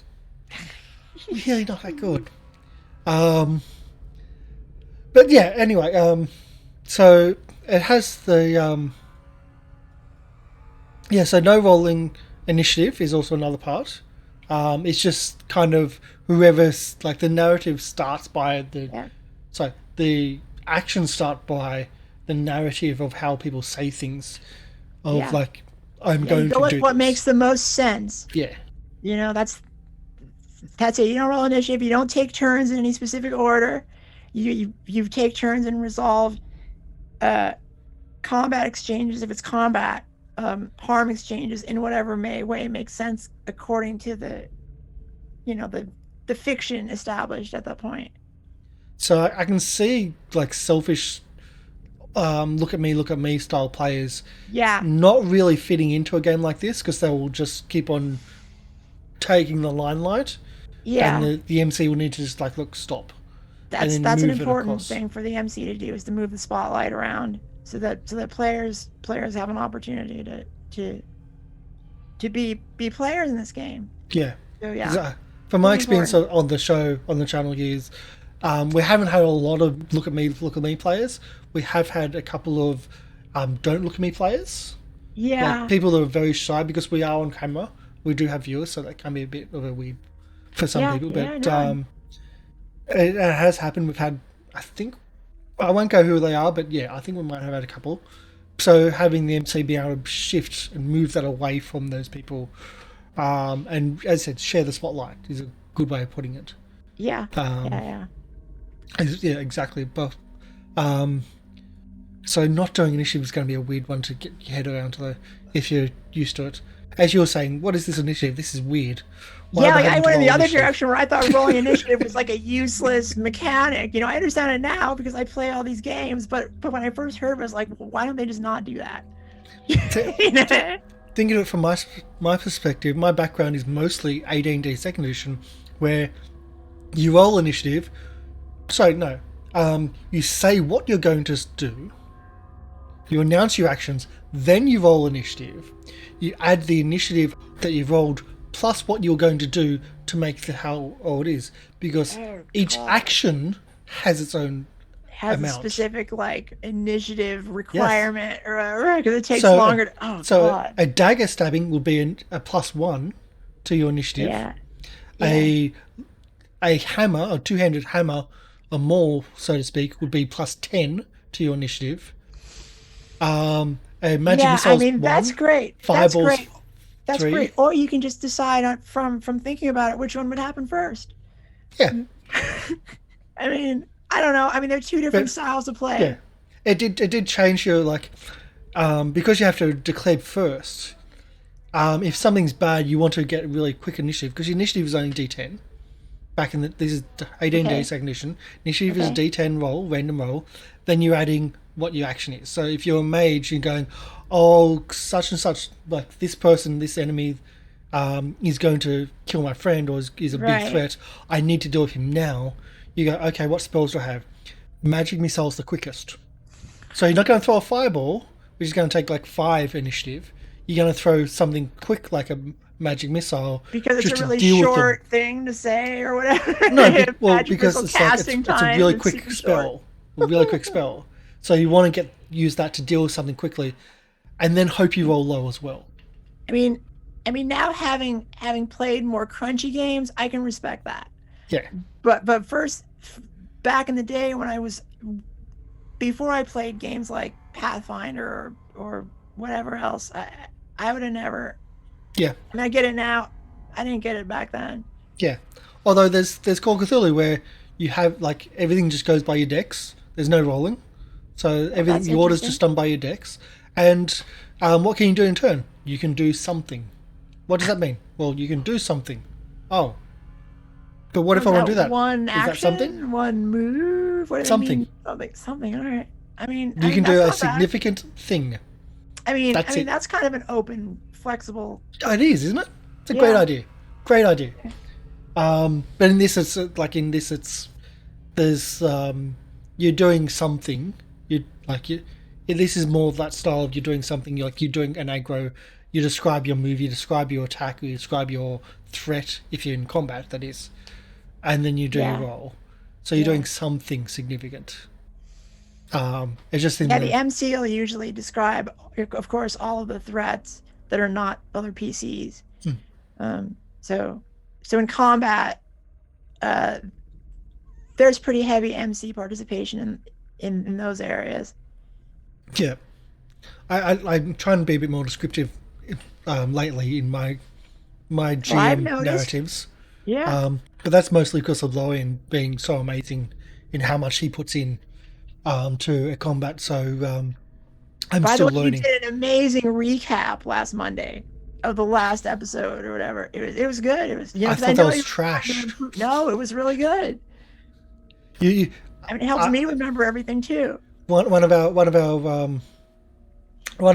Really not that good. Um, but yeah, anyway, so it has the yeah, so no rolling initiative is also another part. It's just kind of whoever's like the narrative starts by Yeah, the actions start by the narrative of how people say things of yeah, like I'm yeah. You going go to with do what this. makes the most sense. Yeah. That's it. You don't roll initiative. You don't take turns in any specific order. You take turns and resolve uh, combat exchanges if it's combat, harm exchanges in whatever way makes sense according to the fiction established at that point. So I can see like selfish look at me style players Yeah, not really fitting into a game like this because they will just keep on taking the limelight, and yeah. the MC will need to just like look stop and then That's an move it important across. thing for the MC to do is to move the spotlight around so that players have an opportunity to be players in this game. Yeah. So yeah, 'Cause, from my really experience important. on the show on the channel years, we haven't had a lot of look at me players. We have had a couple of don't look at me players, like Yeah, people that are very shy because we are on camera. We do have viewers, so that can be a bit of a weird for some people. yeah. But No, it has happened. We've had, I think, I won't go who they are, but yeah, I think we might have had a couple. So having the MC be able to shift and move that away from those people, and as I said, share the spotlight is a good way of putting it. yeah, Um, yeah. yeah, exactly. But so not doing initiative is going to be a weird one to get your head around to if you're used to it. As you were saying, what is this initiative? This is weird. Why Yeah, am I like I having to went in roll the other initiative? direction where I thought rolling initiative was like a useless mechanic. I understand it now because I play all these games, but when I first heard it, I was like, well, why don't they just not do that? Th- You know? Thinking of it from my perspective, my background is mostly 18D second edition, where you roll initiative. Sorry, no. You say what you're going to do. You announce your actions, then you roll initiative. You add the initiative that you've rolled plus what you're going to do to make the how it is, because Oh each God. action has its own Has a amount. specific like initiative Yes. requirement or because it takes So, longer to, oh God. a dagger stabbing will be a +1 to your initiative. Yeah. Yeah. A hammer, a two-handed hammer, or more, so to speak, would be +10 to your initiative. A magic Yeah, I missile's mean that's 1, great. That's fireballs great. That's 3. great. Or you can just decide from thinking about it which one would happen first. Yeah, I mean, I don't know. I mean, they're two different but styles of yeah, play. it did change your like because you have to declare first. If something's bad, you want to get really quick initiative because your initiative is only D10. Back in this is 18D Okay. second edition. Initiative is a Okay. D10 roll, random roll. Then you're adding what your action is. So if you're a mage, you're going, oh, such and such, like this person, this enemy, is going to kill my friend or is a big Right. threat. I need to deal with him now. You go, okay, what spells do I have? Magic missile's the quickest. So you're not going to throw a fireball, which is going to take like 5 initiative. You're going to throw something quick like a magic missile Because it's just a to really deal with them. short thing to say or whatever. No, Magic because missile it's like casting it's a time really is quick super short. spell, a really quick spell. So you want to use that to deal with something quickly, and then hope you roll low as well. I mean, now having played more crunchy games, I can respect that. Yeah, But first, back in the day when I was before I played games like Pathfinder or whatever else, I would have never. Yeah, I mean, I get it now. I didn't get it back then. yeah. Although there's Call of Cthulhu where you have like everything just goes by your decks. There's no rolling, so Well, everything that's the order's interesting. just done by your decks. And what can you do in turn? You can do something. What does that mean? Well, you can do something. Oh, but what What if is I want to that? do that? One Is that something? action, one move? What do they Something. mean? Something, something. All right. I You mean can do that's a not bad. significant thing. I That's mean it. that's kind of an open, flexible. It is, isn't it? It's a great Yeah. idea. Great idea. But in this, it's like in this, it's there's you're doing something. You like you. This is more of that style of you're doing something. You're like you're doing an aggro. You describe your move. You describe your attack. You describe your threat if you're in combat. That is, and then you do your Yeah. roll. So you're Yeah. doing something significant. It's just in Yeah. The the MC will usually describe, of course, all of the threats that are not other PCs. So, so in combat, uh, there's pretty heavy MC participation in those areas. yeah. I'm trying to be a bit more descriptive lately in my Well, I've GM noticed. narratives. Yeah. But that's mostly because of Loyan being so amazing in how much he puts in to a combat. So I'm By the still way, you learning. did an amazing recap last Monday of the last episode or whatever. It was good. It was, I because I thought that know was you were trying to trash. improve. No, it was really good. You, I mean, it helps I, me remember everything too. one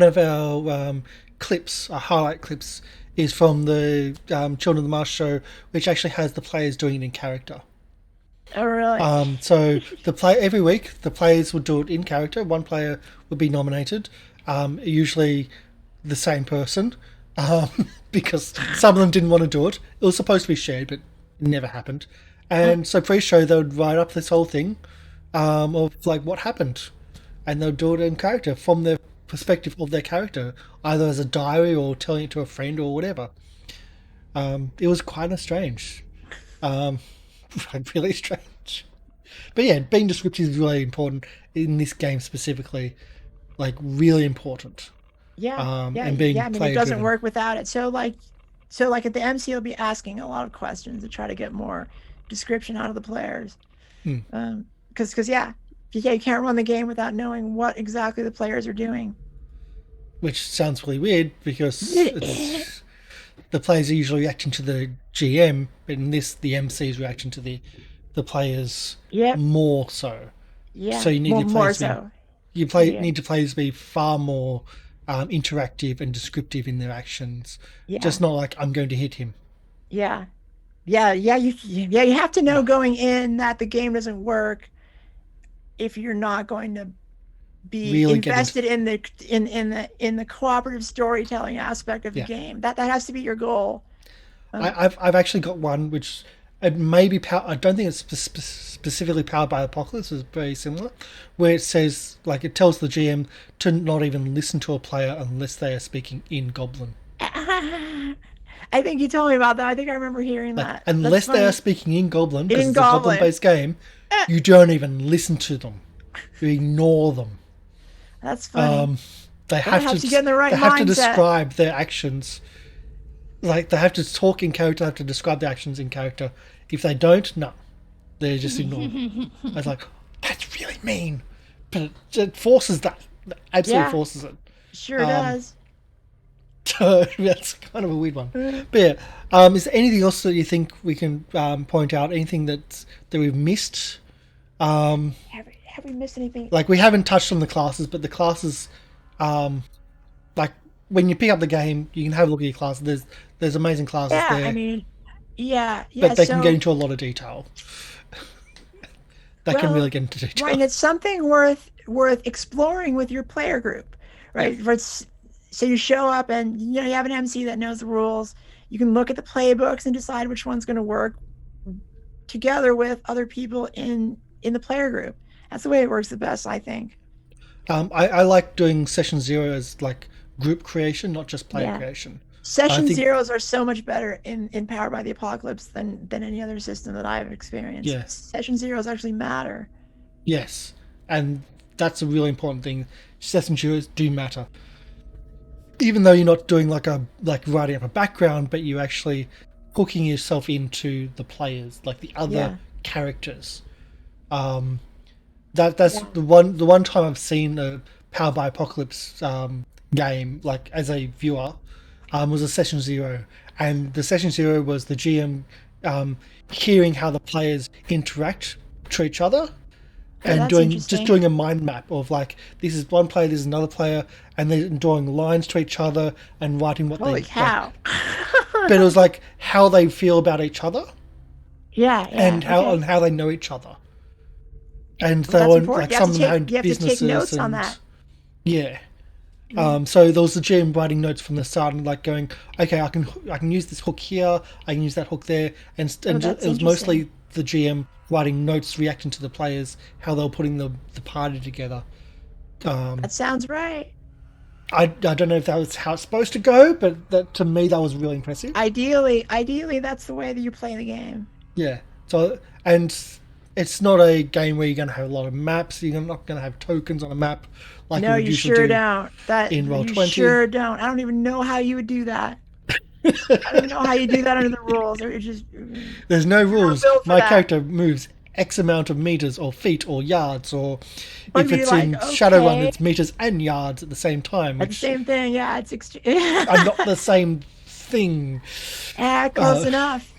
of our clips, our highlight clips, is from the Children of the Mars show, which actually has the players doing it in character. Oh, really? So the play every week, the players would do it in character. One player would be nominated, usually the same person, because some of them didn't want to do it. It was supposed to be shared, but it never happened. And so pre-show, they would write up this whole thing of like what happened, and they'll do it in character from the perspective of their character, either as a diary or telling it to a friend or whatever. It was kind of strange, um, really strange. But yeah, being descriptive is really important in this game specifically, like really important, Yeah, yeah, and yeah. being I mean, it player doesn't driven. work without it. So like at the MC, you'll be asking a lot of questions to try to get more description out of the players. Because yeah, you can't run the game without knowing what exactly the players are doing. Which sounds really weird because the players are usually reacting to the GM, but in this, the MC is reacting to the players Yep. more so. So Yeah. you need More your more players to be so. Yeah. need to players to be far more interactive and descriptive in their actions. Yeah. Just not like I'm going to hit him. Yeah. You have to know No, going in that the game doesn't work if you're not going to be really get into invested in the cooperative storytelling aspect of the yeah. game. That has to be your goal. Um, I've actually got one which it may be I don't think it's specifically powered by Apocalypse. It's very similar, where it says like it tells the GM to not even listen to a player unless they are speaking in Goblin. I think you told me about that. I think I remember hearing Like that. That's unless they are funny. speaking in Goblin because In it's a Goblin. Goblin-based game, you don't even listen to them. You ignore them. That's funny. Um, they Well, that have to helps you get in the right they have to mindset. describe their actions. Like they have to talk in character, have to describe their actions in character. If they don't, no, they're just ignored. I was like, that's really mean, but it forces that. It absolutely Yeah, forces it. sure Um, does. so that's kind of a weird one. But yeah, is there anything else that you think we can point out? Anything that we've missed? Have we missed anything? Like we haven't touched on the classes, but the classes, um, like when you pick up the game, you can have a look at your classes. There's amazing classes Yeah, I there, mean, yeah. but they can get So, into a lot of detail. They can well, really get into right, and detail. it's something worth exploring with your player group, Yeah. right? So you show up and you have an MC that knows the rules. You can look at the playbooks and decide which one's going to work together with other people in the player group. That's the way it works the best, I think. I like doing session zero as like group creation, not just player Yeah. creation. I Session think zeros are so much better in Powered by the Apocalypse than any other system that I've experienced. yeah, Session zeros actually matter. yes, and that's a really important thing. Session zeros do matter, even though you're not doing like writing up a background, but you're actually hooking yourself into the players, like the other Yeah. characters. Um, that's Yeah. the one time I've seen a Power by Apocalypse game like as a viewer was a session zero, and the session zero was the GM um, hearing how the players interact to each other Oh, and that's doing interesting. a mind map of like this is one player, this is another player, and they're drawing lines to each other and writing what they Holy like. cow. But it was like how they feel about each other Yeah, yeah, and okay. how they know each other, and Well, they that's were important. like some of them had You have to take businesses notes on and that. yeah. Yeah. So there was the GM writing notes from the start and like going, okay, I can use this hook here, I can use that hook there, Oh, and that's it was interesting. mostly the GM writing notes, reacting to the players, how they were putting the party together. Um, That sounds right. I don't know if that was how it's supposed to go, but that to me that was really impressive. Ideally, that's the way that you play the game. Yeah. So and it's not a game where you're going to have a lot of maps. You're not going to have tokens on a map like you No, would you usually sure do don't. That in Roll you 20. sure don't. I don't even know how you would do that. I don't even know how you do that under the rules. Or it's just There's no you're not rules. built for My that. character moves X amount of meters or feet or yards, or And if be it's like, in Shadowrun, okay, it's meters and yards at the same time, at the which same thing. Yeah, are not the same thing. ah, close Uh, enough.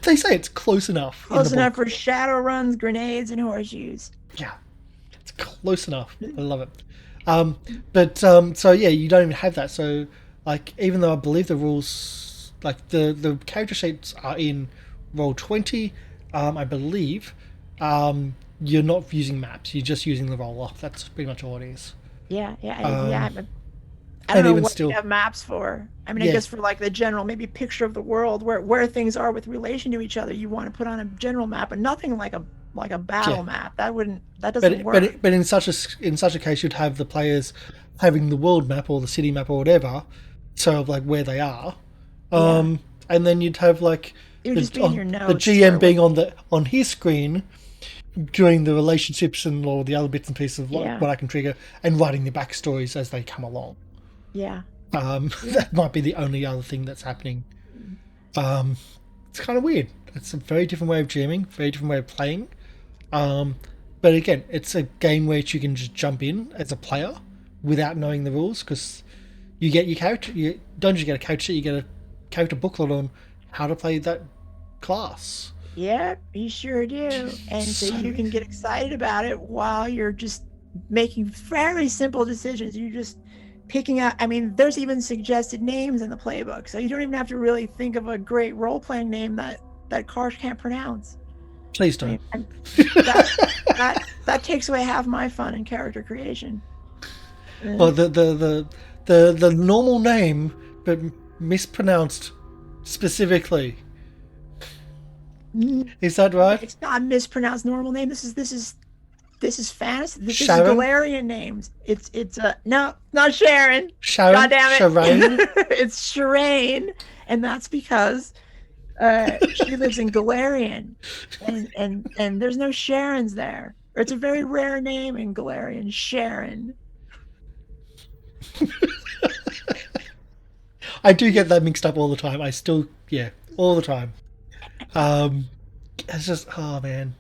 they say it's close enough in the Close enough book. for shadow runs, grenades, and horseshoes. Yeah, it's close enough. I love it. But so yeah, you don't even have that. So like, even though I believe the rules, like the character sheets are in Roll 20, I believe, you're not using maps. You're just using the roll off. That's pretty much all it is. Yeah, yeah, yeah. Um, I don't and know even what you'd still, have maps for. I mean, I yeah, guess for like the general, maybe picture of the world where things are with relation to each other. You want to put on a general map, but nothing like a yeah. battle map. That doesn't work. But in such a case, you'd have the players having the world map or the city map or whatever, so of like where they are, Yeah, and then you'd have like it would just be in your the notes GM where being on his screen doing the relationships and all the other bits and pieces of yeah, what I can trigger and writing the backstories as they come along. yeah, yeah. That might be the only other thing that's happening. Um, it's kind of weird. It's a very different way of GMing, very different way of playing. Um, but again, it's a game where you can just jump in as a player without knowing the rules because you get your character. You don't just get a character sheet, you get a character booklet on how to play that class. Yeah, you sure do. And so So you can get excited about it while you're just making very simple decisions. You're just picking out, I mean, there's even suggested names in the playbook. So you don't even have to really think of a great role-playing name that Karsh can't pronounce. please I don't. mean, that that takes away half my fun in character creation. Uh, Well, the normal name, but mispronounced specifically. Is that right? it's not a mispronounced normal name. This is fantasy. This is Sharon, Galarian names. It's no, not Sharon. God Sharon, damn it. Shireen. It's Shireen, and that's because she lives in Galarian, and there's no Sharons there. It's a very rare name in Galarian, Sharon. I do get that mixed up all the time. I still, yeah, all the time. Um, it's just, oh man.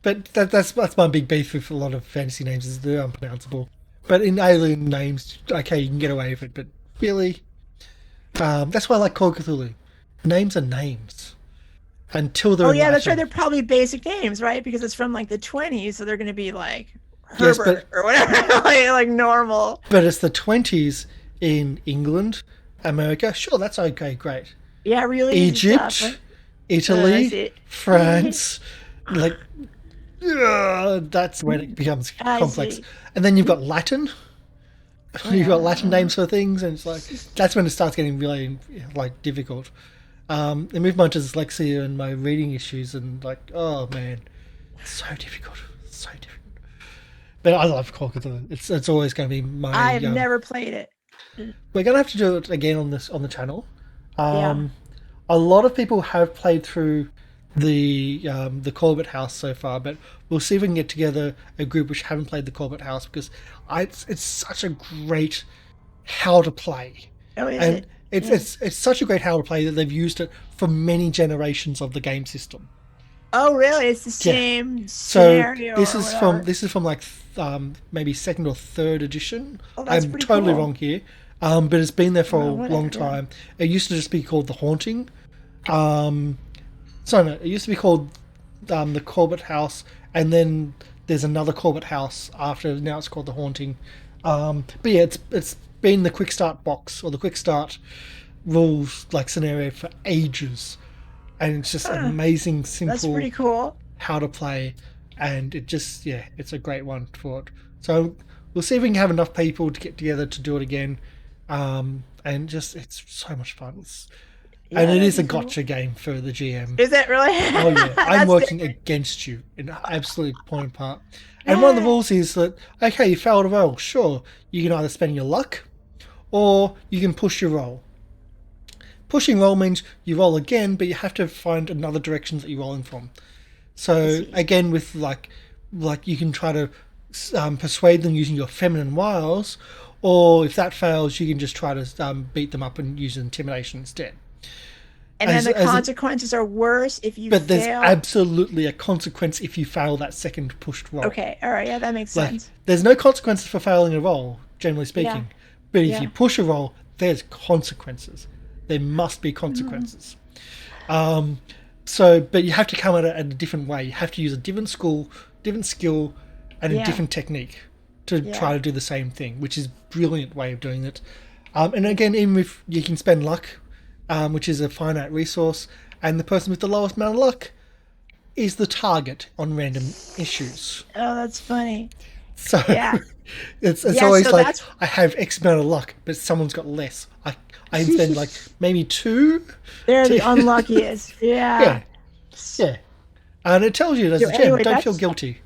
But that's my big beef with a lot of fantasy names is they're unpronounceable. But in alien names, okay, you can get away with it. But really, that's why I like Call of Cthulhu. Names are names until they're Oh in yeah, that's right. Latin. They're probably basic names, right? Because it's from like the 20s, so they're going to be like Yes, Herbert or whatever, like normal. but it's the 20s in England, America. Sure, that's okay, great. Yeah, really easy stuff. Egypt, I Italy, see. France, like that's when it becomes I complex. see. And then you've got Latin. You've got Latin Yeah. names for things, and it's like that's when it starts getting really like difficult. And with my dyslexia and my reading issues, and like, oh man, it's so difficult, so difficult. But I love Call of Cthulhu. It's always going to be my I've never played it. We're gonna have to do it again on this on the channel. Yeah. Um, a lot of people have played through the Corbett House so far, but we'll see if we can get together a group which haven't played the Corbett House because it's such a great how to play, Oh, is and it? Yeah. it's such a great how to play that they've used it for many generations of the game system. Oh, really? It's the Yeah. same So scenario or whatever. this is from like maybe second or third edition. Oh, that's I'm pretty totally cool. wrong here, but it's been there for Well, a long whatever. Yeah. time. It used to just be called the Haunting. Um, no, it used to be called the Corbett House, and then there's another Corbett House after. Now it's called the Haunting. But yeah, it's been the quick start box or the quick start rules like scenario for ages, and it's just Huh. amazing, That's pretty simple cool. how to play, and it just yeah, it's a great one for it. So we'll see if we can have enough people to get together to do it again, and just it's so much fun. And Yeah, it that'd is a be cool. gotcha game for the GM. Is it really? Oh yeah, I'm That's working different. against you in absolute point apart. And one of the rules is that okay, you failed a roll. Sure, you can either spend your luck or you can push your roll. Pushing roll means you roll again, but you have to find another direction that you're rolling from. I So see. again, with like you can try to persuade them using your feminine wiles, or if that fails, you can just try to beat them up and use intimidation instead. And then the As consequences are worse if you But there's fail. absolutely a consequence if you fail that second pushed roll. Okay, all right, yeah, that makes Like sense. there's no consequences for failing a roll, generally Yeah, speaking, but if you yeah. push a roll, there's consequences. There must be Mhm. consequences. Um, so, but you have to come at it in a different way. You have to use a different skill, and a Yeah, different technique to try yeah. to do the same thing, which is a brilliant way of doing it. And again, even if you can spend luck, which is a finite resource, and the person with the lowest amount of luck is the target on random issues. Oh, that's funny. So Yeah, it's yeah. always So like that's I have X amount of luck, but someone's got less. I can spend like maybe two they're the to unluckiest. Yeah. yeah, yeah. And it tells you as So a gem, anyway, don't feel guilty.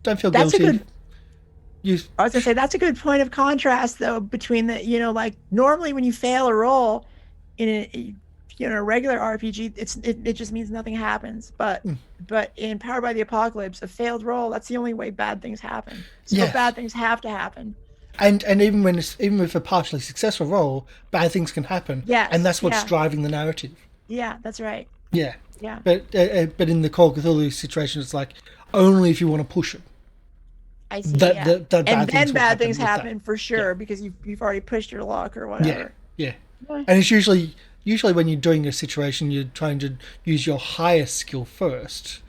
Don't feel that's a guilty. good. You I was gonna say that's a good point of contrast though between like normally when you fail a roll in a regular RPG, it just means nothing happens. But in Powered by the Apocalypse, a failed roll, that's the only way bad things happen. So yeah. bad things have to happen. And even when even with a partially successful roll, bad things can happen, and Yes, that's what's yeah, driving the narrative. yeah, that's right. Yeah, Yeah, but in the Call of Cthulhu situation, it's like only if you want to push it, I see. Yeah, that and bad then things will bad things happen with that. happen for Yeah, sure because you've already pushed your luck or yeah, whatever. yeah. Yeah, And it's usually when you're doing a situation, you're trying to use your highest skill first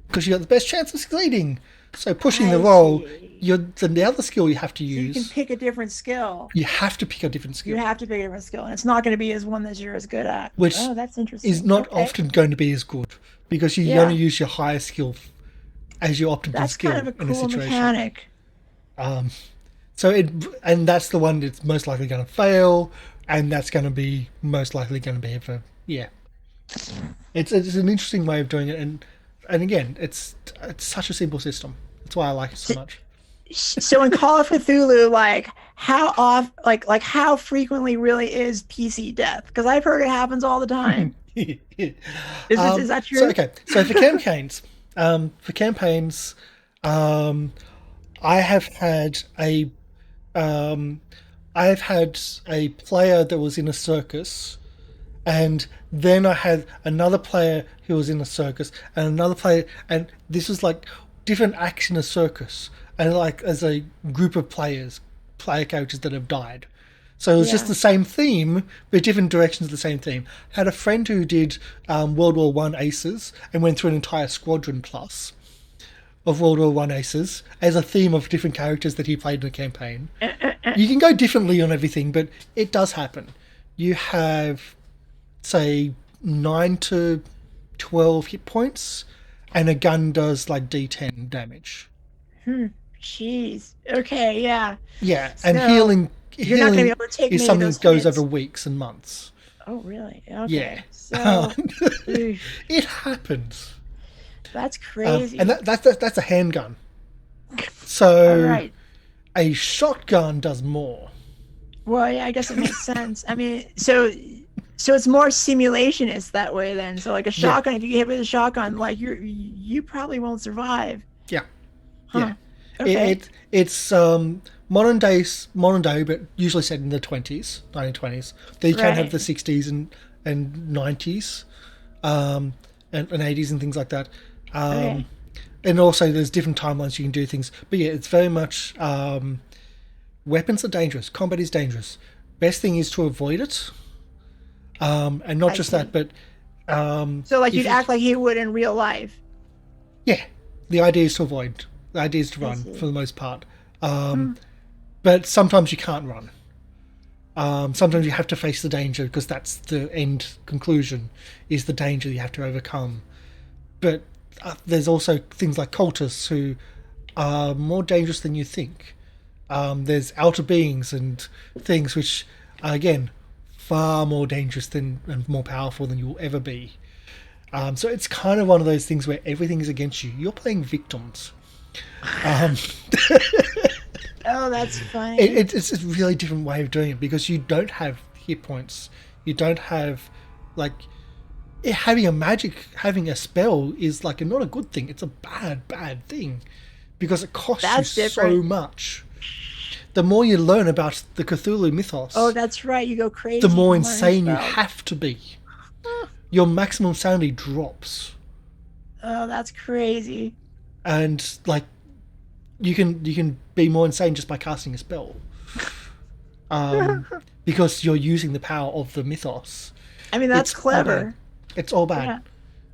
because you got the best chance of succeeding. So pushing the I roll, see. you're then the other skill you have to So you can use. pick a different skill. You have to pick a different You skill, have to pick a different skill, and it's not going to be as one that you're as good at. which Oh, that's is interesting. not Okay. often going to be as good because you only Yeah, use your highest skill as your optimal that's kind of skill a in a cool situation. mechanic. Um, so it and that's the one that's most likely going to fail, and that's going to be most likely going to be for yeah. It's an interesting way of doing it, and again, it's such a simple system. That's why I like it so So, much. so in Call of Cthulhu, like how off, like how frequently really is PC death? Because I've heard it happens all the time. Is that So true? okay, so for campaigns, um, I have had a um, I have had a player that was in a circus, and then I had another player who was in a circus, and another player, and this was like different acts in a circus, and like as a group of player characters that have died. So it was just Yeah. the same theme, but different directions of the same theme. Had a friend who did World War One Aces and went through an entire squadron plus of World War One Aces as a theme of different characters that he played in a campaign. You can go differently on everything, but it does happen. You have say 9 to 12 hit points, and a gun does like d10 damage. Hmm. Jeez. Okay. Yeah. Yeah, and So you're not going to be healing able to take is many of something those that goes over hits. weeks and months. Oh, really? Yeah. Okay. So, oof, It happens. that's And crazy. that's a handgun. All So right. a shotgun does more. Well, yeah, I guess it makes sense. I mean, so it's more simulationist that way then. So like a Yeah, shotgun, if you get hit with a shotgun, like you probably won't survive. yeah, yeah. Huh. Okay. It's modern day, but usually set in the 20s, 1920s. Then you can have Right. the 60s and 90s, um, and 80s and things like that. Um, Okay. and also there's different timelines you can do things. But yeah, it's very much weapons are dangerous. Combat is dangerous. Best thing is to avoid it. And not I just that, see. but So like if you'd you, act like he would in real life. yeah, the idea is to avoid. The idea is to I run for see. the most part. Hmm. But sometimes you can't run. Sometimes you have to face the danger because that's the end conclusion is the danger you have to overcome. But there's also things like cultists who are more dangerous than you think. There's outer beings and things which are, again, far more dangerous than and more powerful than you'll ever be. So it's kind of one of those things where everything is against you. You're playing victims. Um, Oh, that's funny. it's a really different way of doing it because you don't have hit points. You don't have like having a magic, having a spell is like not a good thing. It's a bad thing because it costs you That's different. so much. The more you learn about the Cthulhu Oh, mythos, that's right. You go the crazy more from learning insane you spells. have to be. Huh. Your maximum sanity drops, Oh, that's crazy. and like you can be more insane just by casting a spell, um, because you're using the power of the mythos. I mean, that's It's all bad. clever. It's all bad.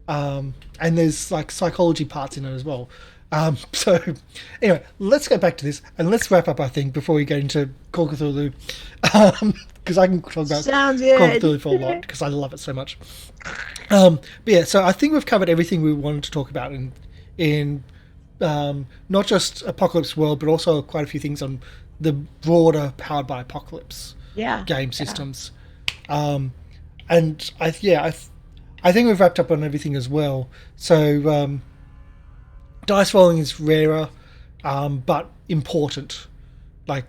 Yeah. And there's like psychology parts in it as well. So anyway, let's go back to this and let's wrap up. I think before we get into Call of Cthulhu, because I can talk about Sounds Call of good. Cthulhu for a lot because I love it so much. But yeah, so I think we've covered everything we wanted to talk about in not just Apocalypse World, but also quite a few things on the broader Powered by Apocalypse Yeah. game Yeah. systems. Um, and I think we've wrapped up on everything as well. So dice rolling is rarer, but important. Like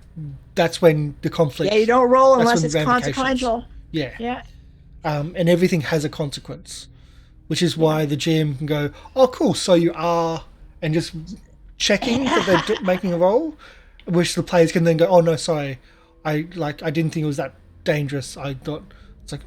that's when the Yeah, you conflict, don't roll that's unless when the it's ramifications. consequential. Yeah, Yeah. and everything has a consequence, which is Yeah. why the GM can go, "Oh, cool. So you are," and just checking that they're making a roll, which the players can then go, "Oh no, sorry, I didn't think it was that dangerous. I thought it's like."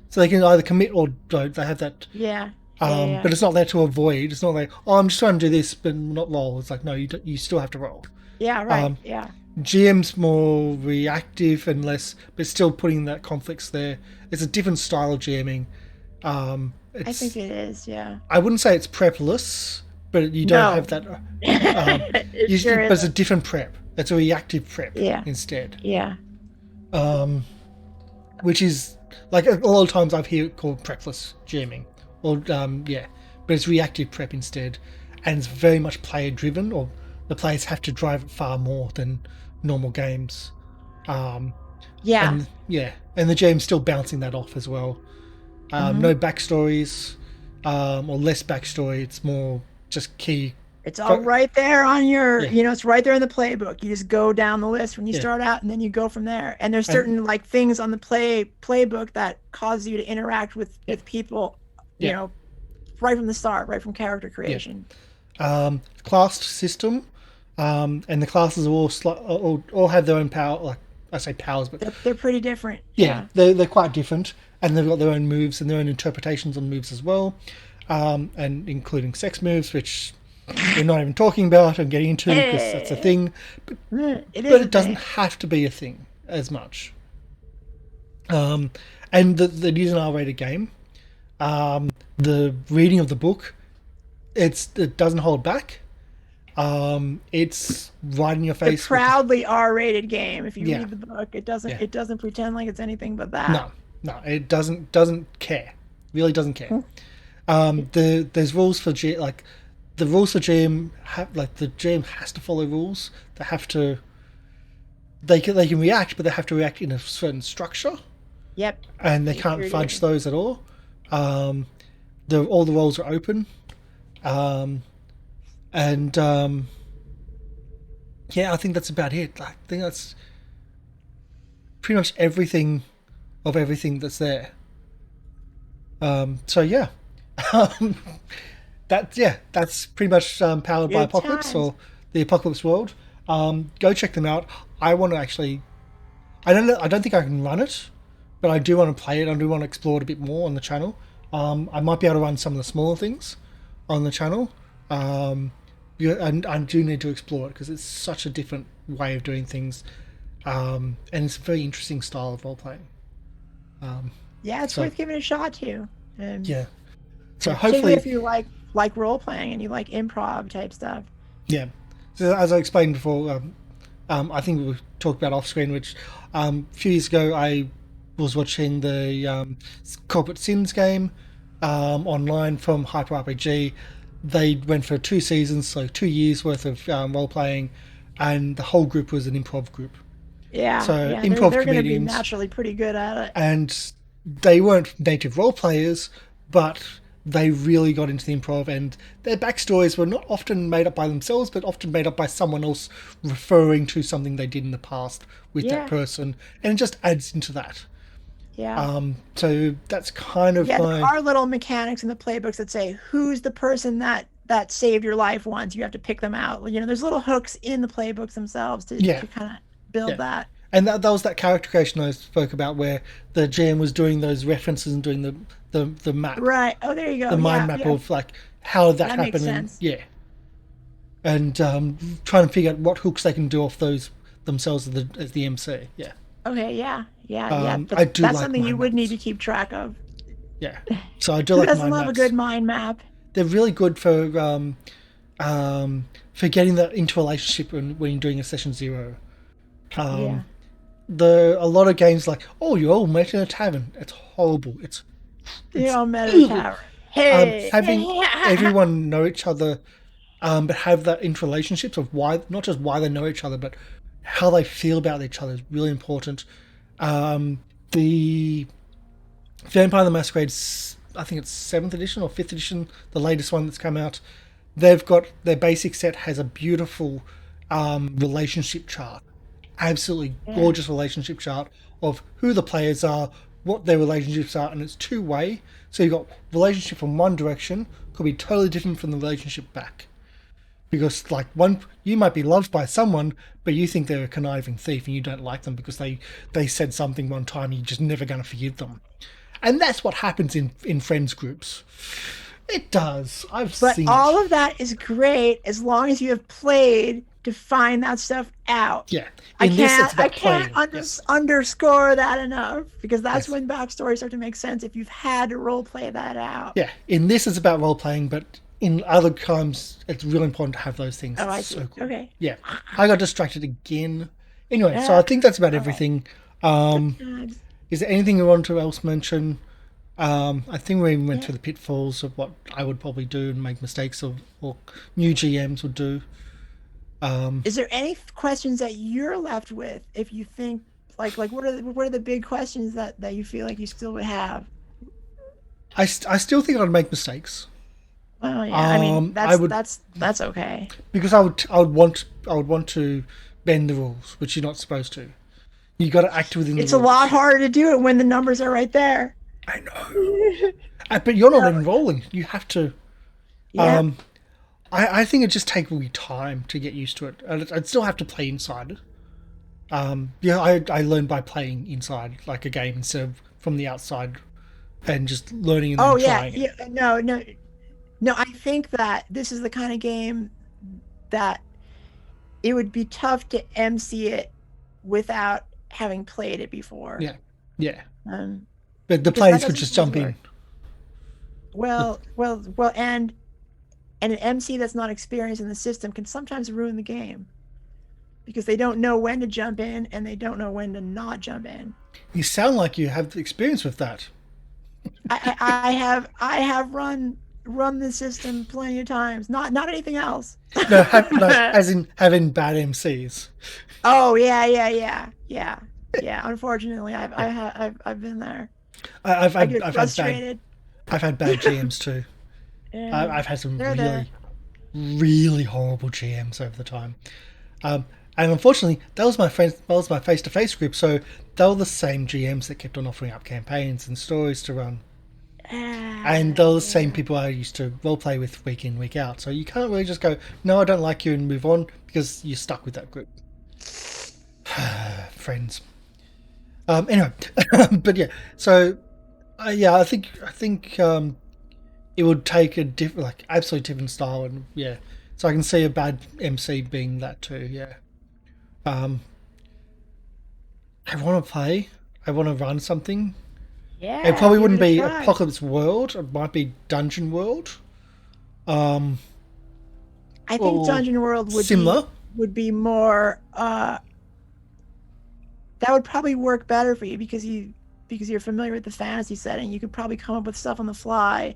So they can either commit or don't. They have that, Yeah. Yeah. Yeah. but it's not there to avoid. It's not like, oh, I'm just trying to do this, but not roll. It's like, no, you still have to roll. Yeah. Right. Yeah. GM's more reactive and less, but still putting that conflicts there. It's a different style of GMing. I think It's it is. Yeah. I wouldn't say it's prepless, but you don't No. have that. It sure But it's a isn't. different prep. It's a reactive prep Yeah. instead, Yeah. which is like a lot of times I've heard it called prepless GMing, or yeah, but it's reactive prep instead, and it's very much player driven, or the players have to drive it far more than normal games. Um, Yeah. and yeah, and the GM's still bouncing that off as well. Hmm. No backstories, or less backstory. It's more just key. It's all right there on Yeah, it's right there in the playbook. You just go down the list when you yeah, start out and then you go from there. And there's and certain like things on the playbook that cause you to interact yeah, with people, you yeah, know, right from the start, right from character yeah. creation. Classed system, and the classes are all have their own power. Like I say powers, but They're pretty different. yeah, Yeah. they're quite different, and they've got their own moves and their own interpretations on moves as well, and including sex moves, which we're not even talking about and getting into because that's a Eh, thing, it is but a it doesn't thing. have to be a thing as much. Um, and it is an R-rated game. The reading of the book, it doesn't hold back. It's right in your The face with proudly R-rated game. If you yeah, read the book, yeah. it doesn't pretend like it's anything but that. No, no, it doesn't care. Really doesn't care. Hmm. There's rules for like the rules for GM have like the GM has to follow rules. They have to they can react, but they have to react in a certain structure, Yep. and they They can't sure fudge do. those at all. Um, all the roles are open, um, and yeah, I think that's about it. I think that's pretty much everything of everything that's there. So yeah, um, that's pretty much powered by Good Apocalypse times. or the Apocalypse world. Go check them out. I want to actually. I don't know. I don't think I can run it, but I do want to play it. I do want to explore it a bit more on the channel. I might be able to run some of the smaller things on the channel. Yeah, and I do need to explore it because it's such a different way of doing things, and it's a very interesting style of role playing. Yeah, it's So worth giving a shot to. Um, yeah, so Particularly hopefully, if you like role playing and you like improv type stuff. yeah. So as I explained before, I think we talked about off screen, which a few years ago I was watching the Corporate Sins game online from Hyper RPG. They went for 2 seasons, so 2 years worth of role playing, and the whole group was an improv group. Yeah, So yeah, improv they're going to be comedians, naturally pretty good at it. and they weren't native role players, but they really got into the improv, and their backstories were not often made up by themselves, but often made up by someone else referring to something they did in the past with that Yeah, person, and it just adds into that. yeah. So that's kind of Yeah, there my are little mechanics in the playbooks that say who's the person that saved your life once. You have to pick them out. There's little hooks in the playbooks themselves to yeah, kind of build yeah. that. And that was that character creation I spoke about, where the GM was doing those references and doing the map, Right. Oh, there you the go. mind Yeah, map yeah. of like how that That makes happened, and sense. yeah, and trying to figure out what hooks they can do off those themselves as the MC. Yeah, Okay, yeah. Yeah, yeah. I That's do that's like something you mind would need maps. to keep track of. Yeah, so I do Who like doesn't mind love a maps. good mind map? They're really good for getting that into a relationship when you're doing a session zero. Yeah. A lot of games like, oh, you all met in a tavern. It's horrible. The It's old meta ugh. tower. Hey. Having everyone know each other, but have that interrelationships of why, not just why they know each other, but how they feel about each other is really important. The Vampire the Masquerade, I think it's 7th edition or 5th edition, the latest one that's come out. They've got their basic set has a beautiful relationship chart, absolutely Yeah. gorgeous relationship chart of who the players are, what their relationships are, and it's two-way. So you've got relationship from one direction could be totally different from the relationship back, because like one you might be loved by someone, but you think they're a conniving thief and you don't like them because they said something one time, you're just never going to forgive them. And that's what happens in friends groups. It does. I've But seen it. all of that is great as long as you have played to find that stuff out. Yeah. I In this, it's can't I about can't playing. Yes. underscore that enough because that's Yes. when backstories start to make sense if you've had to role play that out. Yeah. In this, it's about role playing, but in other times, it's really important to have those things. Oh, It's I so see. cool. Okay. Yeah. I got distracted again. Anyway, so Yeah. I think that's about All right. everything. Good Um, times. is there anything you want to else mention? I think we went Yeah. through the pitfalls of what I would probably do and make mistakes of, or new GMs would do. Is there any questions that you're left with if you think like what are the big questions that you feel like you still would have? I still think I'd make mistakes. Well, yeah. I mean, I that's would that's okay. because I would want to bend the rules, which you're not supposed to. You got to act within the It's a lot rules. harder to do it when the numbers are right there. I know, but you're not enrolling. You have to. Yeah. I think it just takes me time to get used to it. I'd still have to play inside. Yeah, I learned by playing inside like a game instead of from the outside and just learning and Oh then yeah. trying it. Yeah. No, no. No, I think that this is the kind of game that it would be tough to MC it without having played it before. Yeah, yeah. Um, But the because that players could doesn't just always jump in. work. Well, and an MC that's not experienced in the system can sometimes ruin the game because they don't know when to jump in and they don't know when to not jump in. You sound like you have experience with that. I have run the system plenty of times. Not anything else. No, no, as in having bad MCs. Oh yeah, yeah, yeah, yeah, yeah. Unfortunately, Yeah, I've been there. I I've get frustrated. I've had bad GMs too. Yeah, I've had some they're there. really horrible GMs over the time. Um, And unfortunately, that was my face-to-face group, so they were the same GMs that kept on offering up campaigns and stories to run. And Ah, they were the same yeah. people I used to roleplay with week in, week out. So you can't really just go, no, I don't like you, and move on, because you're stuck with that group. Friends. Anyway, but yeah, so yeah, I think it would take a different, like, absolutely different style, and yeah, so I can see a bad MC being that too. Yeah, um, I want to play, I want to run something. It Yeah, probably give wouldn't it a be try. Apocalypse World. It might be Dungeon World, um, I think or Dungeon World similar. would be more that would probably work better for you because you're familiar with the fantasy setting. You could probably come up with stuff on the fly.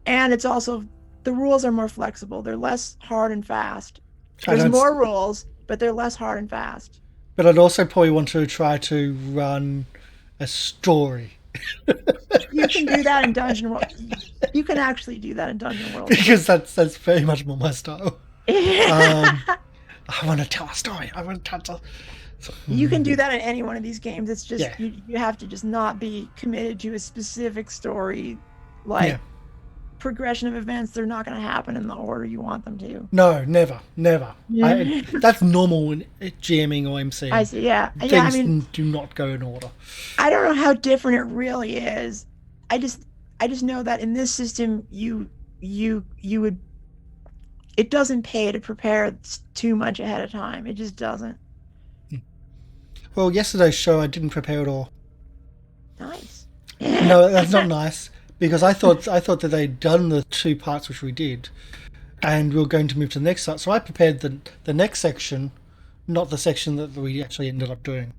And it's also the rules are more flexible. They're less hard and fast. I There's don't, more rules, but they're less hard and fast. but I'd also probably want to try to run a story You can do that in Dungeon World. You can actually do that in Dungeon World. because that's very much more my style. Um, You I want to tell a story. I want to tell. can do that in any one of these games. It's just Yeah, you have to just not be committed to a specific story, yeah. like progression of events. They're not going to happen in the order you want them to. No, never, never. Yeah. That's normal in GMing or I MCing. see. Yeah. Yeah. I Things mean, do not go in order. I don't know how different it really is. I just I just know that in this system you would it doesn't pay to prepare too much ahead of time. It just doesn't. Well, yesterday's show I didn't prepare at all. Nice. No, that's not nice because I thought that they'd done the two parts which we did, and we were going to move to the next part. So I prepared the next section, not the section that we actually ended up doing.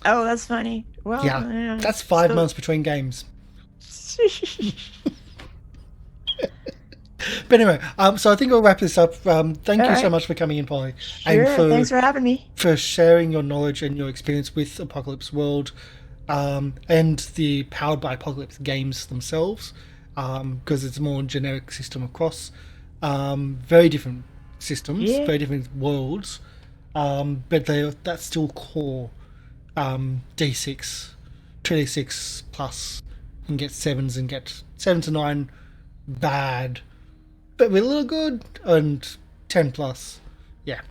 Oh, that's funny. Well, Yeah, yeah. that's 5 months So between games. But anyway, so I think I'll wrap this up. all Thank you so right. much for coming in, Polly, and Sure. Thanks for having me. for sharing your knowledge and your experience with Apocalypse World, and the Powered by Apocalypse games themselves, because it's a more generic system across. Very different systems, Yeah. very different worlds, but that's still core. D6, 2d6 plus, and get sevens and get 7 to 9 bad, but we're a little good, and 10 plus. Yeah.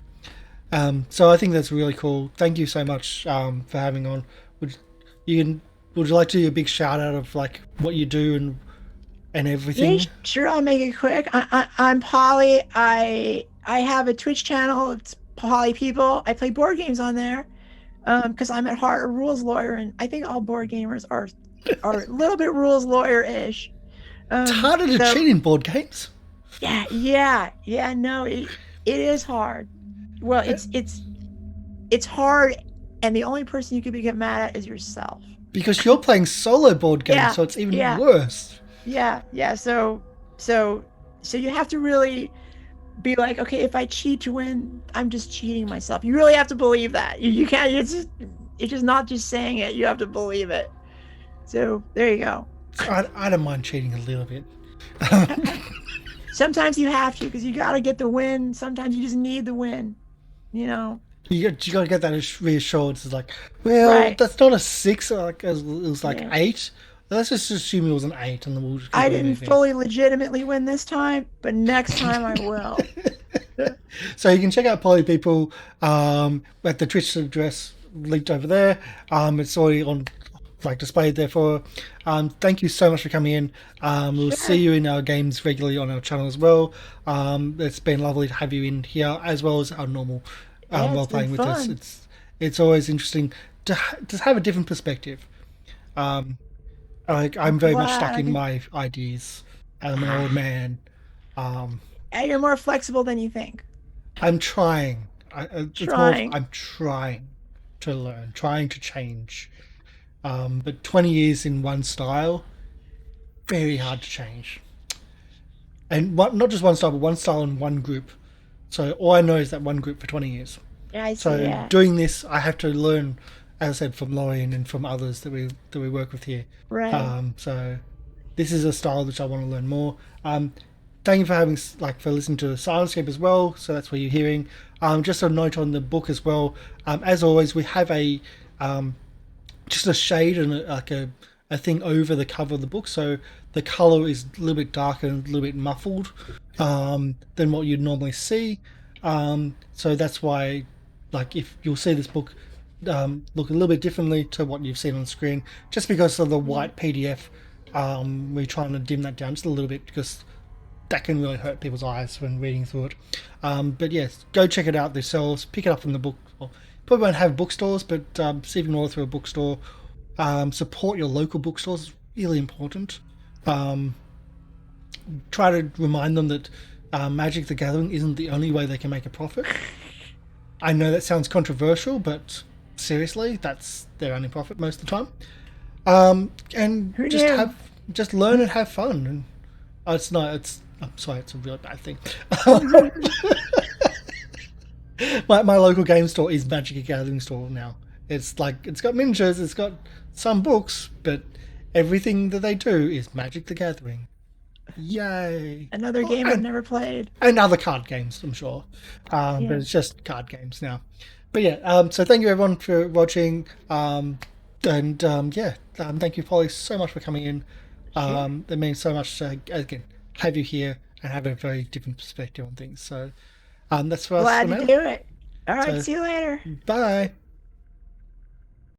So I think that's really cool. Thank you so much for having on. Would you would you like to do a big shout out of like what you do and Yeah, everything? sure. I'll make it quick. I'm Polly. I have a Twitch channel. It's PollyPeople. I play board games on there. Because I'm at heart a rules lawyer, and I think all board gamers are a little bit rules lawyer-ish. It's harder to So cheat in board games. yeah. No, it is hard. Well, it's hard, and the only person you could get mad at is yourself. Because you're playing solo board games, Yeah, so it's even yeah, worse. yeah. So so you have to really be like, okay, if I cheat to win, I'm just cheating myself. You really have to believe that. You can't. It's just not just saying it. You have to believe it. So there you go. I don't mind cheating a little bit. Sometimes you have to because you got to get the win. Sometimes you just need the win. You know. You got to get that reassurance. It's like, well, Right. that's not a 6. Like it was like Yeah. 8. Let's just assume it was an 8, and then we'll just keep I on didn't moving. fully legitimately win this time, but next time I will. So you can check out Poly People at the Twitch address linked over there. It's already on, like, displayed there for. Thank you so much for coming in. We'll see Sure. you in our games regularly on our channel as well. It's been lovely to have you in here as well as our normal Yeah, role it's been playing with us. fun. It's always interesting to have a different perspective. Um, I'm very much stuck in Glad. my ideas. I'm an old man. Um, And you're more flexible than you think. I'm trying. It's more of Trying. I'm trying to learn, trying to change. But 20 years in one style, very hard to change. And not just one style, but one style and one group. So all I know is that one group for 20 years. Yeah, I see. So Yeah. doing this, I have to learn, as I said, from Lorraine and from others that we work with here. Right. So this is a style which I want to learn more. thank you for having for listening to Silenscape as well. So that's what you're hearing. Just a note on the book as well. As always, we have a just a shade and a thing over the cover of the book, so the color is a little bit darker and a little bit muffled than what you'd normally see. So that's why, if you'll see this book look a little bit differently to what you've seen on screen, just because of the Yeah. white PDF. We're trying to dim that down just a little bit because that can really hurt people's eyes when reading through it. But yes, go check it out yourselves. Pick it up from the book. Well, probably won't have bookstores, but see if you can order through a bookstore. Support your local bookstores is really important. Um, Try to remind them that Magic the Gathering isn't the only way they can make a profit. I know that sounds controversial, but seriously, that's their only profit most of the time. And Who knew? just learn and have fun. And it's not. It's I'm sorry, it's a really bad thing. My local game store is Magic the Gathering store now. It's got miniatures, it's got some books, but everything that they do is Magic the Gathering. Yay! Another Oh, game I've never played. and other card games, I'm sure. But Yeah. it's just card games now. But yeah, so thank you everyone for watching. Thank you, Polly, so much for coming in. Sure. It means so much to, again, have you here and have a very different perspective on things. So that's for us for Glad to now. do it. All right. So See you later. bye.